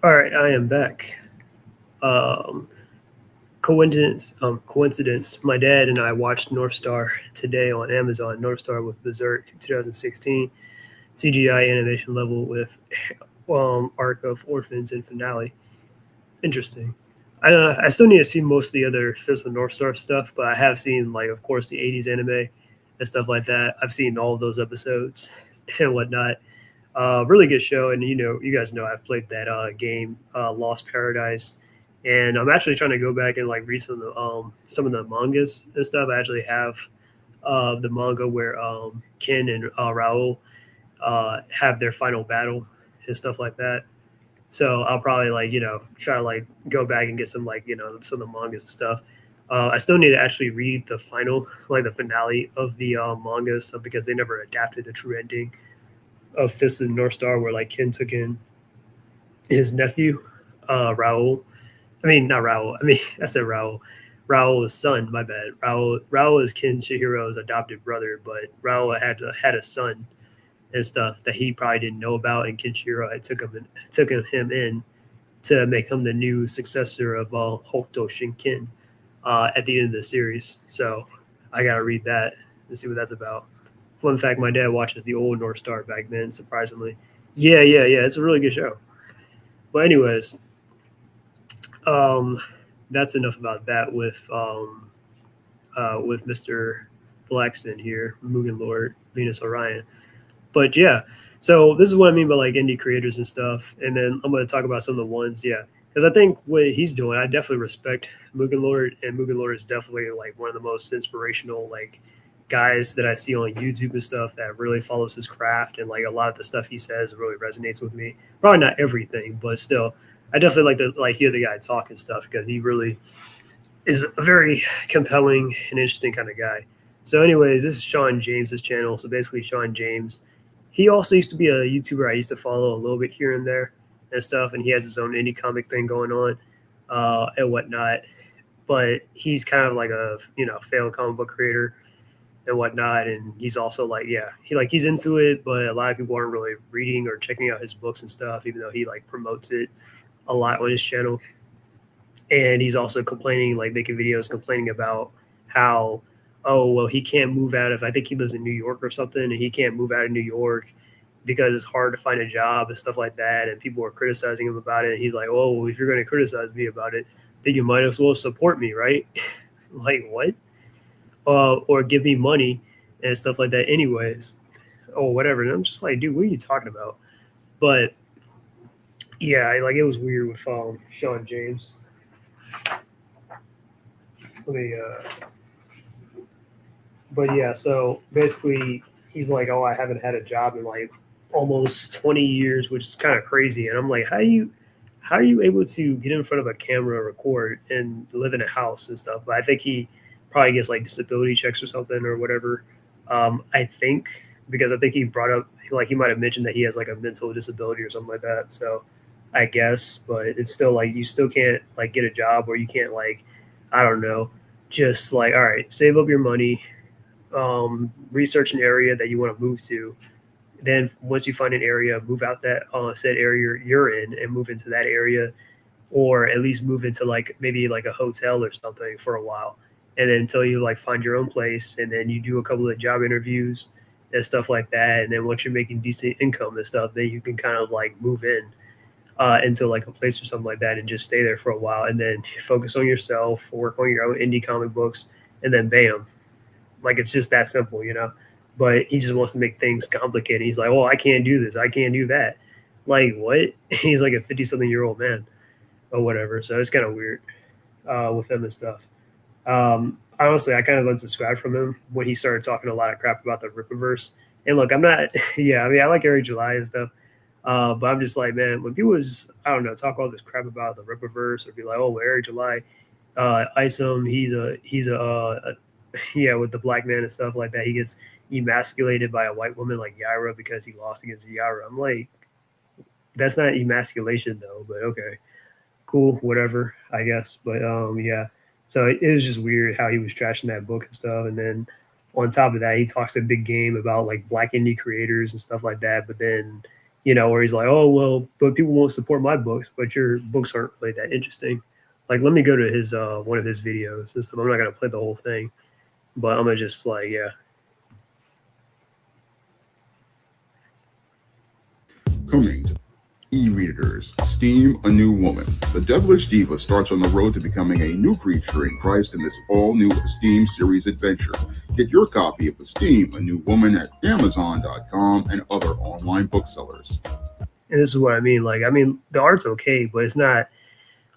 All right, I am back. Um, coincidence. My dad and I watched North Star today on Amazon. North Star with Berserk 2016 CGI animation level with Arc of Orphans and finale. Interesting. I still need to see most of the other Fist of North Star stuff, but I have seen like of course the '80s anime and stuff like that. I've seen all of those episodes and whatnot. Really good show, and you guys know I've played that game, Lost Paradise, and I'm actually trying to go back and like read some of the mangas and stuff. I actually have the manga where Ken and Raul have their final battle and stuff like that. So I'll probably try to like go back and get some some of the mangas and stuff. I still need to actually read the final the finale of the manga and stuff because they never adapted the true ending of Fist of the North Star where like Ken took in his nephew, Raul. I mean not Raul. I mean I said Raul. Raul's son. My bad. Raul is Kinshihiro's adopted brother, but Raul had a son and stuff that he probably didn't know about, and Kenshiro had took him in to make him the new successor of Hokuto Shinken at the end of the series. So I gotta read that and see what that's about. Fun fact: my dad watches the old North Star back then. Surprisingly, yeah. It's a really good show. But anyways, that's enough about that with Mr. Blackson here, Mugen Lord, Venus Orion. But yeah, so this is what I mean by like indie creators and stuff. And then I'm going to talk about some of the ones, because I think what he's doing, I definitely respect Mugen Lord, and Mugen Lord is definitely like one of the most inspirational like guys that I see on YouTube and stuff that really follows his craft, and like a lot of the stuff he says really resonates with me. Probably not everything, but still, I definitely like to like hear the guy talk and stuff because he really is a very compelling and interesting kind of guy. So anyways, this is Sean James's channel. So basically Sean James, he also used to be a YouTuber I used to follow a little bit here and there and stuff, and he has his own indie comic thing going on and whatnot. But he's kind of like a failed comic book creator and whatnot, and he's also like he's into it, but a lot of people aren't really reading or checking out his books and stuff, even though he like promotes it a lot on his channel. And he's also making videos complaining about how he can't move out of, I think he lives in New York or something, and he can't move out of New York because it's hard to find a job and stuff like that, and people are criticizing him about it, and he's like, oh, if you're going to criticize me about it, then you might as well support me, right? Like what? Or give me money and stuff like that anyways, or whatever. And I'm just like, dude, what are you talking about? But yeah, like it was weird with Sean James. But yeah, so basically he's like, oh, I haven't had a job in like almost 20 years, which is kind of crazy. And I'm like, how are you able to get in front of a camera and record and live in a house and stuff? But I think he probably gets like disability checks or something or whatever. I think, because I think he brought up, like he might have mentioned that he has like a mental disability or something like that. So I guess, but it's still like, you still can't like get a job, or you can't like, I don't know, just like, all right, save up your money, research an area that you want to move to. Then once you find an area, move out that said area you're in and move into that area, or at least move into like maybe like a hotel or something for a while. And then until you like find your own place, and then you do a couple of job interviews and stuff like that. And then once you're making decent income and stuff, then you can kind of like move in into like a place or something like that and just stay there for a while, and then focus on yourself, work on your own indie comic books, and then bam. Like it's just that simple, But he just wants to make things complicated. He's like, oh, I can't do this, I can't do that. Like what? He's like a 50-something-year-old man or whatever. So it's kind of weird with him and stuff. Honestly, I kind of unsubscribed from him when he started talking a lot of crap about the Rippaverse. And look, I'm not, I like Eric July and stuff, but I'm just like, man, when people just, I don't know, talk all this crap about the Rippaverse, or be like, oh, well, Eric July, Isom, he's a with the black man and stuff like that, he gets emasculated by a white woman like Yaira because he lost against Yaira. I'm like, that's not emasculation though, but okay, cool, whatever, I guess. But so it was just weird how he was trashing that book and stuff. And then on top of that, he talks a big game about like black indie creators and stuff like that. But then, where he's like, oh, well, but people won't support my books, but your books aren't really that interesting. Like, let me go to his one of his videos and stuff. I'm not going to play the whole thing, but I'm going to just like, Coming to e-readers, Steam, a new woman. The devilish diva starts on the road to becoming a new creature in Christ in this all-new Steam series adventure. Get your copy of The Steam, a new woman at Amazon.com and other online booksellers. And this is what I mean. Like, the art's okay, but it's not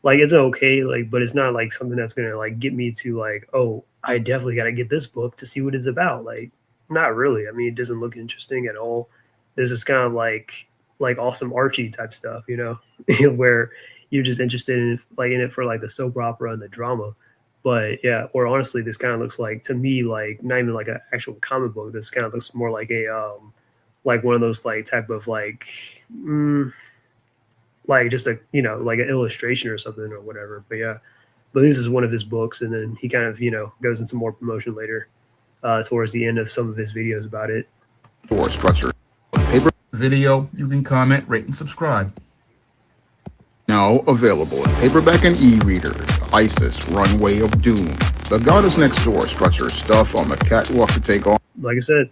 like, it's okay, like, but it's not like something that's gonna like get me to like, oh, I definitely got to get this book to see what it's about. Like, not really. It doesn't look interesting at all. This is kind of like awesome Archie type stuff, where you're just interested in it for like the soap opera and the drama. But yeah, or honestly, this kind of looks like, to me, like not even like an actual comic book. This kind of looks more like a like one of those like type of like like just a like an illustration or something or whatever. But yeah, But this is one of his books, and then he kind of, goes into more promotion later towards the end of some of his videos about it. Or structure. Paper video, you can comment, rate, and subscribe. Now available in paperback and e-readers, ISIS Runway of Doom. The Goddess Next Door structures stuff on the catwalk to take on. Like I said,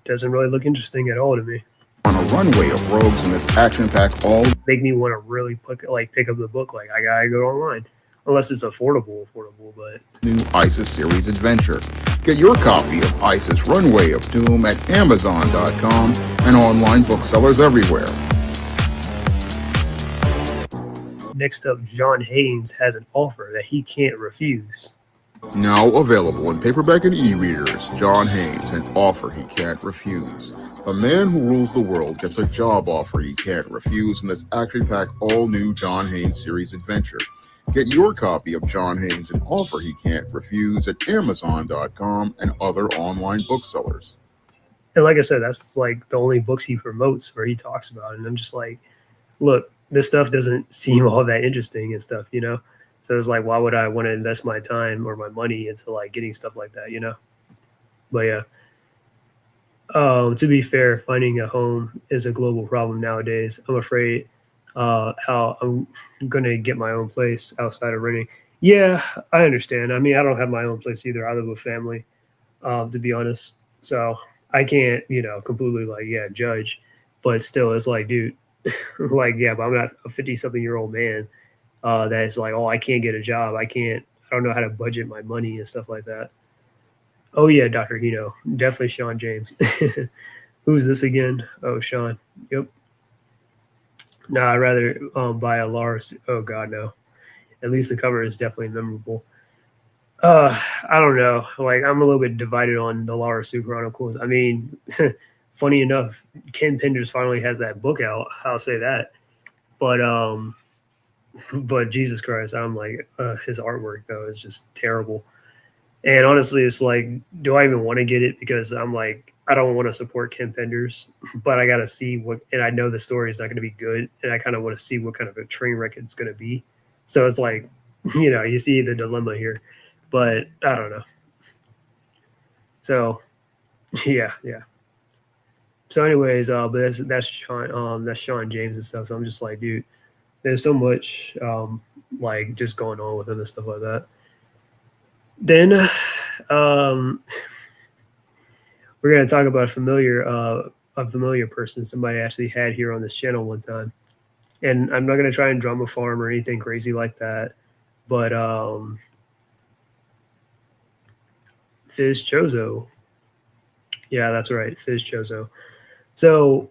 doesn't really look interesting at all to me. On a runway of rogues in this action-packed all make me want to really pick up the book. Like, I gotta go online, unless it's affordable. But new ISIS series adventure. Get your copy of ISIS Runway of Doom at Amazon.com and online booksellers everywhere. Next up, John Haynes has an offer that he can't refuse. Now available in paperback and e-readers, John Haynes, an offer he can't refuse. The man who rules the world gets a job offer he can't refuse in this action-packed all-new John Haynes series adventure. Get your copy of John Haynes, an offer he can't refuse at Amazon.com and other online booksellers. And like I said, that's like the only books he promotes where he talks about it. And I'm just like, look, this stuff doesn't seem all that interesting and stuff, So it's like, why would I want to invest my time or my money into like getting stuff like that, But yeah. To be fair, finding a home is a global problem nowadays. I'm afraid how I'm going to get my own place outside of renting. Yeah, I understand. I mean, I don't have my own place either. I live with family, to be honest. So I can't, completely judge. But still, it's like, dude, but I'm not a 50-something-year-old man that's like, oh, I can't get a job. I don't know how to budget my money and stuff like that. Oh, yeah, Dr. Hino. Definitely Sean James. Who's this again? Oh, Sean. Yep. No, I'd rather buy a Lara. Oh, God, no. At least the cover is definitely memorable. I don't know. Like, I'm a little bit divided on the Lara Sue Chronicles. I mean, funny enough, Ken Penders finally has that book out. I'll say that. But Jesus Christ, I'm like, his artwork, though, is just terrible. And honestly, it's like, do I even want to get it? Because I'm like, I don't want to support Ken Penders, but I got to see and I know the story is not going to be good. And I kind of want to see what kind of a train wreck it's going to be. So it's like, you see the dilemma here, but I don't know. So yeah. So anyways, but that's Sean James and stuff. So I'm just like, dude, there's so much like just going on with him and stuff like that. Then we're gonna talk about a familiar person somebody actually had here on this channel one time. And I'm not gonna try and drama farm or anything crazy like that, but Fizz Chozo. Yeah, that's right, Fizz Chozo. So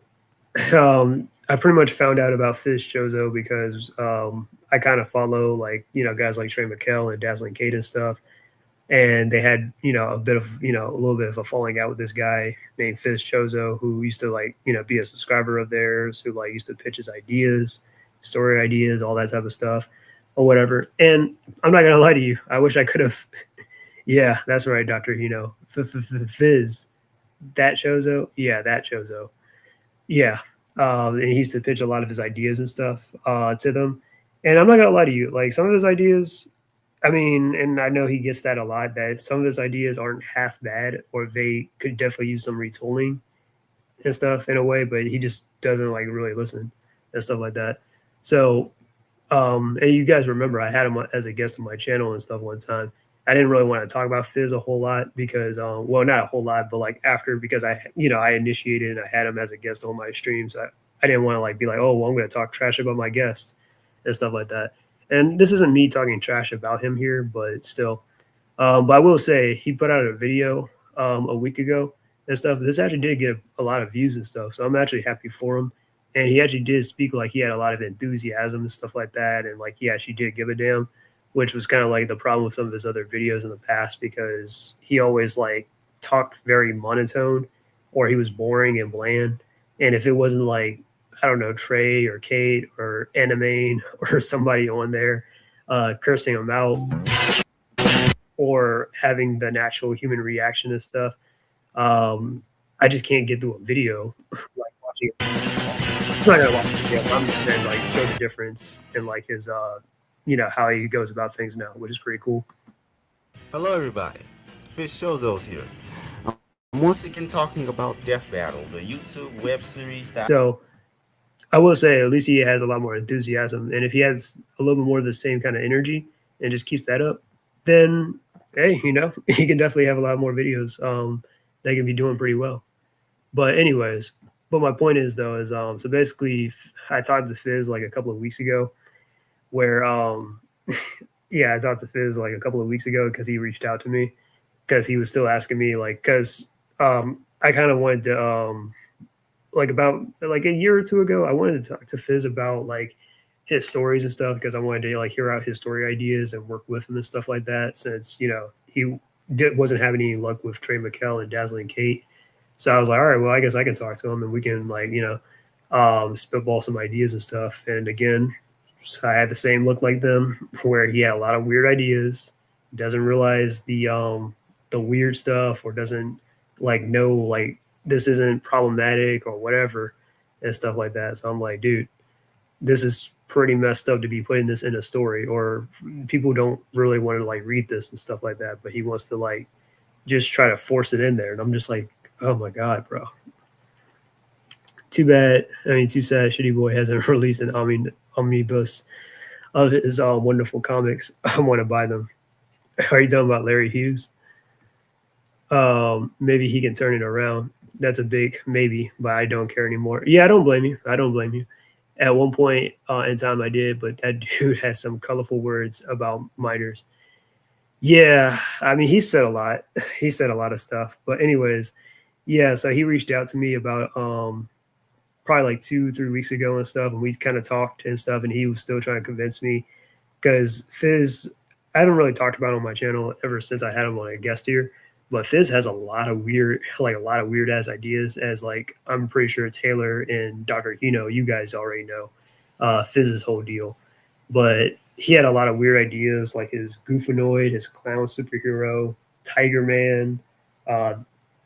I pretty much found out about Fizz Chozo because I kind of follow guys like Trey McKell and Dazzling Kate and stuff. And they had, a little bit of a falling out with this guy named Fizz Chozo, who used to be a subscriber of theirs, who used to pitch his ideas, story ideas, all that type of stuff or whatever. And I'm not going to lie to you. I wish I could have. Yeah, that's right, Dr. Fizz. That Chozo? Yeah, that Chozo. Yeah. And he used to pitch a lot of his ideas and stuff to them. And I'm not going to lie to you. Like, some of his ideas, I mean, and I know he gets that a lot, that some of his ideas aren't half bad, or they could definitely use some retooling and stuff in a way, but he just doesn't really listen and stuff like that. So, and you guys remember I had him as a guest on my channel and stuff one time. I didn't really want to talk about Fizz a whole lot because, well, not a whole lot, but because I initiated and I had him as a guest on my streams. I didn't want to be like, oh, well, I'm going to talk trash about my guest and stuff like that. And this isn't me talking trash about him here, but still. But I will say he put out a video a week ago and stuff. This actually did get a lot of views and stuff. So I'm actually happy for him. And he actually did speak like he had a lot of enthusiasm and stuff like that. And he actually did give a damn, which was kind of the problem with some of his other videos in the past, because he always talked very monotone, or he was boring and bland. And if it wasn't I don't know, Trey or Kate or Animane or somebody on there cursing him out or having the natural human reaction and stuff, I just can't get through a video watching it. I'm not gonna watch the video. I'm just gonna show the difference in his how he goes about things now, which is pretty cool. Hello, everybody. Fish Shozos here. I'm once again talking about Death Battle, the YouTube web series that. So I will say, at least he has a lot more enthusiasm, and if he has a little bit more of the same kind of energy and just keeps that up, then hey, he can definitely have a lot more videos that can be doing pretty well. But anyways, my point is though is so basically I talked to Fizz like a couple of weeks ago, where I talked to Fizz like a couple of weeks ago because he reached out to me because he was still asking me because I kind of wanted to about a year or two ago, I wanted to talk to Fizz about his stories and stuff because I wanted to hear out his story ideas and work with him and stuff like that, since he wasn't having any luck with Trey McKell and Dazzling Kate. So I was like, all right, well, I guess I can talk to him and we can spitball some ideas and stuff. And again, so I had the same look like them, where he had a lot of weird ideas, doesn't realize the weird stuff, or doesn't know this isn't problematic or whatever and stuff like that. So I'm like, dude, this is pretty messed up to be putting this in a story, or people don't really want to read this and stuff like that. But he wants to just try to force it in there. And I'm just like, oh my God, bro. Too bad. Too sad Shitty Boy hasn't released an omnibus of his wonderful comics. I want to buy them. Are you talking about Larry Hughes? Maybe he can turn it around. That's a big maybe, but I don't care anymore. Yeah, I don't blame you. At one point in time I did, but that dude has some colorful words about minors. Yeah, he said a lot. He said a lot of stuff. But anyways, yeah, so he reached out to me about probably 2-3 weeks ago and stuff, and we kind of talked and stuff, and he was still trying to convince me, because Fizz, I haven't really talked about on my channel ever since I had him on a guest here, but Fizz has a lot of weird ass ideas, as I'm pretty sure Taylor and Dr. Hino, you guys already know Fizz's whole deal. But he had a lot of weird ideas, like his Goofanoid, his clown superhero, Tiger Man.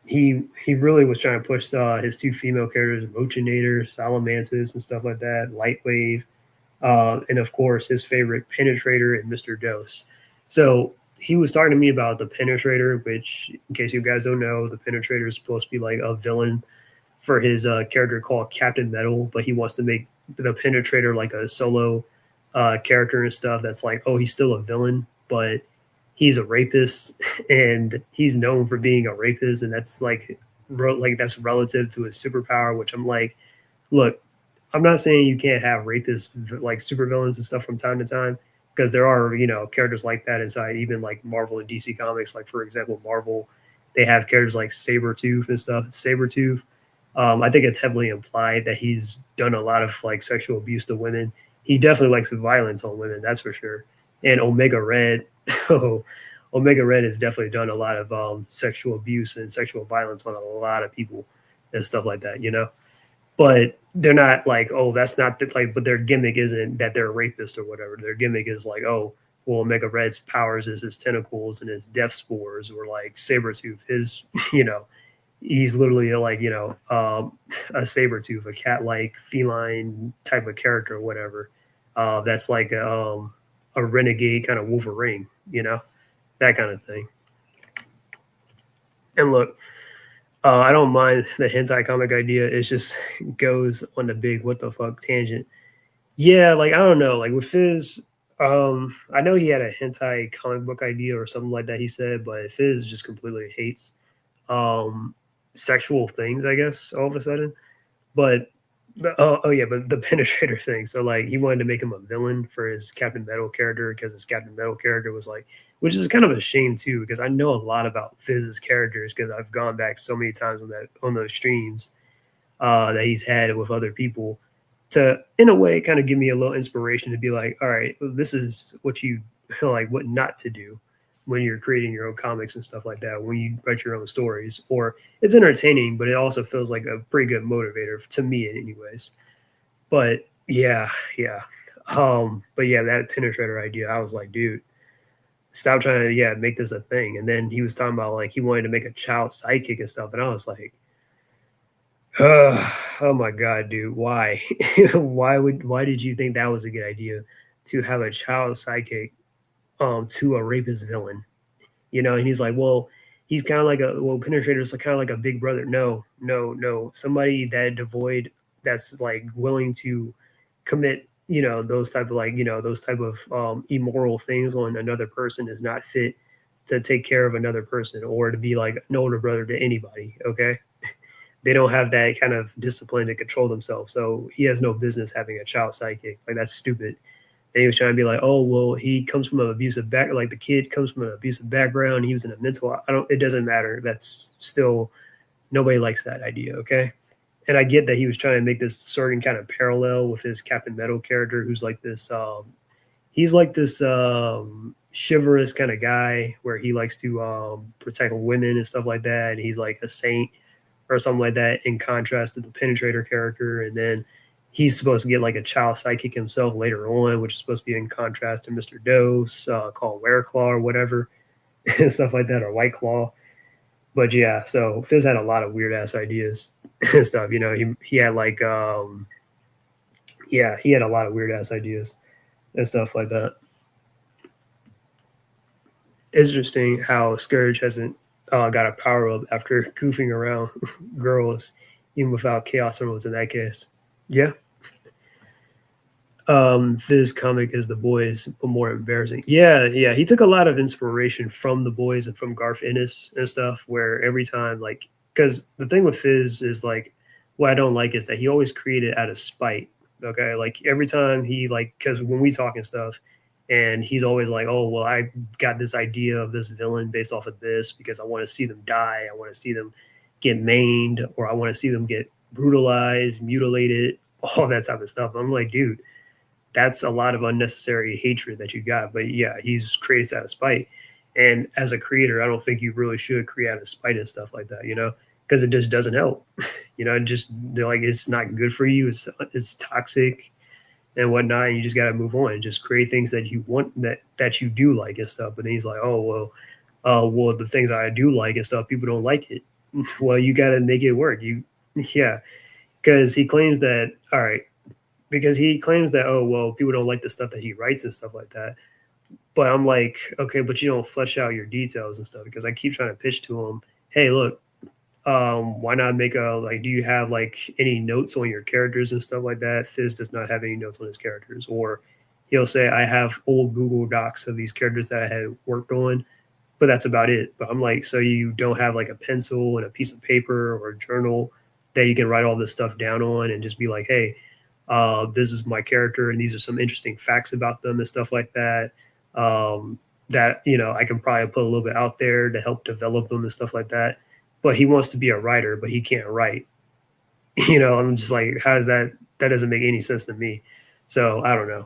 He really was trying to push his 2 female characters, Motionator, Salamantis, and stuff like that, Lightwave, and of course his favorite, Penetrator and Mr. Dose. So he was talking to me about the Penetrator, which, in case you guys don't know, the Penetrator is supposed to be a villain for his character called Captain Metal, but he wants to make the Penetrator a solo character and stuff. That's he's still a villain, but he's a rapist, and he's known for being a rapist, and that's that's relative to his superpower. Which I'm like, look, I'm not saying you can't have rapists supervillains and stuff from time to time, because there are characters like that inside even Marvel and DC comics. For example, Marvel, they have characters like Sabretooth and stuff. Sabretooth, I think it's heavily implied that he's done a lot of sexual abuse to women. He definitely likes the violence on women, that's for sure. And Omega Red, Omega Red has definitely done a lot of sexual abuse and sexual violence on a lot of people and stuff like that, But they're not that's not but their gimmick isn't that they're a rapist or whatever. Their gimmick is Omega Red's powers is his tentacles and his death spores, or Sabretooth, his, he's literally a Sabretooth, a cat-like feline type of character or whatever. That's a renegade kind of Wolverine, that kind of thing. And look, I don't mind the hentai comic idea. It just goes on the big what the fuck tangent. Yeah, I don't know. With Fizz, I know he had a hentai comic book idea or something like that, he said, but Fizz just completely hates sexual things, I guess, all of a sudden. But but the Penetrator thing. So he wanted to make him a villain for his Captain Metal character, because his Captain Metal character was which is kind of a shame too, because I know a lot about Fizz's characters, because I've gone back so many times on those streams that he's had with other people, to in a way kind of give me a little inspiration to be all right, this is what you what not to do when you're creating your own comics and stuff like that, when you write your own stories. Or it's entertaining, but it also feels like a pretty good motivator to me anyways. But yeah. But yeah, that Penetrator idea, I was like, dude, stop trying to make this a thing. And then he was talking about he wanted to make a child sidekick and stuff, and I was like, oh my God, dude, why? Why did you think that was a good idea, to have a child sidekick to a rapist villain, you know? And he's like, well, he's kind of like Penetrator's kind of like a big brother. No, somebody that devoid, that's like willing to commit, you know, those type of like, you know, those type of immoral things on another person is not fit to take care of another person or to be like an older brother to anybody. Okay. They don't have that kind of discipline to control themselves. So he has no business having a child sidekick. Like, that's stupid. And he was trying to be like, oh, well, he comes from an abusive back, like the kid comes from an abusive background. He was in a mental, it doesn't matter. That's still, nobody likes that idea. Okay. And I get that he was trying to make this certain kind of parallel with his Captain Metal character, who's like this, he's like this chivalrous kind of guy where he likes to protect women and stuff like that. And he's like a saint or something like that, in contrast to the Penetrator character. And then he's supposed to get like a child sidekick himself later on, which is supposed to be in contrast to Mr. Dose, called Wereclaw or whatever, and stuff like that, or White Claw. But yeah, so Fizz had a lot of weird ass ideas and stuff. You know, he had like, he had a lot of weird ass ideas and stuff like that. It's interesting how Scourge hasn't got a power up after goofing around girls, even without Chaos Emeralds in that case. Yeah. Fizz comic is The Boys, but more embarrassing. Yeah. He took a lot of inspiration from The Boys and from Garth Ennis and stuff, where every time, like, because the thing with Fizz is like, what I don't like is that he always created out of spite. Okay. Like every time he like, because when we talk and stuff, and he's always like, oh, well, I got this idea of this villain based off of this because I want to see them die. I want to see them get maimed, or I want to see them get brutalized, mutilated, all that type of stuff. I'm like, dude, that's a lot of unnecessary hatred that you got. But yeah, he's creates out of spite. And as a creator, I don't think you really should create out of spite and stuff like that, you know, because it just doesn't help. You know, they're like, it's not good for you. It's toxic and whatnot, and you just got to move on and just create things that you want, that you do like and stuff. But then he's like, oh, well, the things I do like and stuff, people don't like it. Well, you got to make it work. Because he claims that, oh, well, people don't like the stuff that he writes and stuff like that. But I'm like, okay, but you don't flesh out your details and stuff, because I keep trying to pitch to him, hey, look, why not make do you have like any notes on your characters and stuff like that? Fizz does not have any notes on his characters. Or he'll say, I have old Google Docs of these characters that I had worked on, but that's about it. But I'm like, so you don't have like a pencil and a piece of paper or a journal that you can write all this stuff down on and just be like, hey, this is my character and these are some interesting facts about them and stuff like that. That, you know, I can probably put a little bit out there to help develop them and stuff like that. But he wants to be a writer, but he can't write. You know, I'm just like, how is that? That doesn't make any sense to me. So I don't know.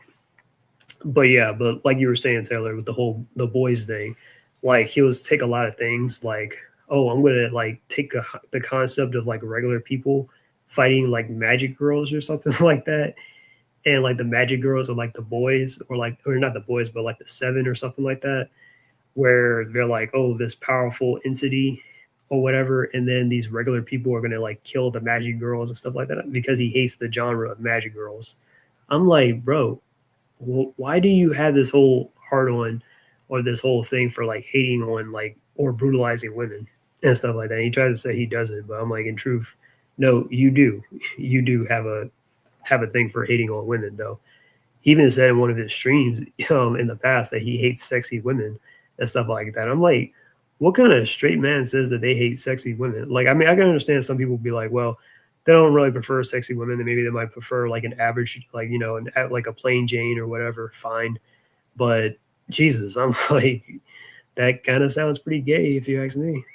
But yeah, but like you were saying, Taylor, with the Boys thing, like he'll take a lot of things like, oh, I'm going to like take the concept of like regular people fighting like magic girls or something like that. And like the magic girls are like the boys, or not the boys, but like the Seven or something like that, where they're like, oh, this powerful entity or whatever, and then these regular people are gonna like kill the magic girls and stuff like that because he hates the genre of magic girls. I'm like, bro, why do you have this whole hard on, or this whole thing for like hating on like or brutalizing women and stuff like that? And he tries to say he doesn't, but I'm like, in truth, no, you do. You do have a thing for hating on women, though. He even said in one of his streams in the past that he hates sexy women and stuff like that. I'm like, what kind of straight man says that they hate sexy women? Like, I mean, I can understand some people be like, well, they don't really prefer sexy women, and maybe they might prefer like an average, like, you know, like a plain Jane or whatever. Fine, but Jesus, I'm like, that kind of sounds pretty gay if you ask me.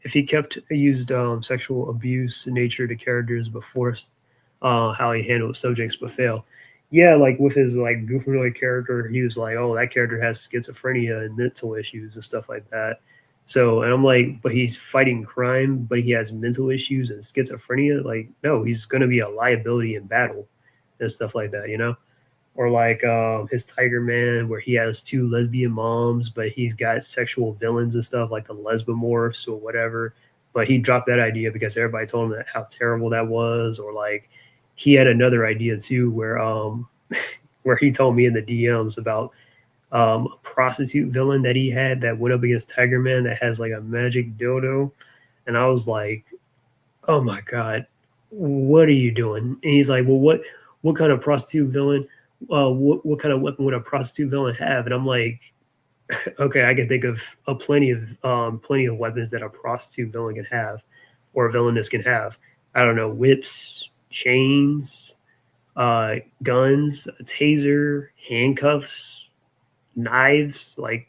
If he used sexual abuse nature to characters before how he handled subjects would fail. Yeah, like with his like Goofanoid character, he was like, oh, that character has schizophrenia and mental issues and stuff like that. So, and I'm like, but he's fighting crime, but he has mental issues and schizophrenia. Like, no, he's going to be a liability in battle and stuff like that, you know? Or like his Tiger Man, where he has 2 lesbian moms, but he's got sexual villains and stuff like the Lesbomorphs or whatever. But he dropped that idea because everybody told him how terrible that was. Or like, he had another idea too, where where he told me in the DMs about a prostitute villain that he had that went up against Tiger Man that has like a magic dildo, and I was like, oh my god, what are you doing? And he's like, well, what kind of prostitute villain? What kind of weapon would a prostitute villain have? And I'm like, okay, I can think of plenty of weapons that a prostitute villain can have, or a villainess can have. I don't know, whips, chains, guns, a taser, handcuffs, knives. Like,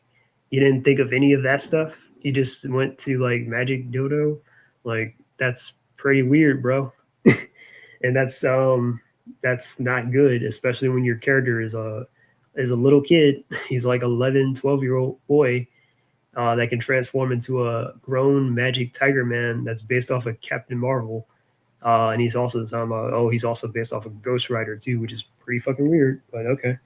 you didn't think of any of that stuff. You just went to like magic dildo. Like, that's pretty weird, bro. And that's not good, especially when your character is a little kid. He's like 11, 12-year-old boy that can transform into a grown magic Tiger Man that's based off of Captain Marvel. And he's also he's also based off of Ghost Rider too, which is pretty fucking weird, but okay.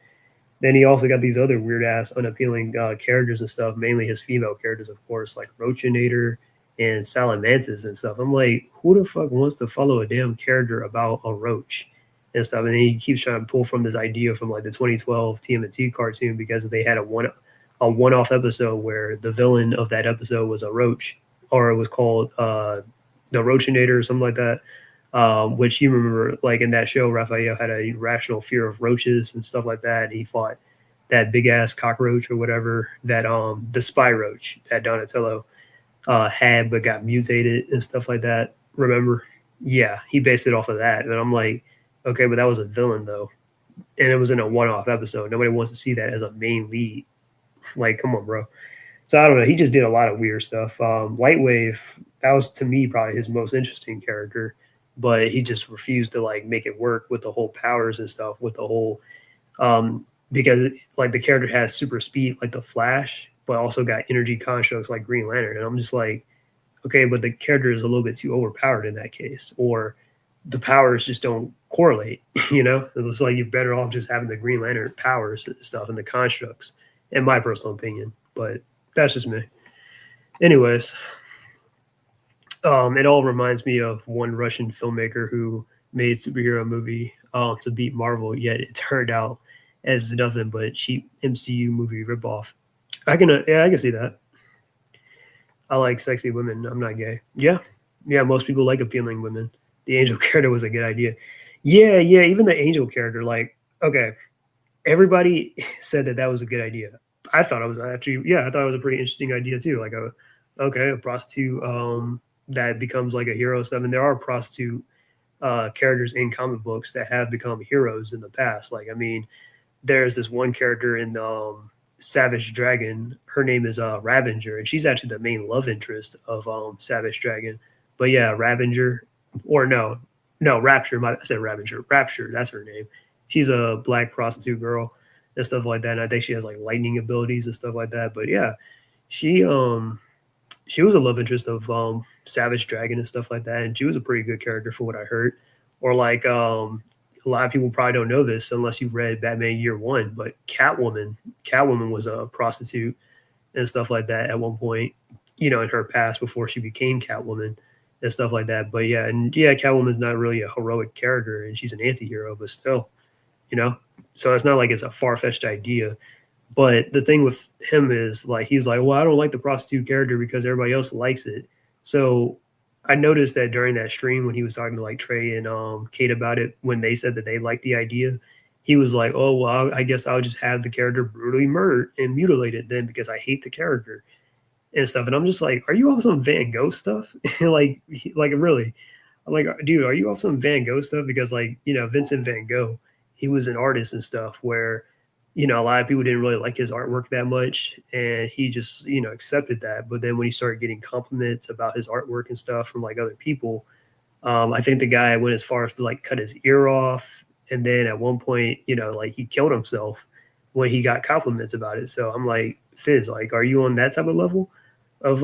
Then he also got these other weird ass unappealing characters and stuff, mainly his female characters, of course, like Roachinator and Salamantis and stuff. I'm like, who the fuck wants to follow a damn character about a roach and stuff? And he keeps trying to pull from this idea from like the 2012 TMNT cartoon, because they had a one-off episode where the villain of that episode was a roach, or it was called the Roachinator or something like that. Which you remember, like in that show, Raphael had a irrational fear of roaches and stuff like that. He fought that big ass cockroach or whatever that the spy roach that Donatello had, but got mutated and stuff like that. Remember? Yeah, he based it off of that. And I'm like, okay, but that was a villain though, and it was in a one-off episode. Nobody wants to see that as a main lead. Like, come on, bro. So I don't know. He just did a lot of weird stuff. Lightwave, that was to me probably his most interesting character, but he just refused to like make it work with the whole powers and stuff, with the whole because like the character has super speed like the Flash, but also got energy constructs like Green Lantern. And I'm just like, okay, but the character is a little bit too overpowered in that case, or the powers just don't correlate. You know, it was like you're better off just having the Green Lantern powers and stuff and the constructs, in my personal opinion. But that's just me. Anyways, it all reminds me of one Russian filmmaker who made superhero movie to beat Marvel, yet it turned out as nothing but cheap MCU movie ripoff. I can see that. I like sexy women. I'm not gay. Yeah. Most people like appealing women. The Angel character was a good idea. Yeah. Even the Angel character, like, okay, everybody said that was a good idea. I thought it was actually, I thought it was a pretty interesting idea too. Like a prostitute that becomes like a hero stuff. And there are prostitute characters in comic books that have become heroes in the past. Like, I mean, there's this one character in Savage Dragon. Her name is Ravager, and she's actually the main love interest of Savage Dragon. But yeah, Ravager, or no, Rapture. I said Ravager. Rapture, that's her name. She's a black prostitute girl and stuff like that. And I think she has like lightning abilities and stuff like that. But yeah, she was a love interest of Savage Dragon and stuff like that, and she was a pretty good character for what I heard. Or like a lot of people probably don't know this unless you've read Batman Year One, but Catwoman was a prostitute and stuff like that at one point, you know, in her past before she became Catwoman and stuff like that. But yeah, Catwoman's not really a heroic character, and she's an anti-hero, but still, you know. So it's not like it's a far-fetched idea. But the thing with him is like, he's like, well, I don't like the prostitute character because everybody else likes it. So I noticed that during that stream when he was talking to like Trey and Kate about it, when they said that they liked the idea, he was like, oh, well, I guess I'll just have the character brutally murdered and mutilated then because I hate the character and stuff. And I'm just like, are you off some Van Gogh stuff? like really? I'm like, dude, are you off some Van Gogh stuff? Because like, you know, Vincent Van Gogh, he was an artist and stuff where, you know, a lot of people didn't really like his artwork that much, and he just, you know, accepted that. But then when he started getting compliments about his artwork and stuff from like other people, I think the guy went as far as to like cut his ear off. And then at one point, you know, like he killed himself when he got compliments about it. So I'm like, Fizz, like, are you on that type of level of,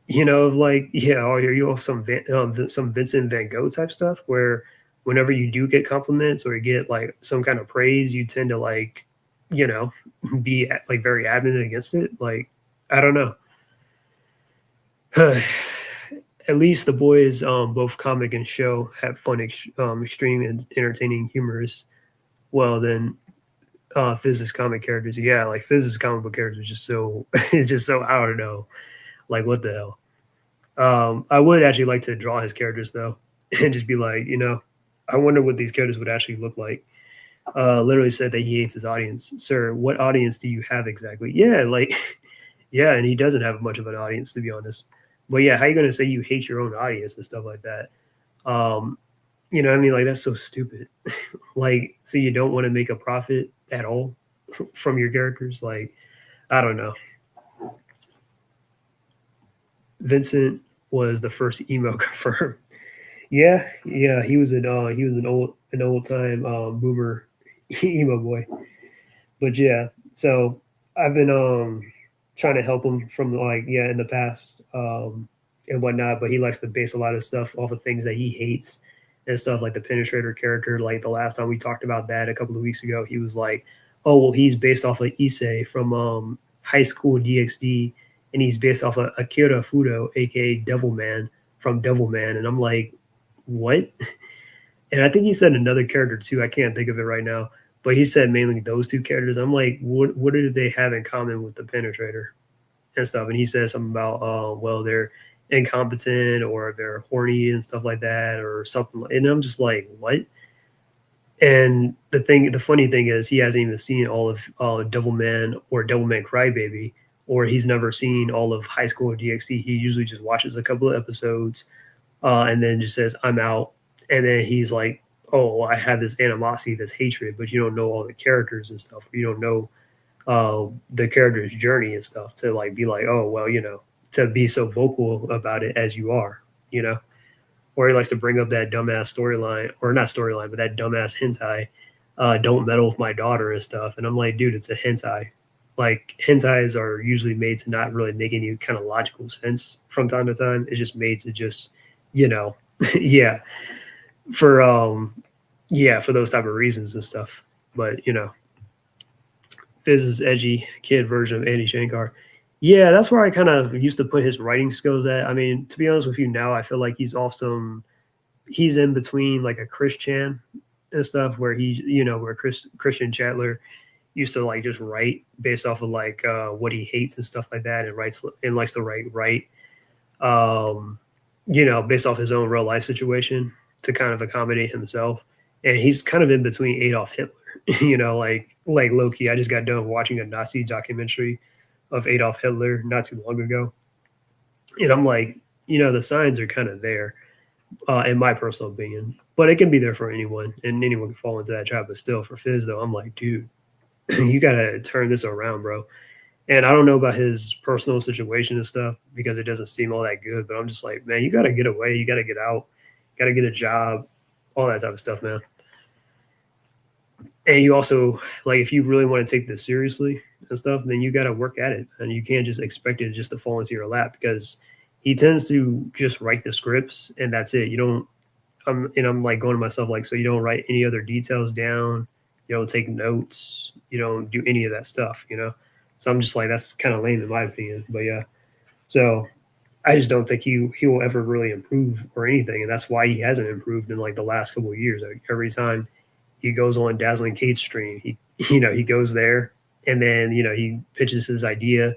you know, of like, yeah, are you off some Vincent Van Gogh type stuff where whenever you do get compliments or you get like some kind of praise, you tend to like, you know, be like very adamant against it. Like, I don't know. At least the boys, both comic and show, have fun, extreme and entertaining humorous. Well, then Fizz's comic characters. Yeah, like Fizz's comic book characters is just so it's just so I don't know. Like what the hell? I would actually like to draw his characters though, and just be like, I wonder what these characters would actually look like. Literally said that he hates his audience. Sir, what audience do you have exactly? Yeah, like yeah, and he doesn't have much of an audience to be honest. But yeah, how you gonna say you hate your own audience and stuff like that? You know what I mean? Like that's so stupid. Like, so you don't want to make a profit at all from your characters? Like, I don't know. Vincent was the first emo confirmed. Yeah, he was an old time boomer emo boy. But yeah, so I've been trying to help him from like in the past and whatnot, but he likes to base a lot of stuff off of things that he hates and stuff like the Penetrator character. Like the last time we talked about that a couple of weeks ago, he was like, "Oh well, he's based off of Issei from High School DxD, and he's based off of Akira Fudo, aka Devilman from Devilman." And I'm like, what? And I think he said another character too. I can't think of it right now, but he said mainly those two characters. I'm like, what do they have in common with the Penetrator and stuff? And he said something about, well, they're incompetent or they're horny and stuff like that or something. And I'm just like, what? And the funny thing is, he hasn't even seen all of Devilman or Devilman Crybaby, or he's never seen all of High School DxD. He usually just watches a couple of episodes and then just says, "I'm out." And then he's like, "Oh, I have this animosity, this hatred," but you don't know all the characters and stuff. You don't know the character's journey and stuff to like be like, "Oh, well, to be so vocal about it as you are," Or he likes to bring up that dumbass storyline, or not storyline, but that dumbass hentai, "Don't meddle with my daughter" and stuff. And I'm like, dude, it's a hentai. Like hentais are usually made to not really make any kind of logical sense from time to time. It's just made to just, yeah, for for those type of reasons and stuff. But Fizz is edgy kid version of Andy Shankar. Yeah, that's where I kind of used to put his writing skills at. I mean, to be honest with you, now I feel like he's in between like a Chris Chan and stuff, where where Christian Chandler used to like just write based off of like what he hates and stuff like that, and likes to write based off his own real life situation to kind of accommodate himself. And he's kind of in between Adolf Hitler, like low key. I just got done watching a Nazi documentary of Adolf Hitler not too long ago. And I'm like, the signs are kind of there, in my personal opinion, but it can be there for anyone and anyone can fall into that trap. But still for Fizz though, I'm like, dude, you got to turn this around, bro. And I don't know about his personal situation and stuff because it doesn't seem all that good, but I'm just like, man, you got to get away. You got to get out, got to get a job, all that type of stuff, man. And you also, like, if you really want to take this seriously and stuff, then you got to work at it. And you can't just expect it just to fall into your lap, because he tends to just write the scripts and that's it. You don't, I'm like going to myself, like, so you don't write any other details down. You don't take notes. You don't do any of that stuff, So I'm just like, that's kind of lame in my opinion. But yeah, so I just don't think he will ever really improve or anything. And that's why he hasn't improved in like the last couple of years. Like, every time he goes on Dazzling Kate's stream, he goes there and then, he pitches his idea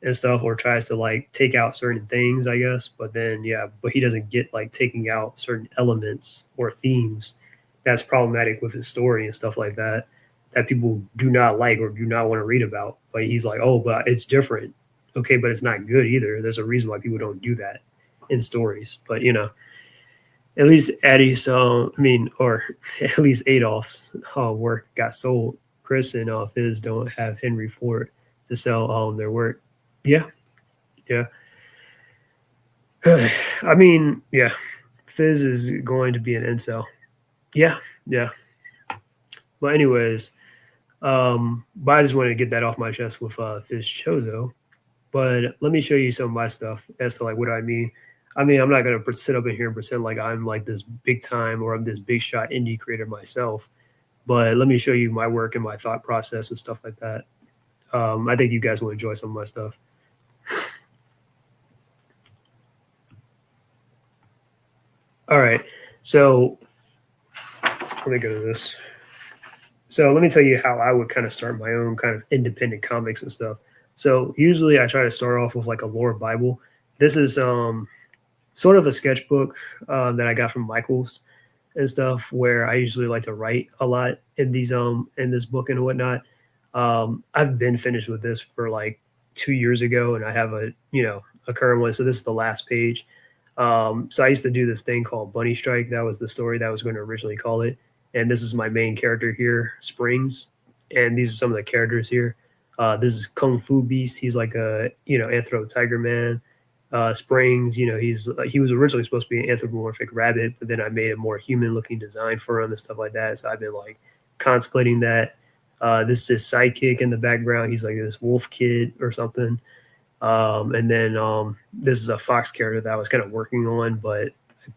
and stuff, or tries to like take out certain things, I guess. But then, but he doesn't get like taking out certain elements or themes that's problematic with his story and stuff like that people do not like or do not want to read about. But he's like, oh, but it's different. Okay, but it's not good either. There's a reason why people don't do that in stories. But at least Eddie's, or at least Adolf's work got sold. Chris and Fizz don't have Henry Ford to sell their work. Yeah. I mean, yeah, Fizz is going to be an incel. Yeah. But anyways, but I just wanted to get that off my chest with Fizz Chozo. But let me show you some of my stuff as to like what I mean. I'm not going to sit up in here and pretend like I'm like this big time or I'm this big shot indie creator myself. But let me show you my work and my thought process and stuff like that. I think you guys will enjoy some of my stuff. All right. So let me go to this. So let me tell you how I would kind of start my own kind of independent comics and stuff. So usually I try to start off with like a lore Bible. This is sort of a sketchbook that I got from Michaels and stuff, where I usually like to write a lot in these in this book and whatnot. I've been finished with this for like 2 years ago, and I have a current one. So this is the last page. So I used to do this thing called Bunny Strike. That was the story that I was going to originally call it. And this is my main character here, Springs. And these are some of the characters here. This is Kung Fu Beast. He's like a Anthro Tiger Man. Springs, he was originally supposed to be an anthropomorphic rabbit, but then I made a more human looking design for him and stuff like that. So I've been like contemplating that. This is his sidekick in the background. He's like this wolf kid or something. And then this is a fox character that I was kind of working on, but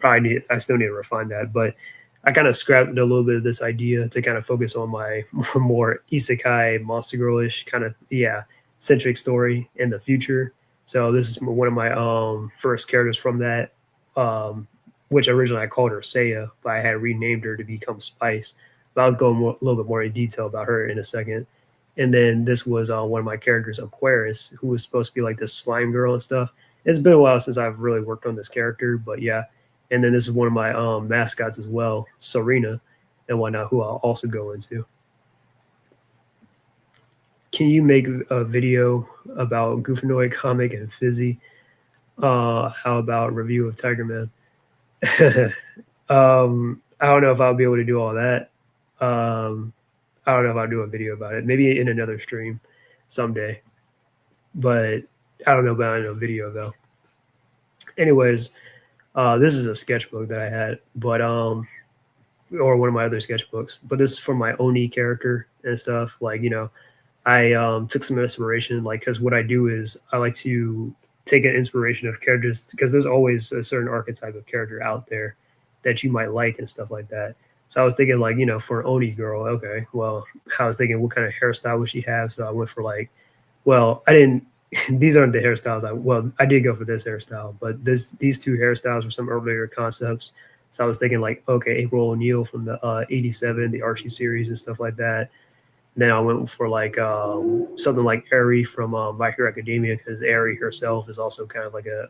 I still need to refine that. But I kind of scrapped a little bit of this idea to kind of focus on my more isekai, monster girl-ish kind of centric story in the future. So this is one of my first characters from that, which originally I called her Seiya, but I had renamed her to become Spice. But I'll go a little bit more in detail about her in a second. And then this was one of my characters, Aquarius, who was supposed to be like this slime girl and stuff. It's been a while since I've really worked on this character, but yeah. And then this is one of my mascots as well, Serena and whatnot, who I'll also go into. Can you make a video about Goofanoid comic and Fizzy? How about review of Tiger Man? I don't know if I'll be able to do all that. I don't know if I'll do a video about it. Maybe in another stream someday. But I don't know about a video though. Anyways, this is a sketchbook that I had, but or one of my other sketchbooks. But this is for my Oni character and stuff. Like, I took some inspiration, like, because what I do is I like to take an inspiration of characters, because there's always a certain archetype of character out there that you might like and stuff like that. So I was thinking, like, for an Oni girl, okay, well, I was thinking what kind of hairstyle would she have? So I went for like, well, I didn't, these aren't the hairstyles. I did go for this hairstyle, but these two hairstyles were some earlier concepts. So I was thinking like, okay, April O'Neil from the 87, the Archie series and stuff like that. Then I went for like something like Eri from My Hero Academia, because Eri herself is also kind of like a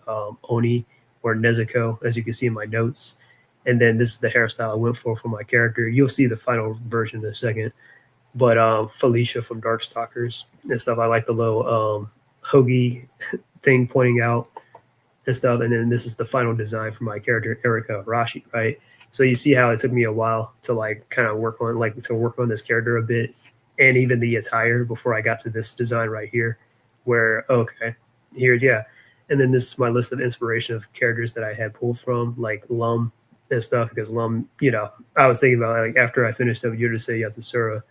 Oni or Nezuko, as you can see in my notes. And then this is the hairstyle I went for my character. You'll see the final version in a second. But Felicia from Darkstalkers and stuff. I like the little hoagie thing pointing out and stuff. And then this is the final design for my character, Erika Arashi, right? So you see how it took me a while to like kind of work on this character a bit, and even the attire before I got to this design right here, where, okay, here, yeah. And then this is my list of inspiration of characters that I had pulled from, like Lum and stuff, because Lum, I was thinking about, like, after I finished up Yurusei Yatsura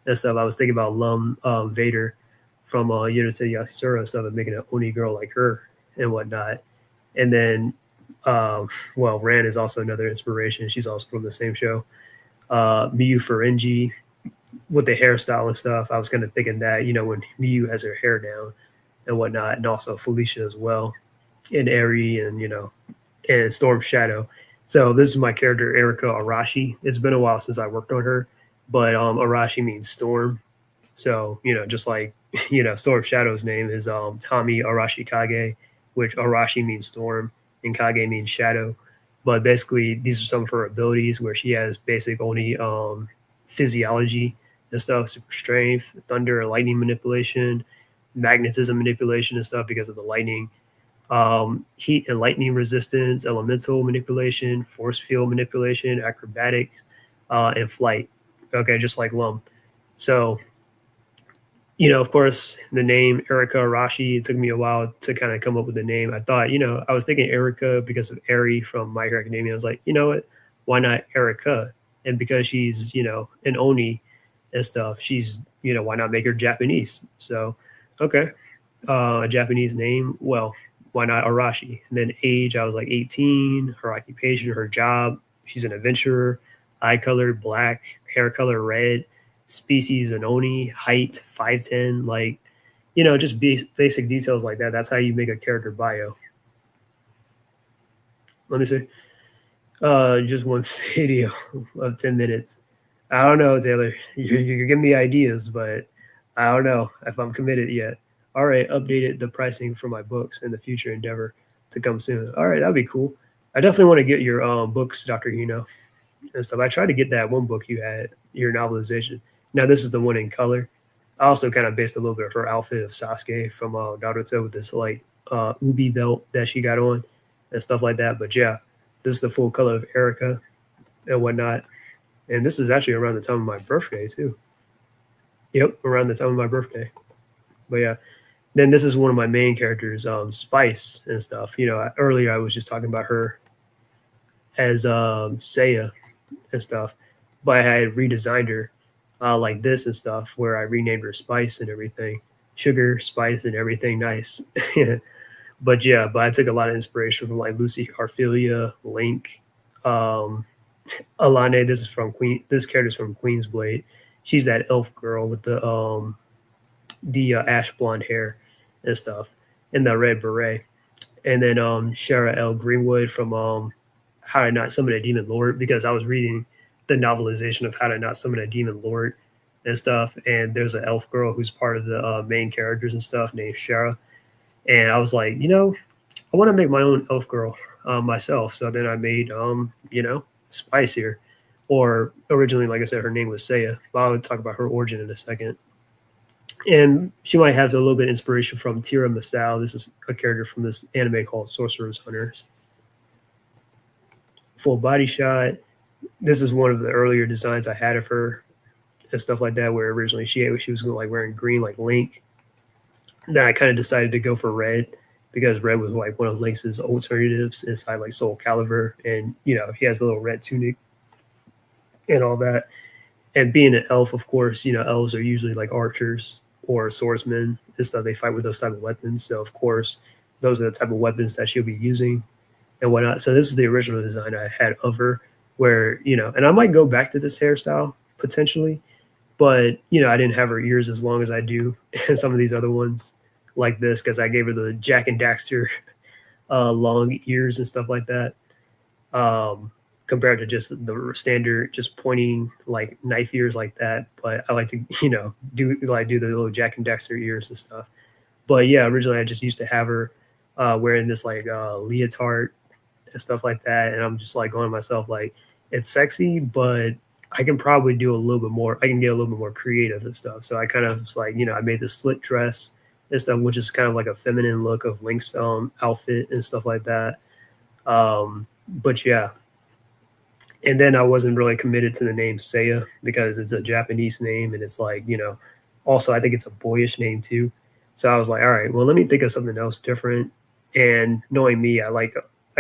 and stuff, I was thinking about Lum Vader from Yurusei Yatsura and stuff, and making an Oni girl like her and whatnot. And then, Ran is also another inspiration. She's also from the same show. Miyu Ferengi, with the hairstyle and stuff, I was kind of thinking that, when Miyu has her hair down and whatnot, and also Felicia as well, and Eri, and, and Storm Shadow. So this is my character, Erika Arashi. It's been a while since I worked on her, but Arashi means storm. So, just like, Storm Shadow's name is Tommy Arashi Kage, which Arashi means storm and Kage means shadow. But basically, these are some of her abilities, where she has basic only physiology and stuff, super strength, thunder and lightning manipulation, magnetism manipulation and stuff because of the lightning, heat and lightning resistance, elemental manipulation, force field manipulation, acrobatics, and flight. Okay, just like Lum. So, of course, the name Erika Arashi, it took me a while to kind of come up with the name. I thought, I was thinking Erika because of Eri from My Hero Academia. I was like, you know what? Why not Erika? And because she's, an Oni and stuff, she's, why not make her Japanese? So, okay, a Japanese name. Well, why not Arashi? And then age, I was like 18. Her occupation, her job, she's an adventurer. Eye color, black. Hair color, red. Species, an Oni. Height, 5'10". Like, just basic details like that. That's how you make a character bio. Let me see. Just one video of 10 minutes. I don't know, Taylor. You're giving me ideas, but I don't know if I'm committed yet. All right, updated the pricing for my books in the future endeavor to come soon. All right, that'd be cool. I definitely want to get your books, Dr. Hino, and stuff. I tried to get that one book you had, your novelization. Now this is the one in color. I also kind of based a little bit of her outfit of Sasuke from Naruto with this like ubi belt that she got on and stuff like that. But yeah, this is the full color of Erica and whatnot. And this is actually around the time of my birthday too. Yep, around the time of my birthday. But yeah, then this is one of my main characters, Spice and stuff. You know, earlier I was just talking about her as Seiya and stuff, but I had redesigned her like this and stuff, where I renamed her Spice and everything, Sugar, Spice, and everything nice. But yeah, but I took a lot of inspiration from like Lucy Arphelia, Link, Alane. This character's from Queen's Blade. She's that elf girl with the ash blonde hair and stuff, and the red beret. And then Shara L. Greenwood from How to Not Summon a Demon Lord, because I was reading the novelization of How to Not Summon a Demon Lord and stuff. And there's an elf girl who's part of the main characters and stuff named Shara. And I was like, you know, I want to make my own elf girl myself. So then I made, you know, Spice here. Or originally, like I said, her name was Seiya. But I'll talk about her origin in a second. And she might have a little bit of inspiration from Tira Masao. This is a character from this anime called Sorcerer's Hunters. Full body shot. This is one of the earlier designs I had of her and stuff like that, where originally she was like wearing green like Link. Then I kind of decided to go for red because red was like one of Link's alternatives inside like Soul Calibur. And, you know, he has a little red tunic and all that. And being an elf, of course, you know, elves are usually like archers or swordsmen and stuff. They fight with those type of weapons. So, of course, those are the type of weapons that she'll be using and whatnot. So this is the original design I had of her, where, you know, and I might go back to this hairstyle potentially, but, you know, I didn't have her ears as long as I do in some of these other ones like this, because I gave her the Jack and Daxter long ears and stuff like that, compared to just the standard, just pointing like knife ears like that. But I like to, you know, do the little Jack and Daxter ears and stuff. But yeah, originally I just used to have her wearing this like leotard and stuff like that. And I'm just like going to myself, like, it's sexy, but I can probably do a little bit more. I can get a little bit more creative and stuff. So I kind of was like, you know, I made this slit dress and stuff, which is kind of like a feminine look of Link's outfit and stuff like that. But yeah. And then I wasn't really committed to the name Seiya because it's a Japanese name. And it's like, you know, also I think it's a boyish name too. So I was like, all right, well, let me think of something else different. And knowing me, I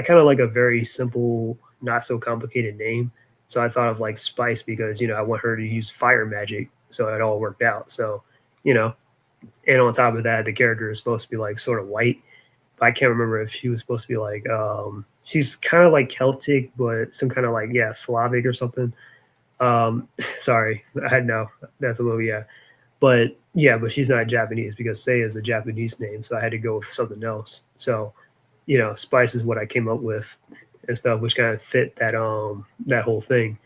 kind of like a very simple, not so complicated name. So I thought of like Spice because, you know, I want her to use fire magic. So it all worked out. So, you know, and on top of that, the character is supposed to be like sort of white. But I can't remember if she was supposed to be like, she's kind of like Celtic, but some kind of like, yeah, Slavic or something. Sorry, that's a little, yeah. But yeah, but she's not Japanese because Seiya is a Japanese name. So I had to go with something else. So, you know, Spice is what I came up with and stuff, which kind of fit that that whole thing.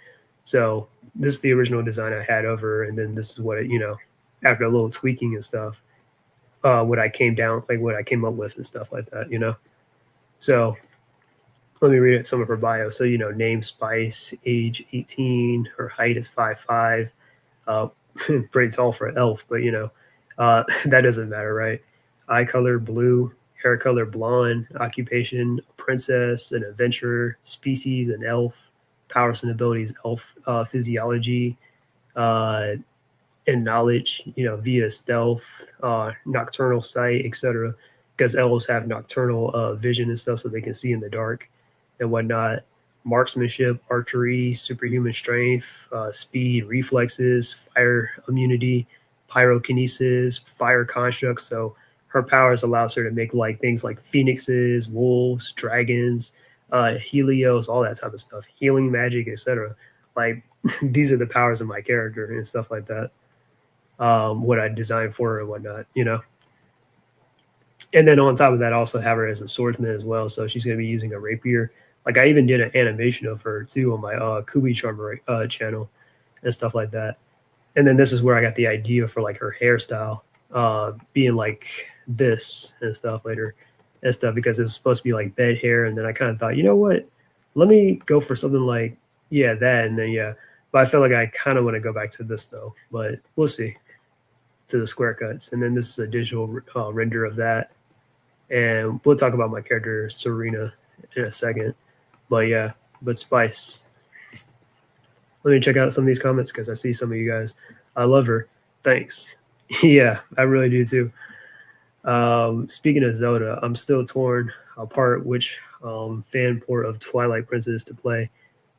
So this is the original design I had of her, and then this is what you know, after a little tweaking and stuff, what I came up with and stuff like that, you know. So let me read some of her bio. So, you know, name Spice, age 18, her height is 5'5", pretty tall for an elf, but you know, that doesn't matter, right? Eye color blue, hair color blonde, occupation princess, an adventurer, species an elf, powers and abilities elf, physiology, and knowledge, you know, via stealth, nocturnal sight, etc. Because elves have nocturnal vision and stuff, so they can see in the dark and whatnot. Marksmanship, archery, superhuman strength, speed, reflexes, fire immunity, pyrokinesis, fire constructs. So her powers allows her to make like things like phoenixes, wolves, dragons, helios, all that type of stuff, healing magic, etc. Like these are the powers of my character and stuff like that. What I designed for her and whatnot, you know. And then on top of that, I also have her as a swordsman as well. So she's going to be using a rapier. Like I even did an animation of her too on my Kubi Charmer channel and stuff like that. And then this is where I got the idea for like her hairstyle being like this and stuff later and stuff, because it was supposed to be like bed hair. And then I kind of thought, you know what, let me go for something like, that. And then, but I feel like I kind of want to go back to this though, but we'll see, to the square cuts. And then this is a digital render of that. And we'll talk about my character, Serena, in a second. But Spice. Let me check out some of these comments because I see some of you guys. I love her. Thanks. Yeah, I really do too. Speaking of Zelda, I'm still torn apart which fan port of Twilight Princess to play,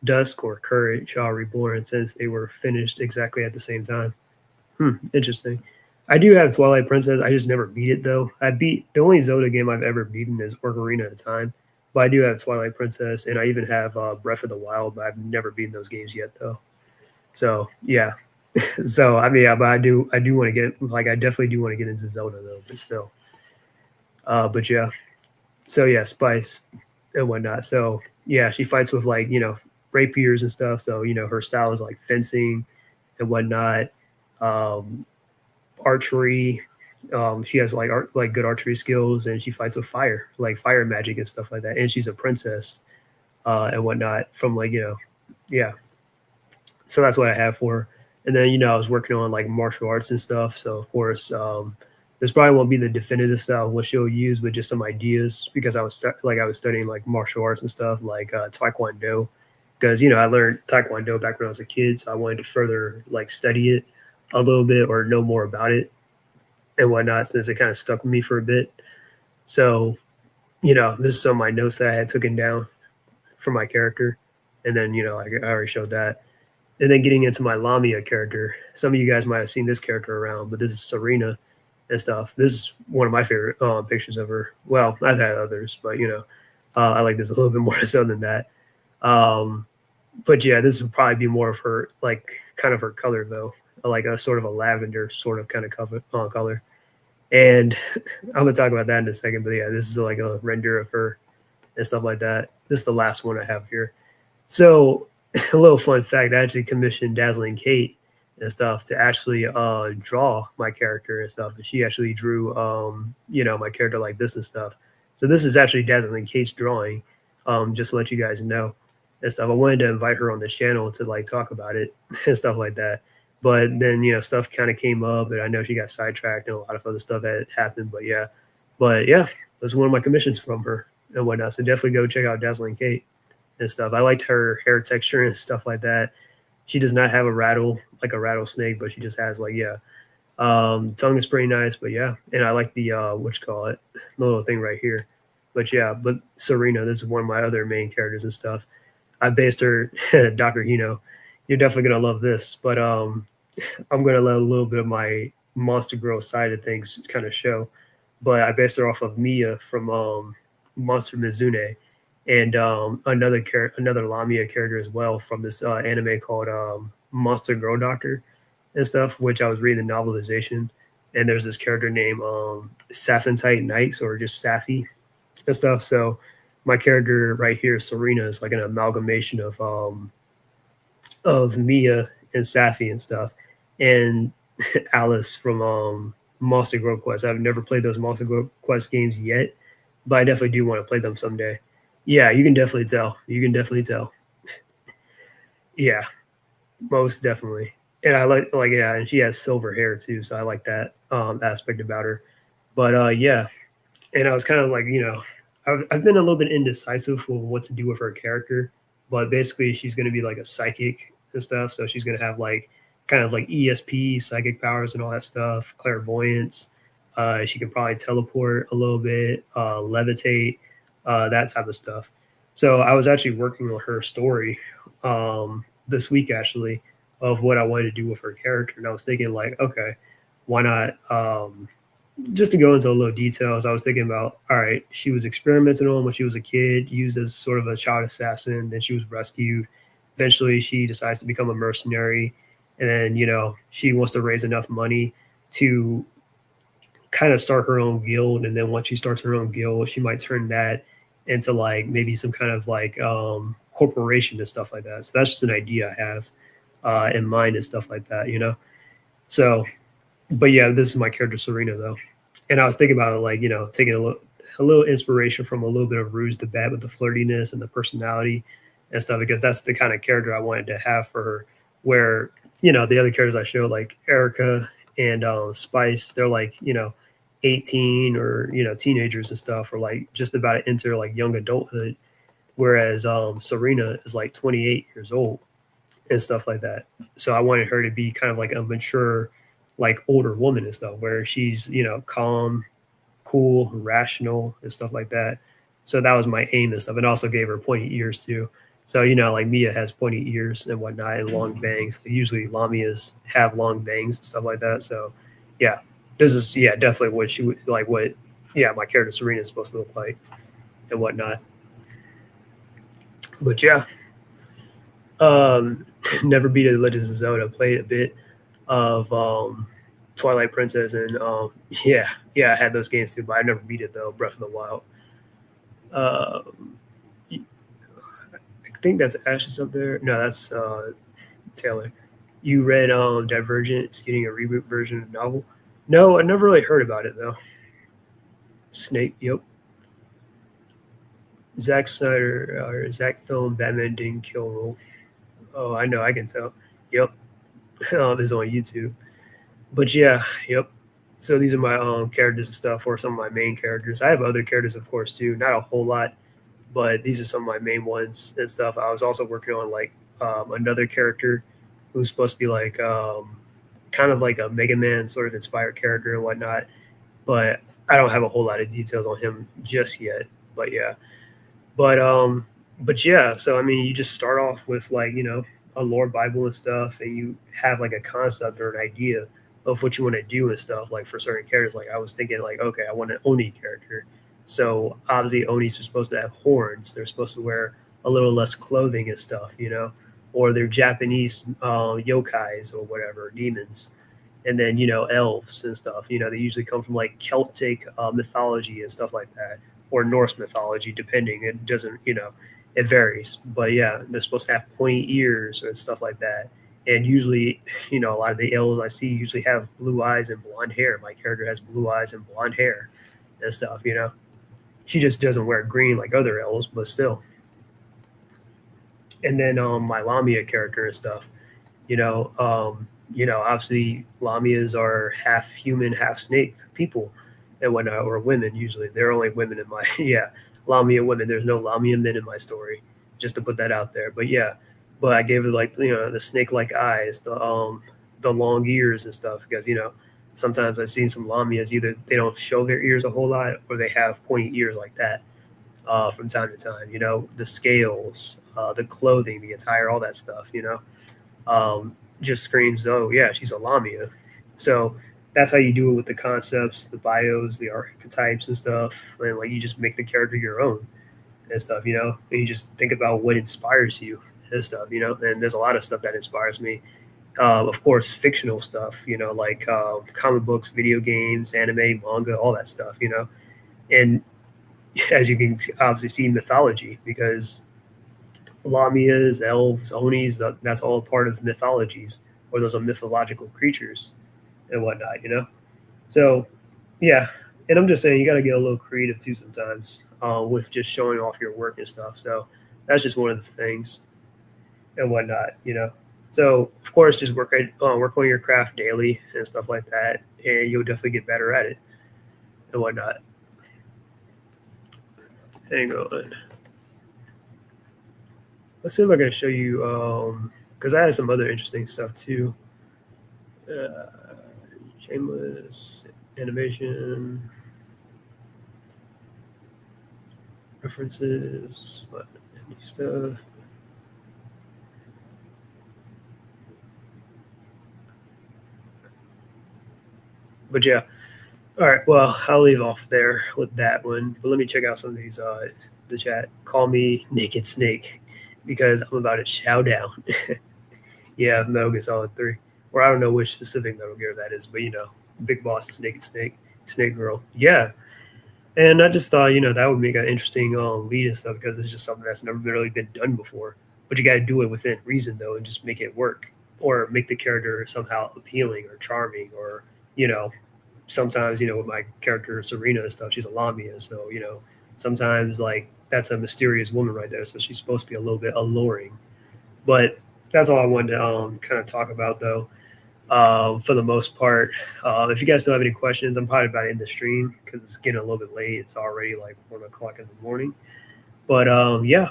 Dusk or Courage Reborn, since they were finished exactly at the same time. Interesting. I do have Twilight Princess. I just never beat it though. The only Zelda game I've ever beaten is Ocarina of Time. But I do have Twilight Princess, and I even have Breath of the Wild, but I've never beaten those games yet, though. So yeah, so I mean, but I do want to get, like, I definitely do want to get into Zelda though, but still. But yeah, so yeah, Spice and whatnot. So yeah, she fights with like rapiers and stuff. So her style is like fencing and whatnot, archery. She has like good archery skills, and she fights with fire, like fire magic and stuff like that. And she's a princess and whatnot from like yeah. So that's what I have for her. And then I was working on like martial arts and stuff. So of course, this probably won't be the definitive style of what she'll use, but just some ideas, because I was studying like martial arts and stuff like Taekwondo, because I learned Taekwondo back when I was a kid, so I wanted to further like study it a little bit or know more about it and whatnot, since it kind of stuck with me for a bit. So, this is some of my notes that I had taken down for my character. And then, I already showed that. And then getting into my Lamia character, some of you guys might have seen this character around, but this is Serena and stuff. This is one of my favorite pictures of her. Well, I've had others, but, I like this a little bit more so than that. But yeah, this would probably be more of her, like kind of her color though, like a sort of a lavender sort of kind of color. And I'm gonna talk about that in a second, but yeah, this is like a render of her and stuff like that. This is the last one I have here. So a little fun fact, I actually commissioned Dazzling Kate and stuff to actually draw my character and stuff. And she actually drew my character like this and stuff. So this is actually Dazzling Kate's drawing, just to let you guys know and stuff. I wanted to invite her on the channel to like talk about it and stuff like that. But then, stuff kind of came up, and I know she got sidetracked and a lot of other stuff had happened. But yeah, that's one of my commissions from her and whatnot. So definitely go check out Dazzling Kate and stuff. I liked her hair texture and stuff like that. She does not have a rattlesnake, but she just has like, tongue is pretty nice. But yeah, and I like the, the little thing right here. But yeah, but Serena, this is one of my other main characters and stuff. I based her, Dr. Hino. You're definitely going to love this, but I'm going to let a little bit of my Monster Girl side of things kind of show. But I based her off of Mia from Monster Mizune, and another Lamia character as well from this anime called Monster Girl Doctor and stuff, which I was reading the novelization. And there's this character named Saphantite Knights, or just Safi and stuff. So my character right here, Serena, is like an amalgamation of Mia and Safi and stuff, and Alice from Monster Girl Quest. I've never played those Monster Girl Quest games yet, but I definitely do want to play them someday. Yeah, you can definitely tell. Yeah, most definitely. And I like and she has silver hair too, so I like that aspect about her. But yeah, and I was kind of like, I've been a little bit indecisive for what to do with her character, but basically she's going to be like a psychic and stuff. So she's going to have like kind of like ESP, psychic powers and all that stuff, clairvoyance. She can probably teleport a little bit, levitate, that type of stuff. So I was actually working on her story this week, actually, of what I wanted to do with her character. And I was thinking like, okay, why not, just to go into a little details, I was thinking about, all right, she was experimented on when she was a kid, used as sort of a child assassin. Then she was rescued. Eventually she decides to become a mercenary. And then, she wants to raise enough money to kind of start her own guild. And then once she starts her own guild, she might turn that into like maybe some kind of like corporation and stuff like that. So that's just an idea I have. in mind and stuff like that, you know. So, but yeah, this is my character Serena though, and I was thinking about it like, you know, taking a little inspiration from a little bit of Rouge the Bat with the flirtiness and the personality and stuff, because that's the kind of character I wanted to have for her. Where, you know, the other characters I showed, like Erica and Spice, they're like, you know, 18 or, you know, teenagers and stuff, or like just about to enter like young adulthood. Whereas Serena is like 28 years old and stuff like that. So I wanted her to be kind of like a mature, like older woman and stuff, where she's, you know, calm, cool, rational and stuff like that. So that was my aim and stuff. And also gave her pointy ears too. So, you know, like Mia has pointy ears and whatnot and long bangs. Usually Lamias have long bangs and stuff like that. So yeah, this is, yeah, definitely what she would like, what, yeah, my character Serena is supposed to look like and whatnot. But yeah, never beat the Legends of Zelda. Played a bit of Twilight Princess, and yeah, I had those games too, but I never beat it though. Breath of the Wild. I think that's Ashes up there. No, that's Taylor. You read Divergent? It's getting a reboot version of the novel. No, I never really heard about it though. Snake. Yep. Zack Snyder or Zack film Batman didn't kill Rule. Oh, I know, I can tell. Yep. It's on YouTube. But yeah, yep. So these are my characters and stuff, or some of my main characters. I have other characters, of course, too. Not a whole lot, but these are some of my main ones and stuff. I was also working on like another character who's supposed to be like kind of like a Mega Man sort of inspired character and whatnot. But I don't have a whole lot of details on him just yet. But yeah. But yeah, so I mean, you just start off with like, you know, a lore Bible and stuff, and you have like a concept or an idea of what you want to do and stuff. Like for certain characters, like I was thinking like, okay, I want an Oni character. So obviously Onis are supposed to have horns. They're supposed to wear a little less clothing and stuff, you know, or they're Japanese yokais or whatever, demons. And then, you know, elves and stuff, you know, they usually come from like Celtic mythology and stuff like that, or Norse mythology, depending. It doesn't, you know, it varies. But yeah, they're supposed to have pointy ears and stuff like that. And usually, you know, a lot of the elves I see usually have blue eyes and blonde hair. My character has blue eyes and blonde hair and stuff, you know. She just doesn't wear green like other elves, but still. And then my Lamia character and stuff, you know, obviously Lamias are half human, half snake people and whatnot, or women usually. They're only women in my, yeah, Lamia women. There's no Lamia men in my story, just to put that out there. But yeah, but I gave it like, you know, the snake-like eyes, the long ears and stuff, because, you know, sometimes I've seen some Lamias, either they don't show their ears a whole lot, or they have pointy ears like that from time to time, you know, the scales, the clothing, the attire, all that stuff, you know, just screams, oh yeah, she's a Lamia. So that's how you do it with the concepts, the bios, the archetypes and stuff. And like, you just make the character your own and stuff, you know, and you just think about what inspires you and stuff, you know, and there's a lot of stuff that inspires me. Of course, fictional stuff, you know, like comic books, video games, anime, manga, all that stuff, you know. And as you can obviously see, mythology, because Lamias, elves, Onis, that's all part of mythologies, or those are mythological creatures and whatnot, you know. So yeah, and I'm just saying, you got to get a little creative too sometimes with just showing off your work and stuff. So that's just one of the things and whatnot, you know. So of course, just work on your craft daily and stuff like that, and you'll definitely get better at it and whatnot. Hang on. Let's see if I can show you, because I had some other interesting stuff too. Shameless animation references, what any stuff. But yeah, all right. Well, I'll leave off there with that one. But let me check out some of these. The chat. Call me Naked Snake because I'm about to chow down. Yeah, Metal Gear Solid 3. Or I don't know which specific Metal Gear that is, but you know, Big Boss is Naked Snake, Snake Girl. Yeah. And I just thought, you know, that would make an interesting lead and stuff, because it's just something that's never really been done before. But you got to do it within reason, though, and just make it work or make the character somehow appealing or charming, or you know, sometimes with my character Serena and stuff, she's a Lamia, so sometimes like that's a mysterious woman right there, so she's supposed to be a little bit alluring. But that's all I wanted to kind of talk about though. For the most part, if you guys still have any questions, I'm probably about to end the stream because it's getting a little bit late. It's already like 1 o'clock in the morning. But yeah.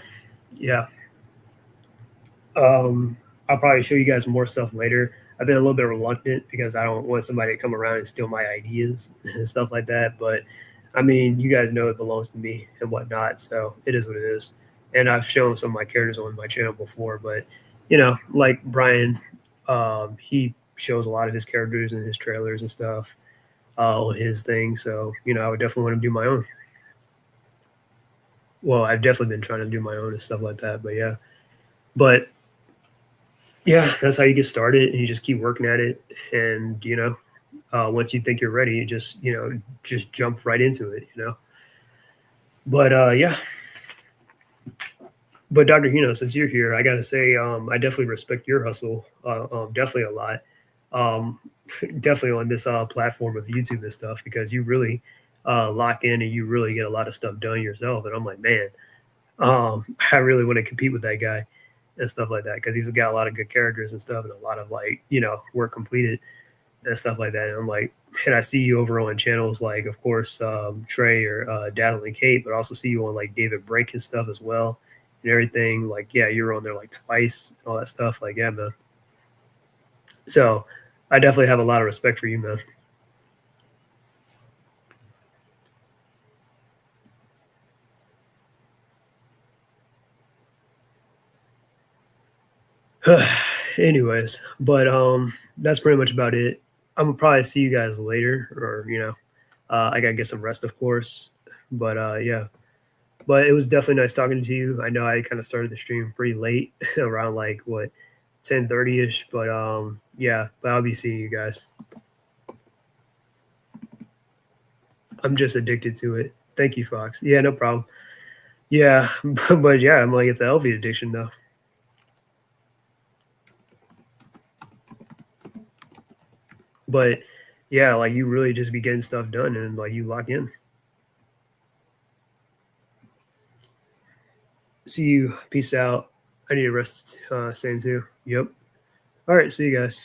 I'll probably show you guys more stuff later. I've been a little bit reluctant because I don't want somebody to come around and steal my ideas and stuff like that. But I mean, you guys know it belongs to me and whatnot, so it is what it is. And I've shown some of my characters on my channel before, but like Brian, he shows a lot of his characters in his trailers and stuff on his thing. So I would definitely want to do my own. Well, I've definitely been trying to do my own and stuff like that. But yeah, that's how you get started, and you just keep working at it. And once you think you're ready, you just jump right into it. But yeah. But Dr. Hino, since you're here, I gotta say, I definitely respect your hustle, definitely a lot. Definitely on this platform of YouTube and stuff, because you really lock in and you really get a lot of stuff done yourself. And I'm like, man, I really want to compete with that guy and stuff like that, because he's got a lot of good characters and stuff and a lot of work completed and stuff like that. And I'm like, and I see you over on channels like, of course, Trey or Dazzle and Kate, but I also see you on like David Brink and stuff as well and everything. Like, yeah, you were on there like twice and all that stuff. Like, yeah, man. So I definitely have a lot of respect for you, man. Anyways, but that's pretty much about it. I'm gonna probably see you guys later, or I gotta get some rest, of course. But yeah, but it was definitely nice talking to you. I know I kind of started the stream pretty late, around like what 10:30ish, but yeah, but I'll be seeing you guys. I'm just addicted to it. Thank you, Fox. Yeah, no problem. Yeah, but yeah, I'm like, it's a healthy addiction though. But yeah, like you really just be getting stuff done and like you lock in. See you. Peace out. I need to rest. Same too. Yep. All right. See you guys.